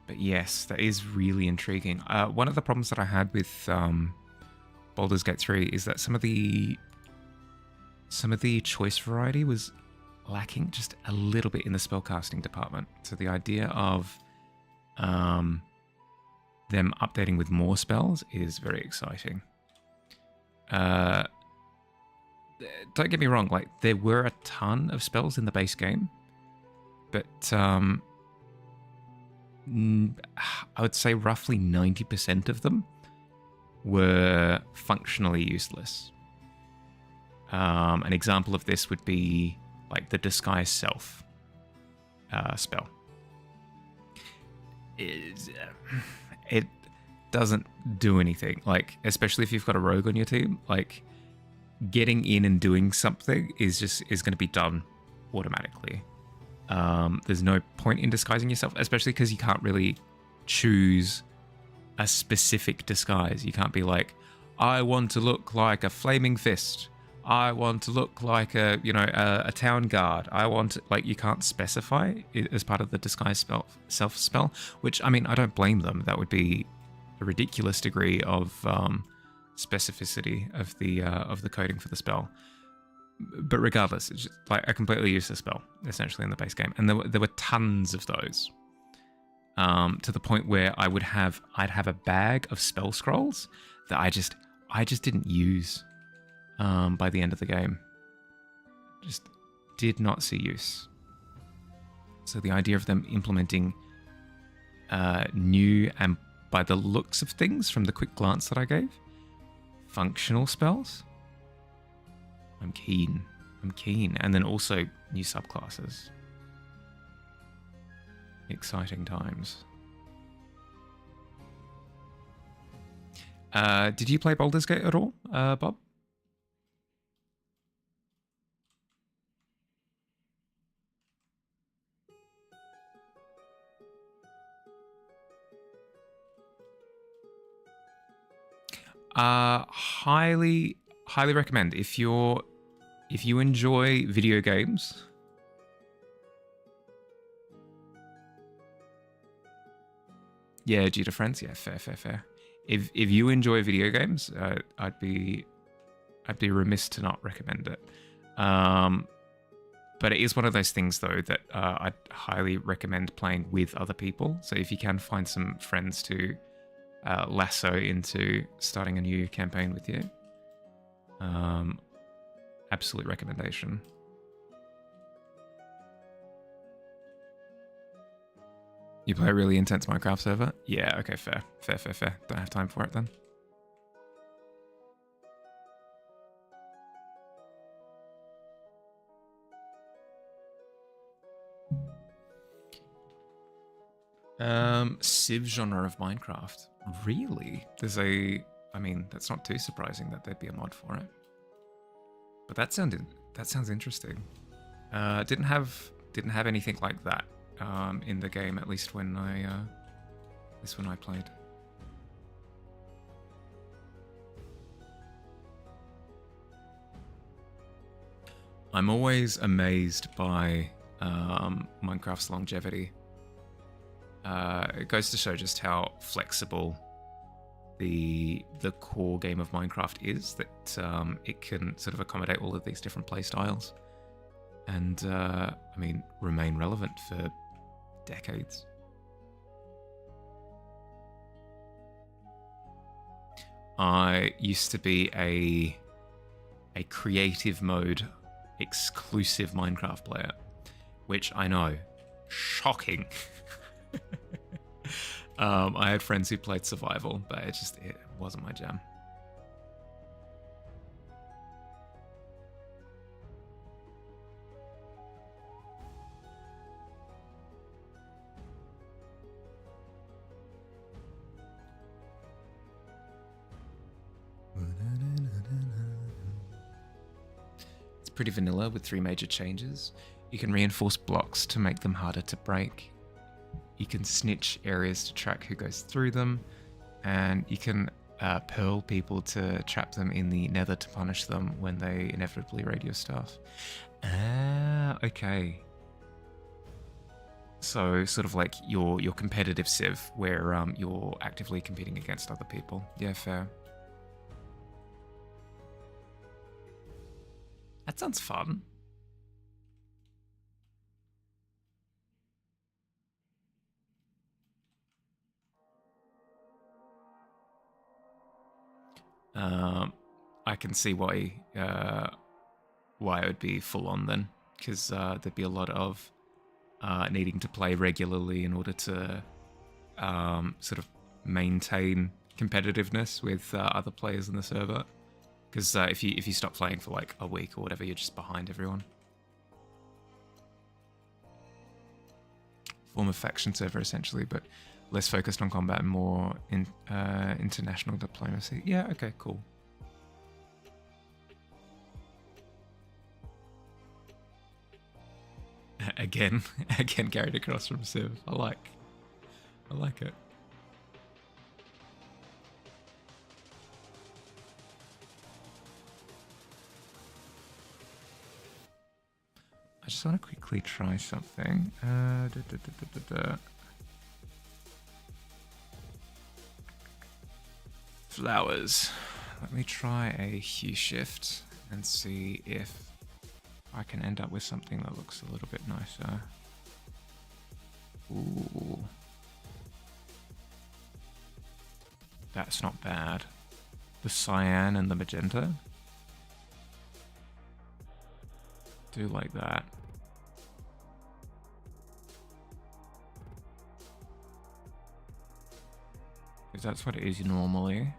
But yes, that is really intriguing. One of the problems that I had with Baldur's Gate 3 is that some of the some of the choice variety was lacking just a little bit in the spellcasting department. So the idea of them updating with more spells is very exciting. Don't get me wrong, like there were a ton of spells in the base game, but I would say roughly 90% of them were functionally useless. An example of this would be like the Disguise Self spell. It doesn't do anything, like especially if you've got a rogue on your team. Like getting in and doing something is going to be done automatically. There's no point in disguising yourself, especially because you can't really choose a specific disguise. You can't be like, I want to look like a flaming fist, I want to look like a town guard. I want like, you can't specify it as part of the disguise self spell, which I mean, I don't blame them. That would be a ridiculous degree of specificity of the coding for the spell. But regardless, it's just like a completely useless spell essentially in the base game, and there were tons of those. To the point where I'd have a bag of spell scrolls that I just didn't use. By the end of the game, just did not see use. So the idea of them implementing new, and by the looks of things from the quick glance that I gave, functional spells, I'm keen. And then also new subclasses. Exciting times. Did you play Baldur's Gate at all, Bob? Highly recommend. If you enjoy video games, yeah, due to friends, yeah, fair. If you enjoy video games, I'd be remiss to not recommend it. But it is one of those things though that I'd highly recommend playing with other people. So if you can find some friends to lasso into starting a new campaign with you, absolute recommendation. You play a really intense Minecraft server? Yeah, okay, fair. Don't have time for it then. Civ genre of Minecraft. Really? I mean, that's not too surprising that there'd be a mod for it. But that sounds interesting. Didn't have anything like that in the game, at least when I played. I'm always amazed by Minecraft's longevity. It goes to show just how flexible the core game of Minecraft is, that it can sort of accommodate all of these different play styles and I mean, remain relevant for decades. I used to be a creative mode exclusive Minecraft player, which I know, shocking. I had friends who played survival, but it wasn't my jam. It's pretty vanilla with 3 major changes. You can reinforce blocks to make them harder to break. You can snitch areas to track who goes through them, and you can pearl people to trap them in the nether to punish them when they inevitably raid your stuff. Okay. So sort of like your competitive Civ, where you're actively competing against other people. Yeah, fair. That sounds fun. I can see why it would be full on then, because there'd be a lot of needing to play regularly in order to sort of maintain competitiveness with other players in the server. Because if you stop playing for like a week or whatever, you're just behind everyone. Form of faction server essentially, but less focused on combat and more in international diplomacy. Yeah, okay, cool. Again carried across from Civ. I like it. I just want to quickly try something. Flowers. Let me try a hue shift and see if I can end up with something that looks a little bit nicer. Ooh. That's not bad. The cyan and the magenta. Do like that. Because that's what it is normally.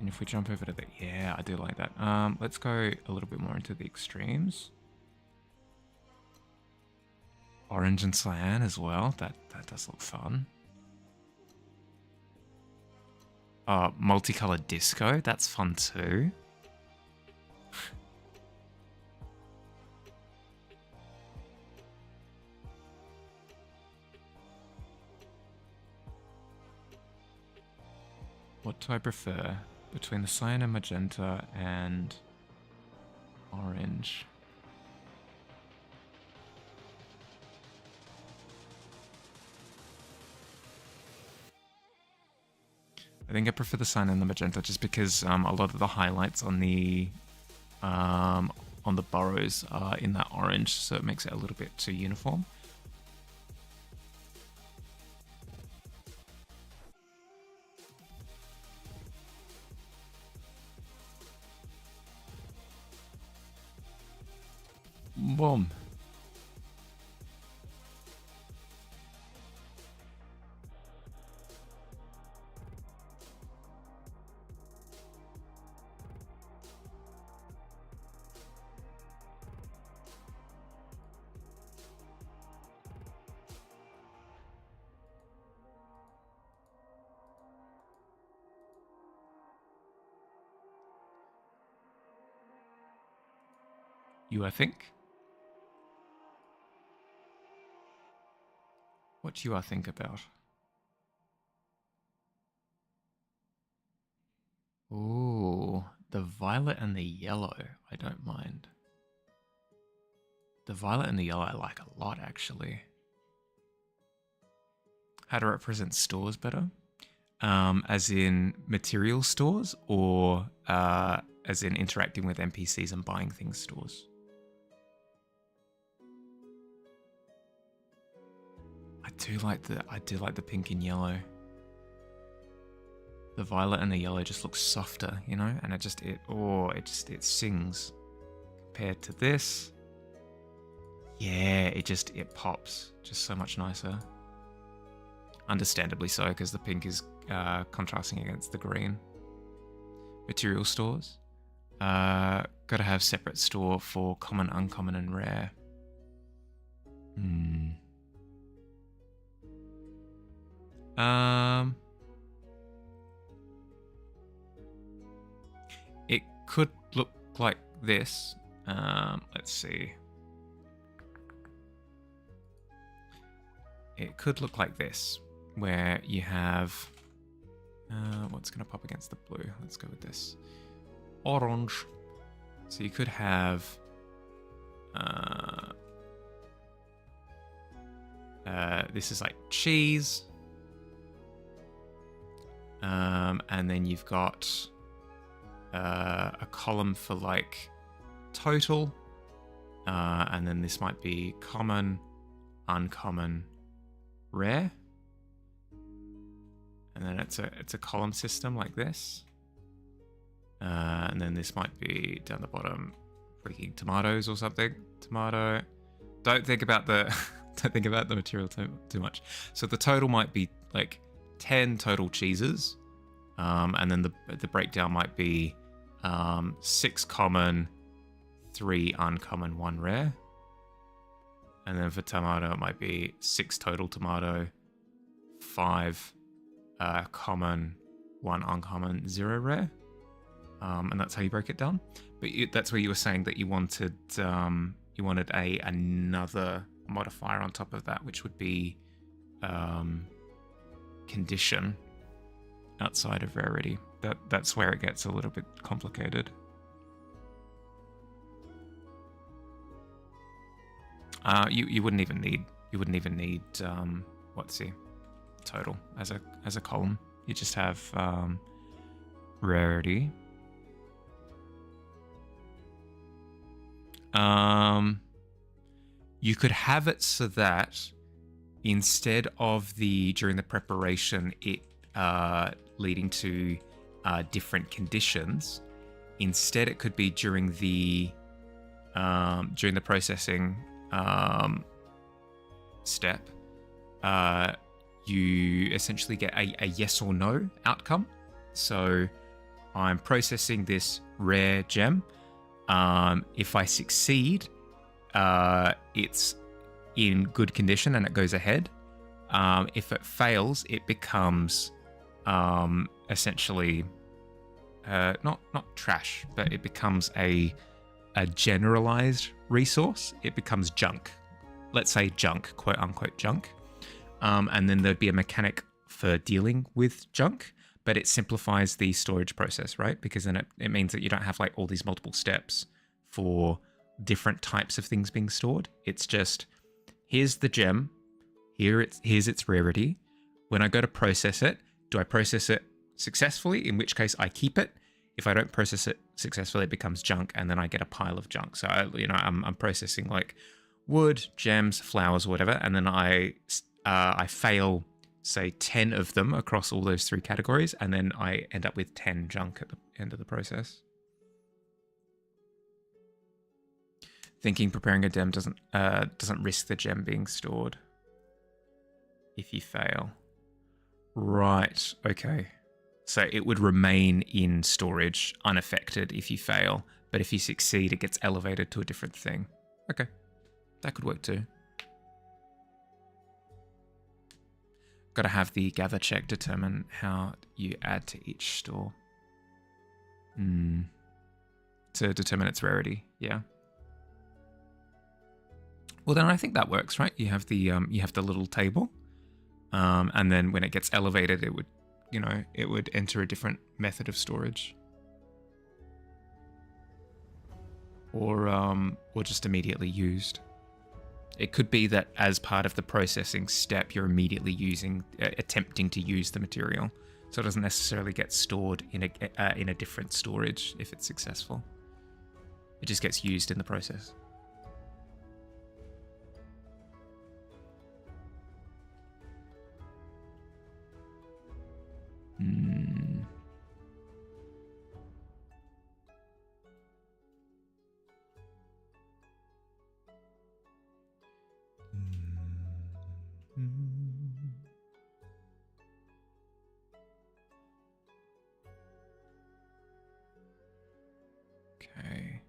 And if we jump over to the... Yeah, I do like that. Let's go a little bit more into the extremes. Orange and cyan as well. That does look fun. Multicolored disco. That's fun too. What do I prefer between the cyan and magenta and orange? I think I prefer the cyan and the magenta just because a lot of the highlights on the burrows are in that orange, so it makes it a little bit too uniform. Boom. You, I think? What do you think about? Ooh, the violet and the yellow. I don't mind. The violet and the yellow I like a lot, actually. How to represent stores better? As in material stores, or as in interacting with NPCs and buying things stores? I do like the pink and yellow. The violet and the yellow just looks softer, you know, and it sings compared to this. Yeah, it pops just so much nicer. Understandably so, because the pink is contrasting against the green. Material stores. Gotta have separate store for common, uncommon, and rare. It could look like this. Let's see. It could look like this, where you have... what's going to pop against the blue? Let's go with this. Orange. So you could have... this is like cheese. And then you've got a column for like total, and then this might be common, uncommon, rare, and then it's a column system like this, and then this might be down the bottom, freaking tomatoes or something. Tomato. Don't think about the don't think about the material too much. So the total might be like 10 total cheeses, and then the breakdown might be 6 common, 3 uncommon, 1 rare. And then for tomato, it might be 6 total tomato, 5 common, 1 uncommon, 0 rare. And that's how you break it down. But that's where you were saying that you wanted another modifier on top of that, which would be condition outside of rarity. That's where it gets a little bit complicated. You wouldn't even need what's the total as a column. You just have rarity. You could have it so that instead of during the preparation it leading to different conditions, instead it could be during the processing step, you essentially get a yes or no outcome. So I'm processing this rare gem. If I succeed, it's in good condition and it goes ahead. If it fails, it becomes essentially not trash, but it becomes a generalized resource. It becomes junk. Let's say junk, quote unquote junk. And then there'd be a mechanic for dealing with junk, but it simplifies the storage process, right? Because then it means that you don't have like all these multiple steps for different types of things being stored. It's just, here's the gem, here's its rarity. When I go to process it, do I process it successfully? In which case I keep it. If I don't process it successfully, it becomes junk, and then I get a pile of junk. So I'm processing like wood, gems, flowers, whatever, and then I fail, say 10 of them across all those 3 categories, and then I end up with 10 junk at the end of the process. Thinking preparing a gem doesn't risk the gem being stored if you fail. Right, okay. So it would remain in storage unaffected if you fail, but if you succeed, it gets elevated to a different thing. Okay, that could work too. Got to have the gather check determine how you add to each store. To determine its rarity, yeah. Well, then I think that works, right? You have the little table, and then when it gets elevated, it would enter a different method of storage, or just immediately used. It could be that as part of the processing step, you're immediately attempting to use the material, so it doesn't necessarily get stored in a different storage if it's successful. It just gets used in the process. Okay.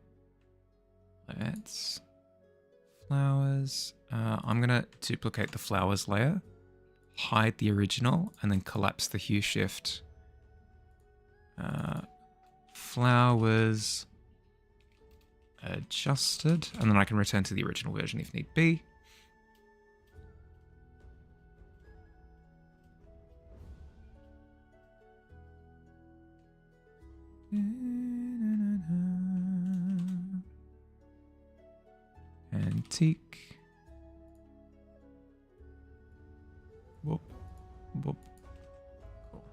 Let's flowers. I'm gonna duplicate the flowers layer, hide the original, and then collapse the hue shift. Flowers adjusted, and then I can return to the original version if need be. Antique. Whoop, whoop. Cool.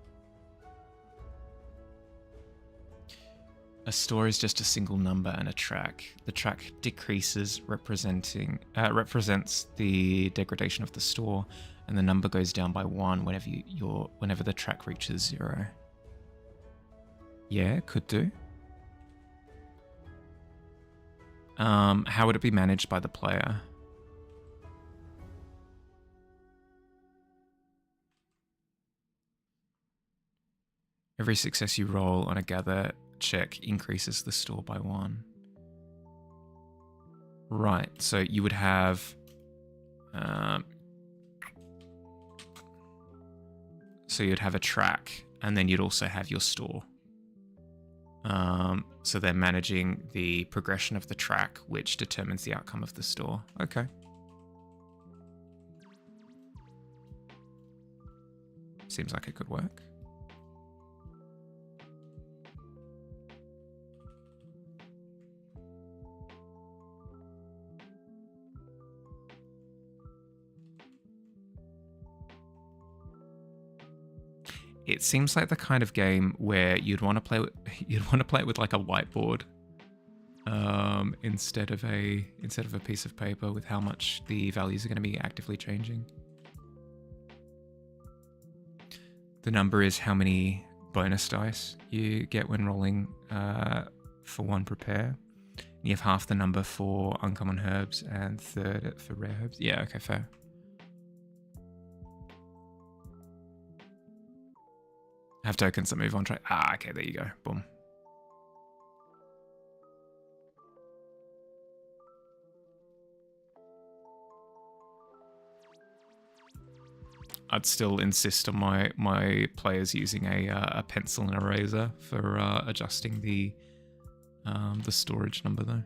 A store is just a single number and a track. The track decreases, represents the degradation of the store, and the number goes down by 1 whenever the track reaches 0. Yeah, could do. How would it be managed by the player? Every success you roll on a gather check increases the store by 1. Right, so you would have... so you'd have a track, and then you'd also have your store. So they're managing the progression of the track, which determines the outcome of the store. Okay. Seems like it could work. It seems like the kind of game where you'd want to play it with like a whiteboard, instead of a piece of paper with how much the values are going to be actively changing. The number is how many bonus dice you get when rolling for 1 prepare. You have half the number for uncommon herbs and third for rare herbs. Yeah, okay, fair. Have tokens that move on track. Ah, okay, there you go. Boom. I'd still insist on my players using a pencil and eraser for adjusting the storage number though.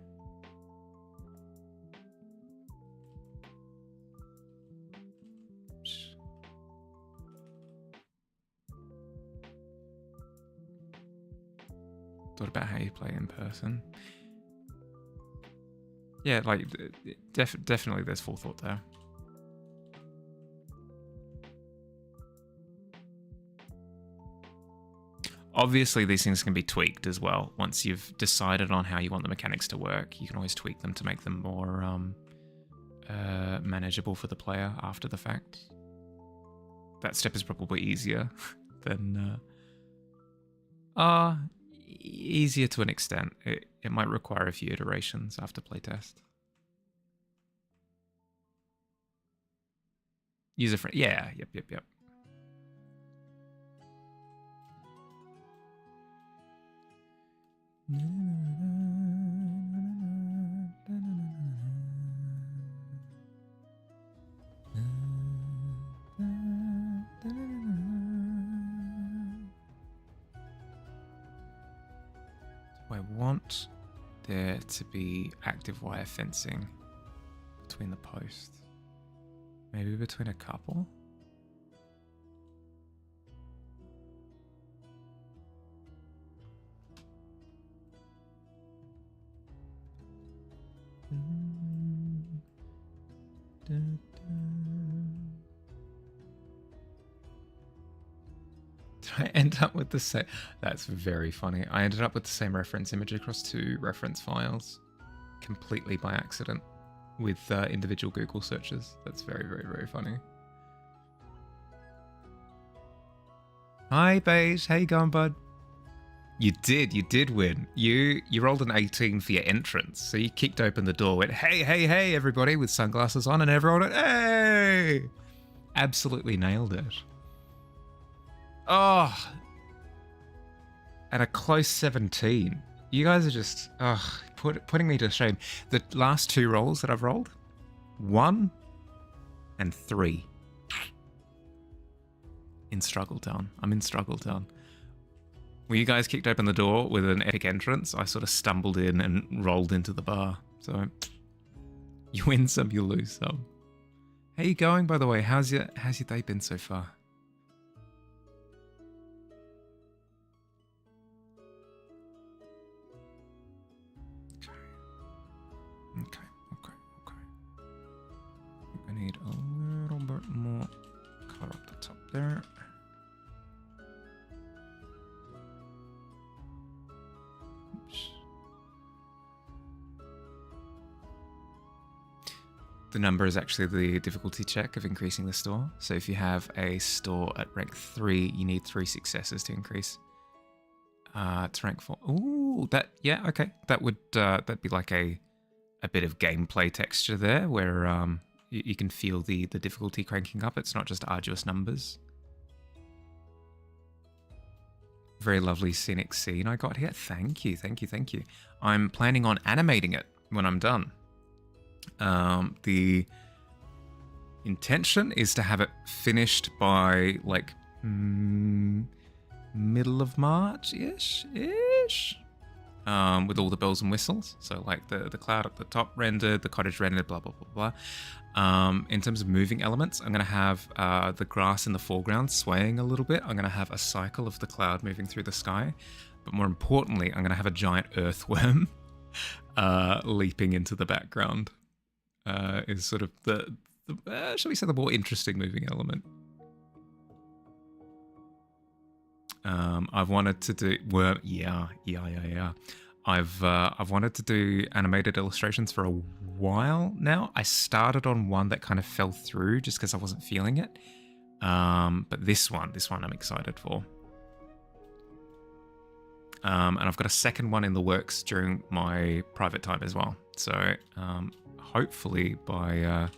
Thought about how you play in person. Yeah, like definitely there's forethought there. Obviously, these things can be tweaked as well. Once you've decided on how you want the mechanics to work, you can always tweak them to make them more manageable for the player after the fact. That step is probably easier than... easier to an extent. It might require a few iterations after playtest. User friendly. Yeah, yep. I want there to be active wire fencing between the posts. Maybe between a couple? I end up with the same... That's very funny. I ended up with the same reference image across 2 reference files completely by accident with individual Google searches. That's very, very, very funny. Hi, Beige. How you going, bud? You did win. You rolled an 18 for your entrance. So you kicked open the door, went, hey, everybody, with sunglasses on, and everyone went, hey! Absolutely nailed it. Oh, and a close 17. You guys are just putting me to shame. The last 2 rolls that I've rolled, 1 and 3. In Struggle Town. I'm in Struggle Town. When you guys kicked open the door with an epic entrance, I sort of stumbled in and rolled into the bar. So you win some, you lose some. How you going, by the way? How's your day been so far? Okay. I need a little bit more color up the top there. Oops. number is actually the difficulty check of increasing the store. So if you have a store at rank 3, you need 3 successes to increase to rank 4. Ooh, yeah, okay. That would that'd be like a bit of gameplay texture there, where you can feel the difficulty cranking up. It's not just arduous numbers. Very lovely scenic scene I got here. Thank you, thank you, thank you. I'm planning on animating it when I'm done. The intention is to have it finished by like middle of March-ish, with all the bells and whistles. So like the cloud at the top rendered, the cottage rendered, blah, blah, blah, blah. In terms of moving elements, I'm going to have the grass in the foreground swaying a little bit. I'm going to have a cycle of the cloud moving through the sky. But more importantly, I'm going to have a giant earthworm leaping into the background. Is sort of the shall we say, the more interesting moving element. I've wanted to do yeah. I've wanted to do animated illustrations for a while now. I started on one that kind of fell through just because I wasn't feeling it. But this one I'm excited for. And I've got a second one in the works during my private time as well. So hopefully by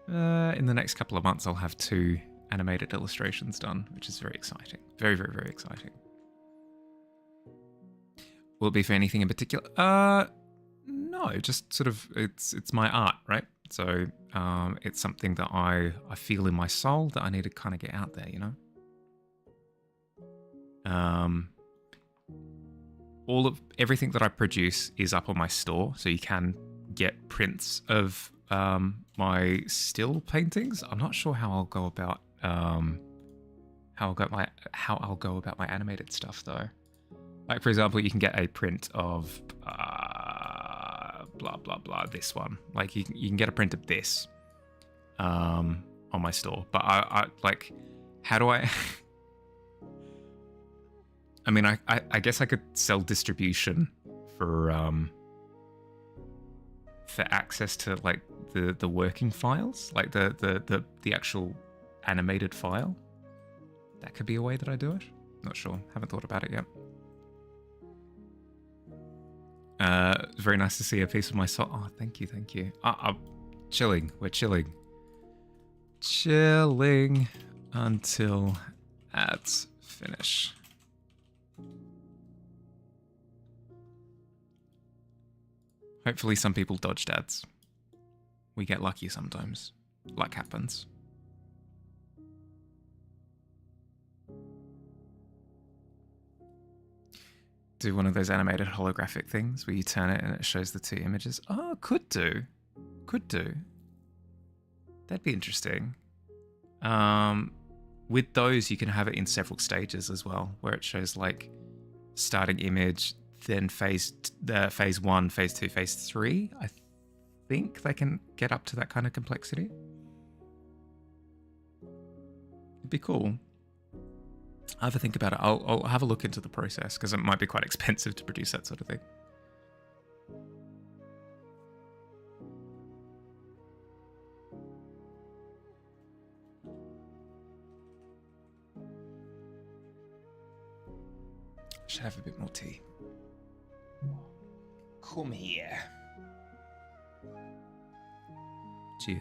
in the next couple of months I'll have 2 animated illustrations done, which is very exciting. Very, very, very exciting. Will it be for anything in particular? No, just sort of it's my art, right? So it's something that I feel in my soul that I need to kind of get out there, you know? Everything that I produce is up on my store, so you can get prints of my still paintings. I'm not sure how I'll go about how I'll go about my animated stuff though. Like for example, you can get a print of blah blah blah. This one, like you can get a print of this on my store. But I like, how do I? I mean, I guess I could sell distribution for access to like the working files, like the actual animated file. That could be a way that I do it. Not sure. Haven't thought about it yet. Very nice to see a piece of my soul. Oh, thank you, thank you. Chilling. We're chilling. Chilling until ads finish. Hopefully some people dodged ads. We get lucky sometimes. Luck happens. Do one of those animated holographic things where you turn it and it shows the 2 images. Oh, could do. Could do. That'd be interesting. With those, you can have it in several stages as well, where it shows like starting image, then phase 1, phase 2, phase 3. I think they can get up to that kind of complexity. It'd be cool. I'll have a think about it. I'll have a look into the process because it might be quite expensive to produce that sort of thing. Should have a bit more tea. Come here. Cheers.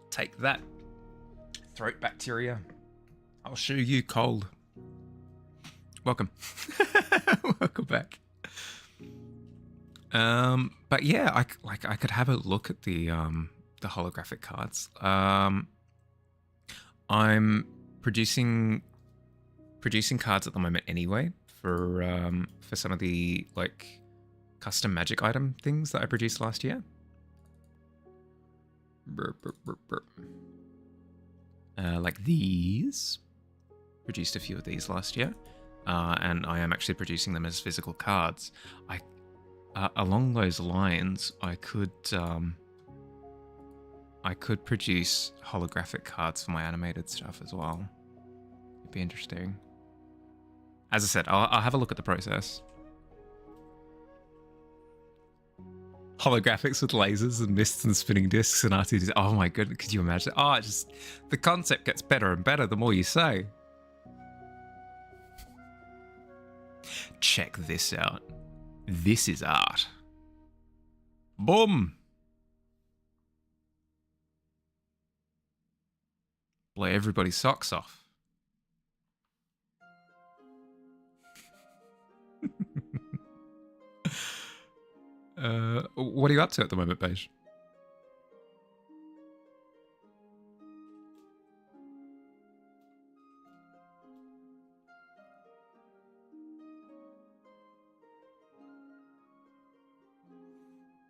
Take that, throat bacteria. I'll show you cold. Welcome. Welcome back. But yeah, I could have a look at the holographic cards. I'm producing cards at the moment anyway for some of the like custom magic item things that I produced last year. Like these. Produced a few of these last year. And I am actually producing them as physical cards. Along those lines, I could produce holographic cards for my animated stuff as well. It'd be interesting. As I said, I'll have a look at the process. Holographics with lasers and mists and spinning discs and R2D2. Oh my goodness, could you imagine? Oh, the concept gets better and better the more you say. Check this out. This is art. Boom! Blow everybody's socks off. What are you up to at the moment, Beige?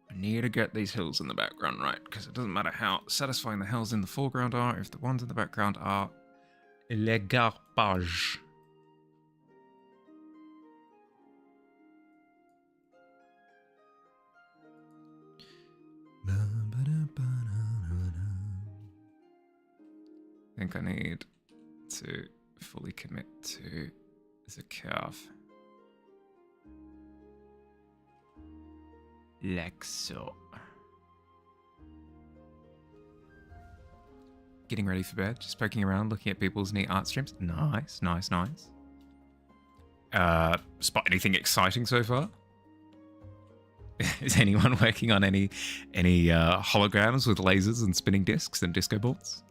I need to get these hills in the background right, because it doesn't matter how satisfying the hills in the foreground are if the ones in the background are le garbage. I think I need to fully commit to the curve. Like so. Getting ready for bed, just poking around, looking at people's neat art streams. Nice, nice, nice. Spot anything exciting so far? Is anyone working on any holograms with lasers and spinning discs and disco balls?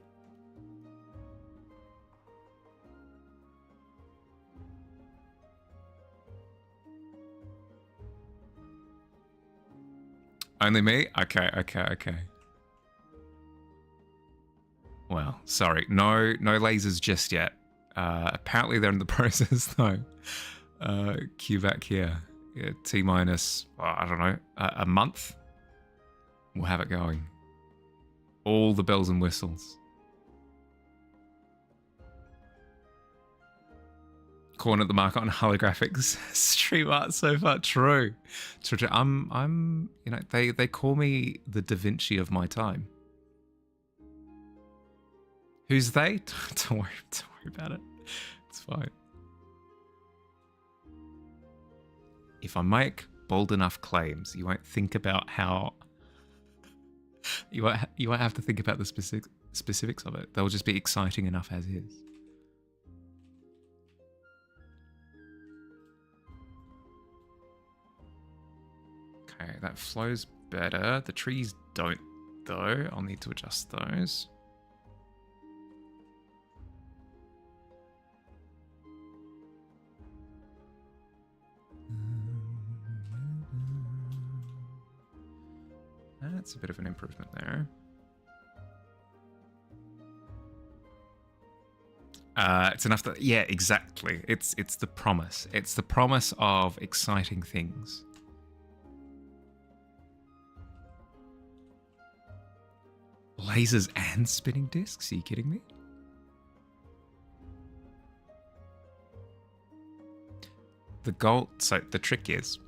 Only me? Okay. Well, sorry. No lasers just yet. Apparently they're in the process though. Cue back here. Yeah, T minus, I don't know, a month. We'll have it going. All the bells and whistles. Corner the market on holographics. Stream art so far. True. I'm you know, they call me the Da Vinci of my time. Who's they? Don't worry about it. It's fine. If I make bold enough claims, you won't think about how you won't have to think about the specifics of it. They'll just be exciting enough as is. Okay, that flows better. The trees don't, though. I'll need to adjust those. That's a bit of an improvement there. It's enough that, yeah, exactly. It's the promise. It's the promise of exciting things. Lasers and spinning discs? Are you kidding me? The goal, so the trick is,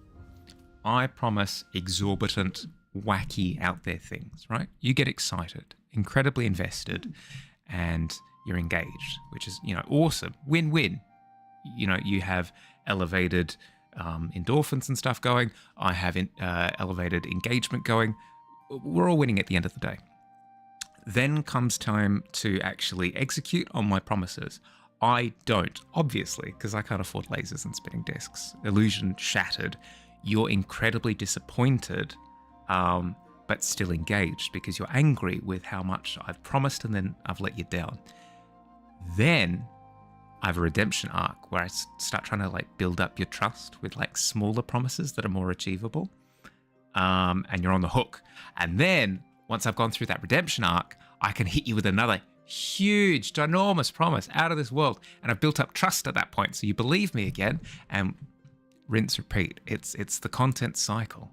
I promise exorbitant, wacky, out there things, right? You get excited, incredibly invested, and you're engaged, which is, you know, awesome. Win-win. You know, you have elevated endorphins and stuff going. I have elevated engagement going. We're all winning at the end of the day. Then comes time to actually execute on my promises. I don't, obviously, because I can't afford lasers and spinning discs. Illusion shattered. You're incredibly disappointed, but still engaged because you're angry with how much I've promised and then I've let you down. Then I have a redemption arc where I start trying to like build up your trust with like smaller promises that are more achievable, and you're on the hook. And then once I've gone through that redemption arc, I can hit you with another huge, ginormous promise out of this world. And I've built up trust at that point. So you believe me again and rinse, repeat. It's the content cycle.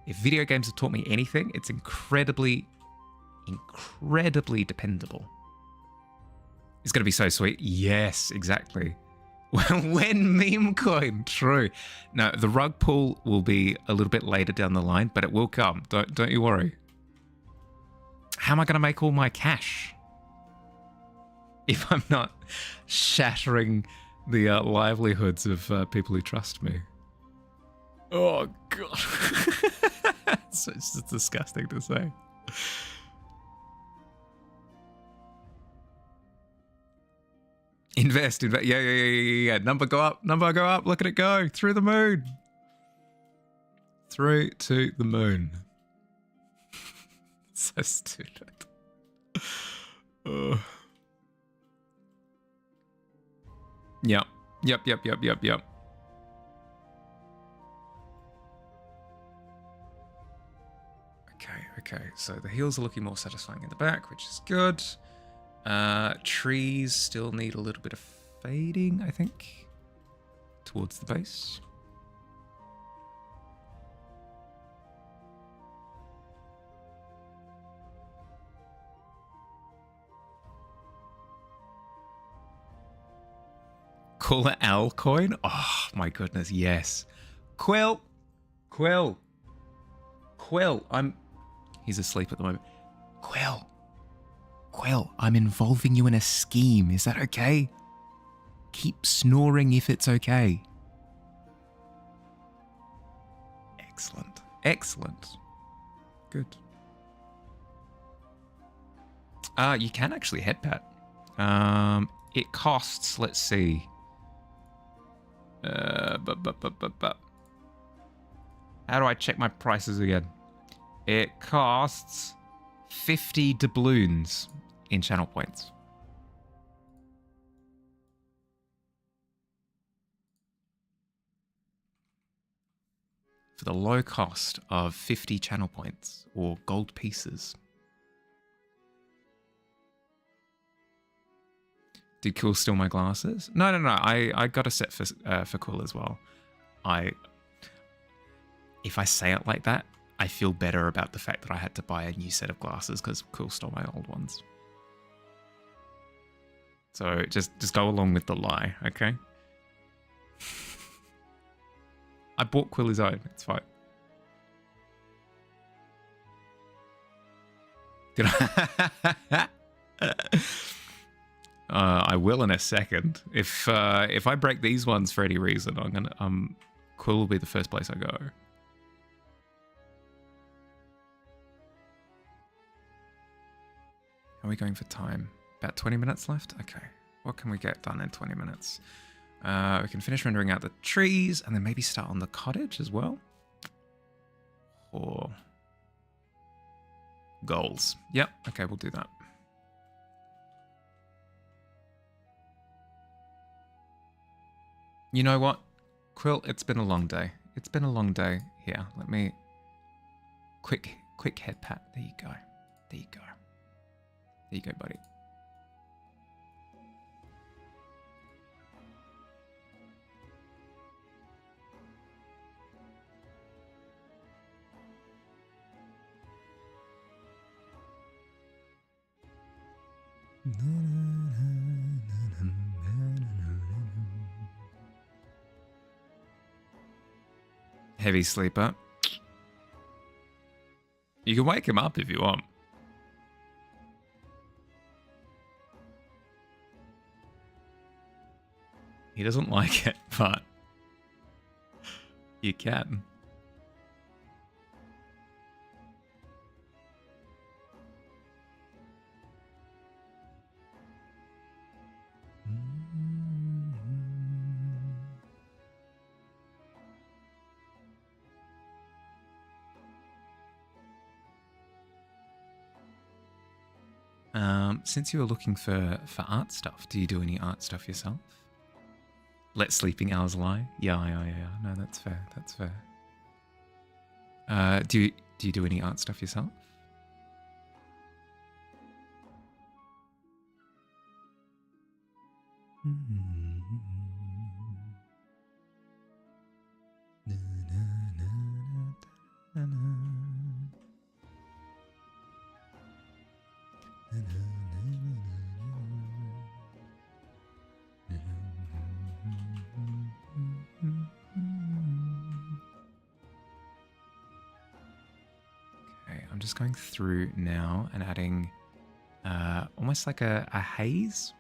If video games have taught me anything, it's incredibly dependable. It's going to be so sweet. Yes, exactly. When meme coin, true. No, the rug pull will be a little bit later down the line, but it will come. Don't you worry. How am I going to make all my cash if I'm not shattering the livelihoods of people who trust me. Oh god, it's just disgusting to say. Invest. Yeah. Number go up. Look at it go through the moon. Through to the moon. So stupid. Yep. Okay. So the heels are looking more satisfying in the back, which is good. Trees still need a little bit of fading, I think, towards the base. Call it Al coin? Oh my goodness, yes. Quill! He's asleep at the moment. Quill, I'm involving you in a scheme. Is that okay? Keep snoring if it's okay. Excellent. Good. You can actually head pat. It costs, let's see. How do I check my prices again? It costs 50 doubloons in channel points. For the low cost of 50 channel points or gold pieces. Did Quill steal my glasses? No. I got a set for Quill as well. If I say it like that, I feel better about the fact that I had to buy a new set of glasses because Quill stole my old ones. So just go along with the lie, okay? I bought Quill his own. It's fine. Did I? I will in a second. If I break these ones for any reason, I'm gonna Quill will be the first place I go. How are we going for time? About 20 minutes left? Okay. What can we get done in 20 minutes? We can finish rendering out the trees and then maybe start on the cottage as well. Or goals. Yep. Okay, we'll do that. You know what? Quill, it's been a long day. It's been a long day. Here, let me... Quick head pat. There you go. There you go. There you go, buddy. Heavy sleeper. You can wake him up if you want. He doesn't like it, but you can. Since you were looking for art stuff, do you do any art stuff yourself? Let sleeping hours lie? Yeah. No, that's fair. That's fair. Do you do any art stuff yourself? I'm just going through now and adding almost like a haze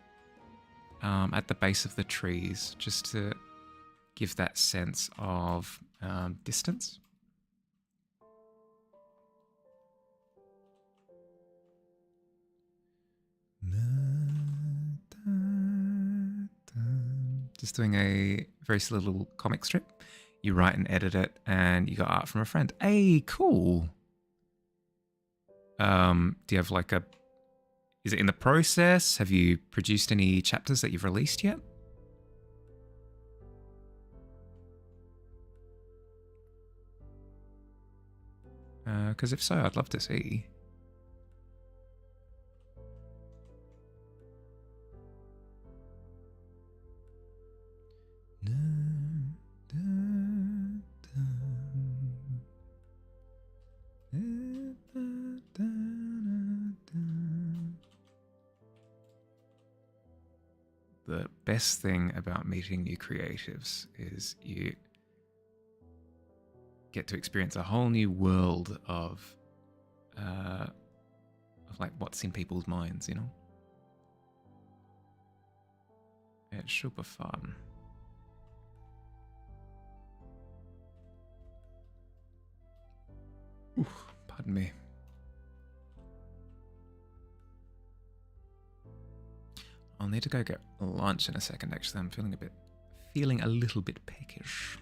at the base of the trees, just to give that sense of distance. Just doing a very silly little comic strip. You write and edit it, and you got art from a friend. Hey, cool. Do you have like a... Is it in the process? Have you produced any chapters that you've released yet? Because if so, I'd love to see. The best thing about meeting new creatives is you get to experience a whole new world of like what's in people's minds, you know? It's super fun. Ooh, pardon me. I'll need to go get lunch in a second, actually. I'm feeling a little bit peckish.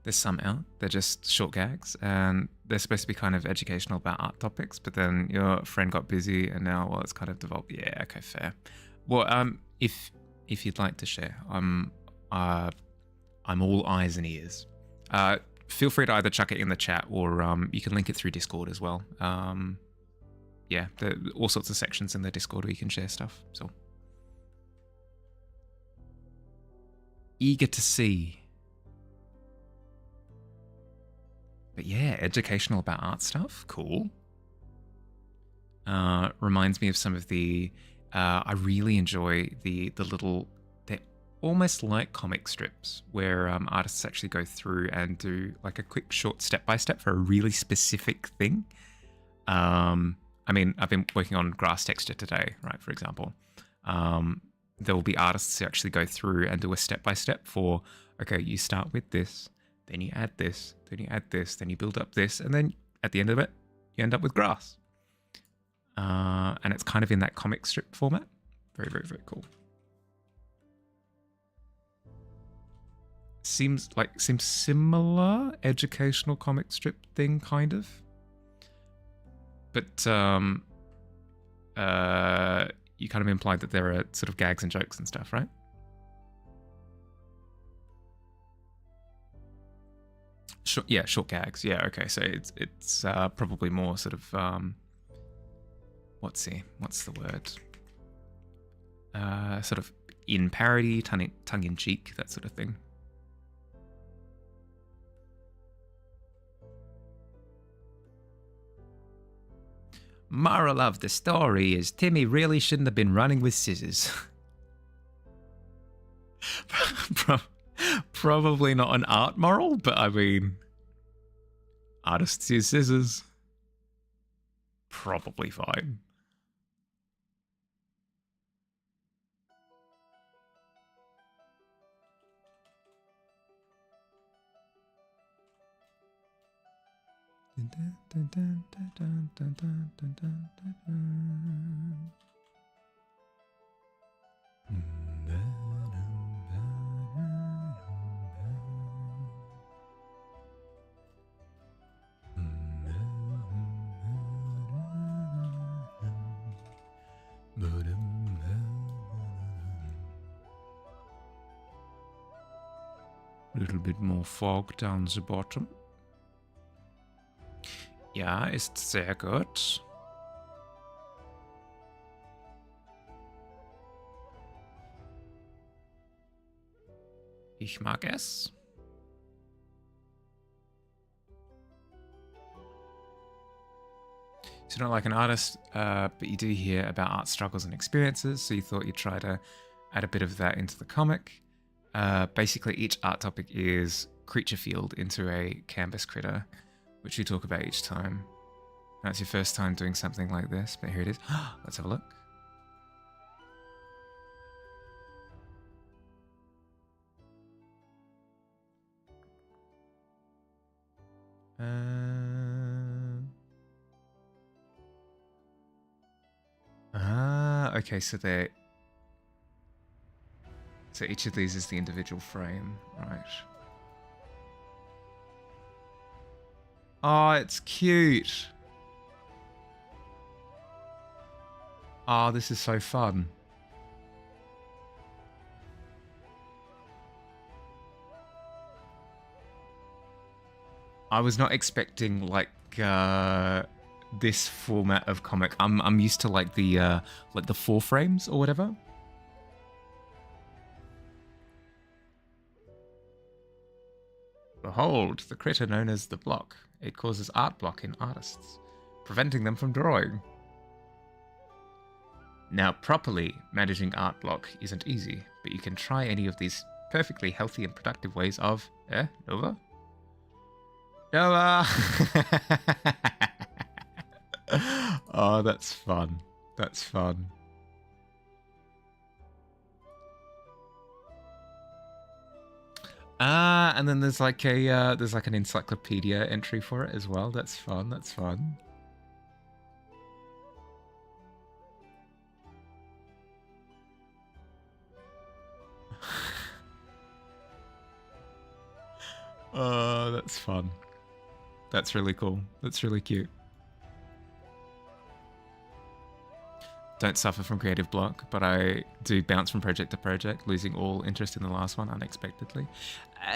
There's some out. They're just short gags, and they're supposed to be kind of educational about art topics, but then your friend got busy, and now, well, it's kind of devolved. Yeah, okay, fair. Well, if you'd like to share, I'm all eyes and ears. Feel free to either chuck it in the chat, or you can link it through Discord as well. Yeah, there are all sorts of sections in the Discord where you can share stuff. So eager to see. But yeah, educational about art stuff, cool. Reminds me of some of the. I really enjoy the little. They're almost like comic strips where artists actually go through and do like a quick, short step-by-step for a really specific thing. I mean, I've been working on grass texture today, right, for example. There will be artists who actually go through and do a step-by-step for, okay, you start with this, then you add this, then you add this, then you build up this, and then at the end of it, you end up with grass. And it's kind of in that comic strip format. Very, very, very cool. Seems similar educational comic strip thing, kind of. But you kind of implied that there are sort of gags and jokes and stuff, right? Short gags. Yeah, okay. So it's probably more sort of what's the word? Sort of in parody, tongue in cheek, that sort of thing. Moral of the story is Timmy really shouldn't have been running with scissors. Probably not an art moral, but I mean, artists use scissors. Probably fine. Little bit more fog down the bottom. Ja, ist sehr gut. Ich mag es. So you're not like an artist, but you do hear about art struggles and experiences, so you thought you'd try to add a bit of that into the comic. Basically, each art topic is creature field into a canvas critter, which we talk about each time. That's your first time doing something like this, but here it is. Let's have a look. Okay, so each of these is the individual frame, right? Oh, it's cute. Oh, this is so fun. I was not expecting like this format of comic. I'm used to like the 4 frames or whatever. Behold, the critter known as the block. It causes art block in artists, preventing them from drawing. Now, properly managing art block isn't easy, but you can try any of these perfectly healthy and productive ways of... Nova? Nova! Oh, that's fun. That's fun. And then there's like an encyclopedia entry for it as well. That's fun. That's fun. Oh, that's fun. That's really cool. That's really cute. Don't suffer from creative block, but I do bounce from project to project, losing all interest in the last one unexpectedly.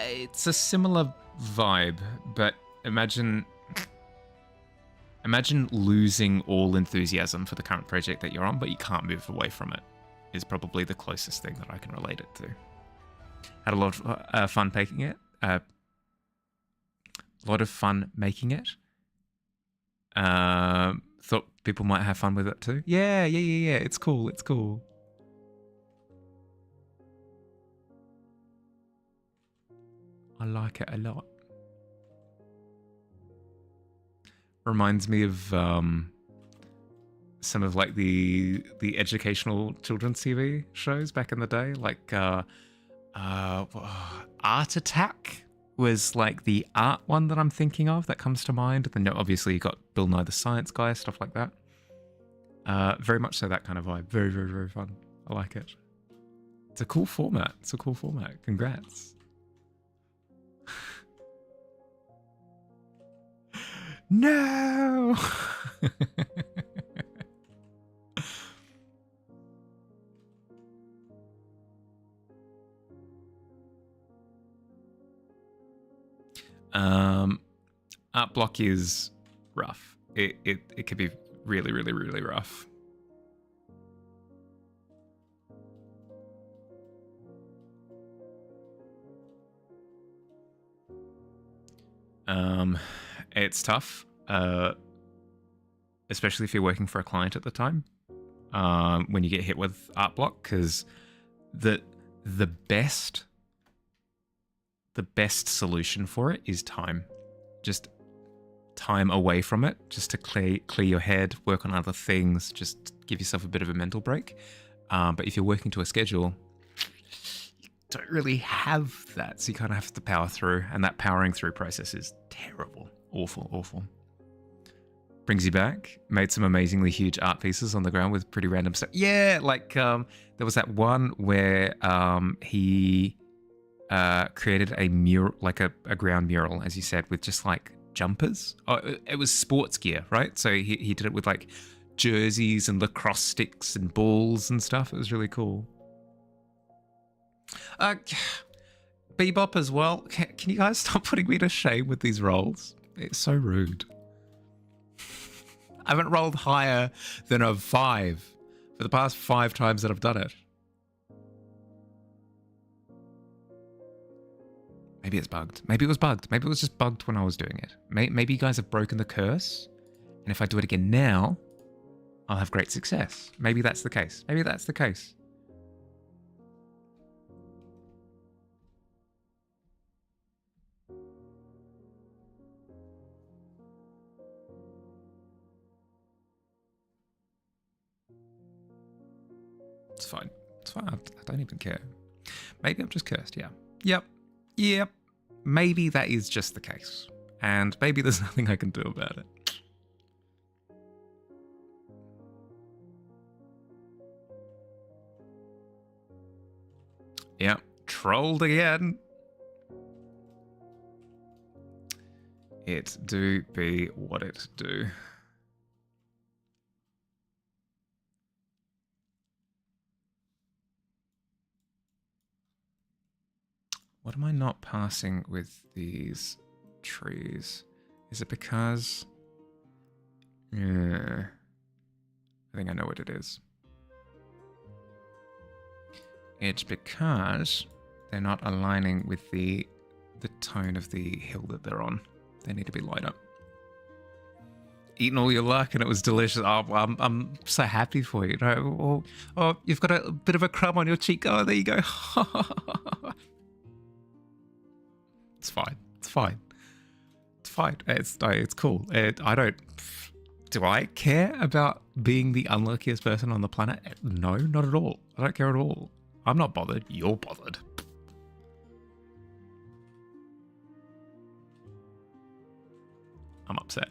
It's a similar vibe, but imagine losing all enthusiasm for the current project that you're on, but you can't move away from it, is probably the closest thing that I can relate it to. Had a lot of fun making it. A lot of fun making it. Thought people might have fun with it too. Yeah. It's cool. It's cool. I like it a lot. Reminds me of some of like the educational children's TV shows back in the day, like Art Attack was like the art one that I'm thinking of that comes to mind. And then obviously you got Bill Nye the Science Guy, stuff like that. Very much so that kind of vibe. Very, very, very fun. I like it. It's a cool format. It's a cool format. Congrats. No! Art block is rough. It could be really, really, really rough. It's tough, especially if you're working for a client at the time, when you get hit with art block, because the best solution for it is time. Just time away from it, just to clear your head, work on other things, just give yourself a bit of a mental break. But if you're working to a schedule, you don't really have that, so you kind of have to power through, and that powering through process is terrible. Awful. Brings you back. Made some amazingly huge art pieces on the ground with pretty random stuff. Yeah, like there was that one where he created a mural, like a ground mural, as you said, with just like jumpers. Oh, it was sports gear, right? So he did it with like jerseys and lacrosse sticks and balls and stuff. It was really cool. Bebop as well. Can you guys stop putting me to shame with these rolls? It's so rude. I haven't rolled higher than a 5 for the past 5 times that I've done it. Maybe it's bugged. Maybe it was bugged. Maybe it was just bugged when I was doing it. Maybe you guys have broken the curse, and if I do it again now, I'll have great success. Maybe that's the case. Maybe that's the case. It's fine. It's fine. I don't even care. Maybe I'm just cursed. Yeah. Yep. Maybe that is just the case. and maybe there's nothing I can do about it. Yep, trolled again. It do be what it do. What am I not passing with these trees? Is it because... Yeah, I think I know what it is. It's because they're not aligning with the tone of the hill that they're on. They need to be light up. Eating all your luck and it was delicious. Oh, I'm so happy for you. Oh, you've got a bit of a crumb on your cheek. Oh, there you go. It's fine. It's fine. It's fine. It's cool. I don't... Do I care about being the unluckiest person on the planet? No, not at all. I don't care at all. I'm not bothered. You're bothered. I'm upset.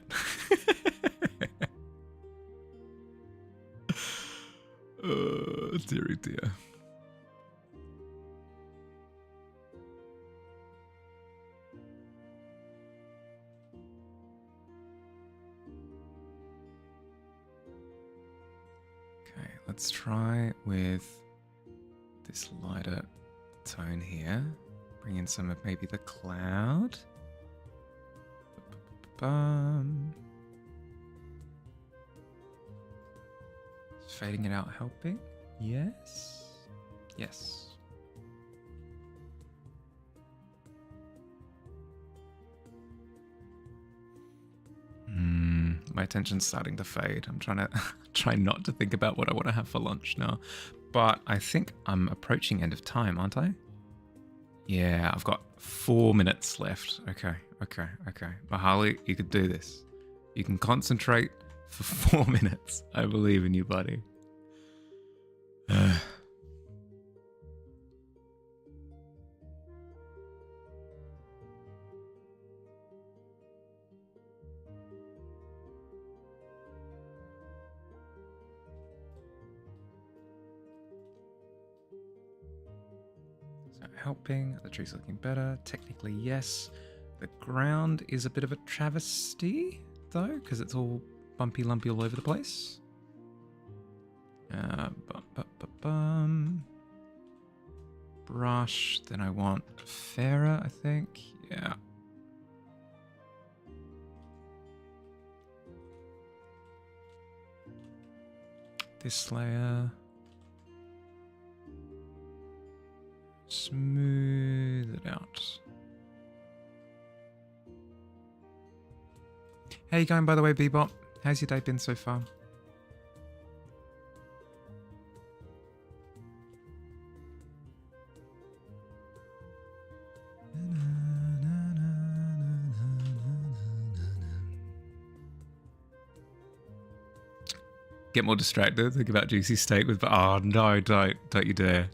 Dearie dear. Okay, let's try with this lighter tone here. Bring in some of maybe the cloud. Is fading it out helping? Yes. Yes. My attention's starting to fade. I'm trying to try not to think about what I want to have for lunch now. But I think I'm approaching end of time, aren't I? Yeah, I've got 4 minutes left. Okay. Mahali, you could do this. You can concentrate for 4 minutes. I believe in you, buddy. Helping. The tree's looking better. Technically, yes. The ground is a bit of a travesty, though, because it's all bumpy, lumpy all over the place. Brush. Then I want fairer, I think. Yeah. This layer. Smooth it out. How you going, by the way, Bebop? How's your day been so far? Get more distracted. Think about juicy steak with... Oh, no, don't you dare.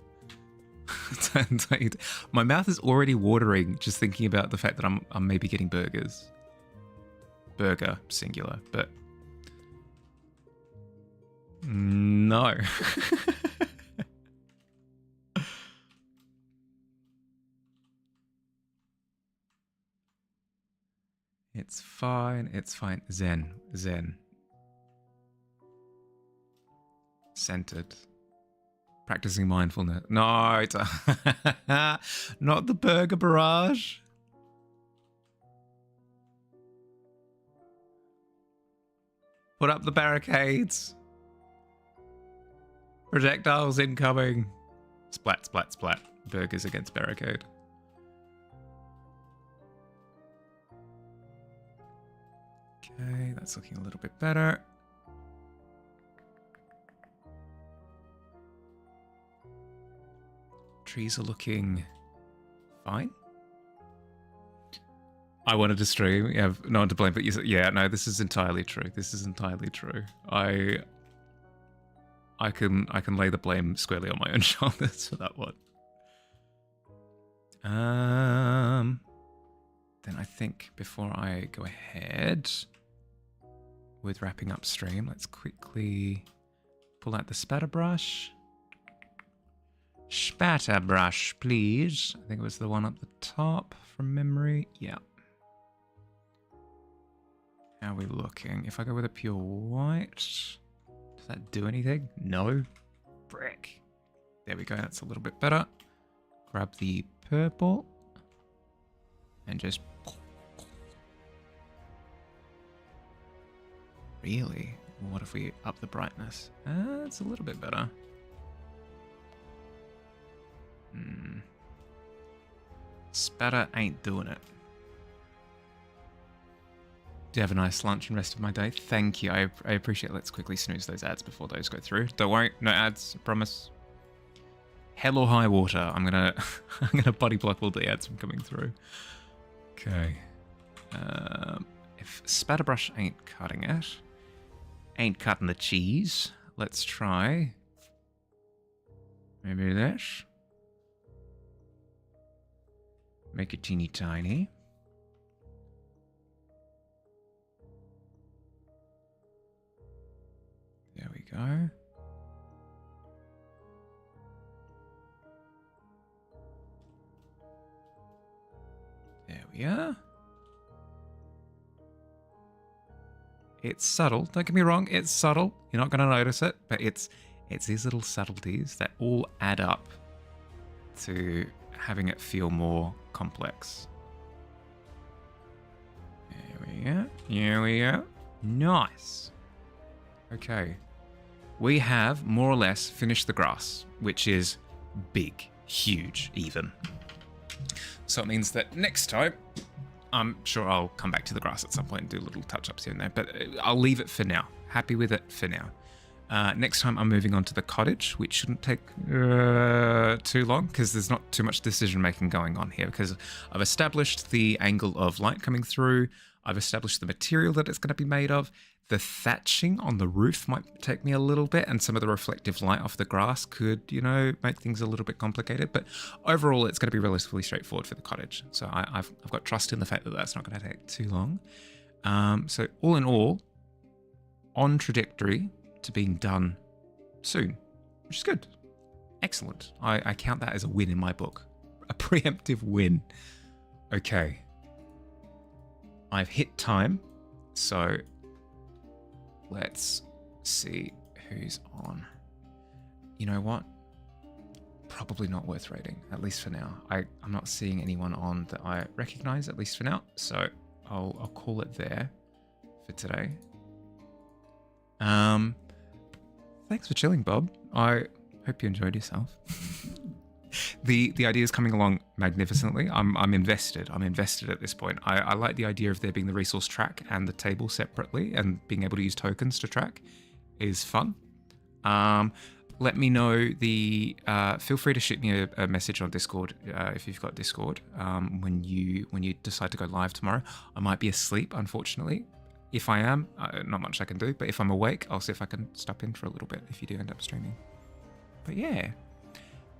My mouth is already watering just thinking about the fact that I'm maybe getting burgers. Burger, singular, but... No. It's fine, it's fine. Zen. Centered. Practicing mindfulness. No, it's not the burger barrage. Put up the barricades. Projectiles incoming. Splat, splat, splat. Burgers against barricade. Okay, that's looking a little bit better. Trees are looking fine. I wanted to stream. You have no one to blame, but you said, yeah, no, this is entirely true. This is entirely true. I can lay the blame squarely on my own shoulders for that one. Then I think before I go ahead with wrapping up stream, let's quickly pull out the spatter brush. Spatter brush, please. I think it was the one up the top from memory. Yeah. How are we looking? If I go with a pure white, does that do anything? No. Frick. There we go. That's a little bit better. Grab the purple and just... Really? What if we up the brightness? It's a little bit better. Spatter ain't doing it. Do you have a nice lunch and rest of my day? Thank you. I appreciate it. Let's quickly snooze those ads before those go through. Don't worry, no ads, I promise. Hell or high water. I'm gonna body block all the ads from coming through. Okay. If Spatterbrush ain't cutting it, ain't cutting the cheese, let's try maybe this. Make it teeny tiny. There we go. There we are. It's subtle. Don't get me wrong, it's subtle. You're not going to notice it, but it's these little subtleties that all add up to having it feel more complex. There we go. Here we go. Nice. Okay. We have more or less finished the grass, which is big, huge even. So it means that next time, I'm sure I'll come back to the grass at some point and do little touch-ups here and there, but I'll leave it for now. Happy with it for now. Next time I'm moving on to the cottage, which shouldn't take too long because there's not too much decision-making going on here because I've established the angle of light coming through. I've established the material that it's going to be made of. The thatching on the roof might take me a little bit, and some of the reflective light off the grass could, you know, make things a little bit complicated. But overall, it's going to be relatively straightforward for the cottage. So I've got trust in the fact that that's not going to take too long. So all in all, on trajectory to being done soon, which is good. Excellent. I count that as a win in my book. A preemptive win. Okay. I've hit time, so let's see who's on. You know what? Probably not worth rating, at least for now. I'm not seeing anyone on that I recognize, at least for now, so I'll call it there for today. Thanks for chilling, Bob. I hope you enjoyed yourself. The idea is coming along magnificently. I'm invested. I'm invested at this point. I like the idea of there being the resource track and the table separately, and being able to use tokens to track is fun. Let me know feel free to shoot me a message on Discord if you've got Discord when you decide to go live tomorrow. I might be asleep, unfortunately. If I am, not much I can do, but if I'm awake, I'll see if I can stop in for a little bit if you do end up streaming. But yeah.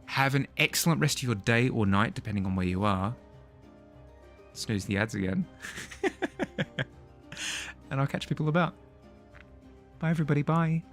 Have an excellent rest of your day or night, depending on where you are. Snooze the ads again. And I'll catch people about. Bye, everybody. Bye.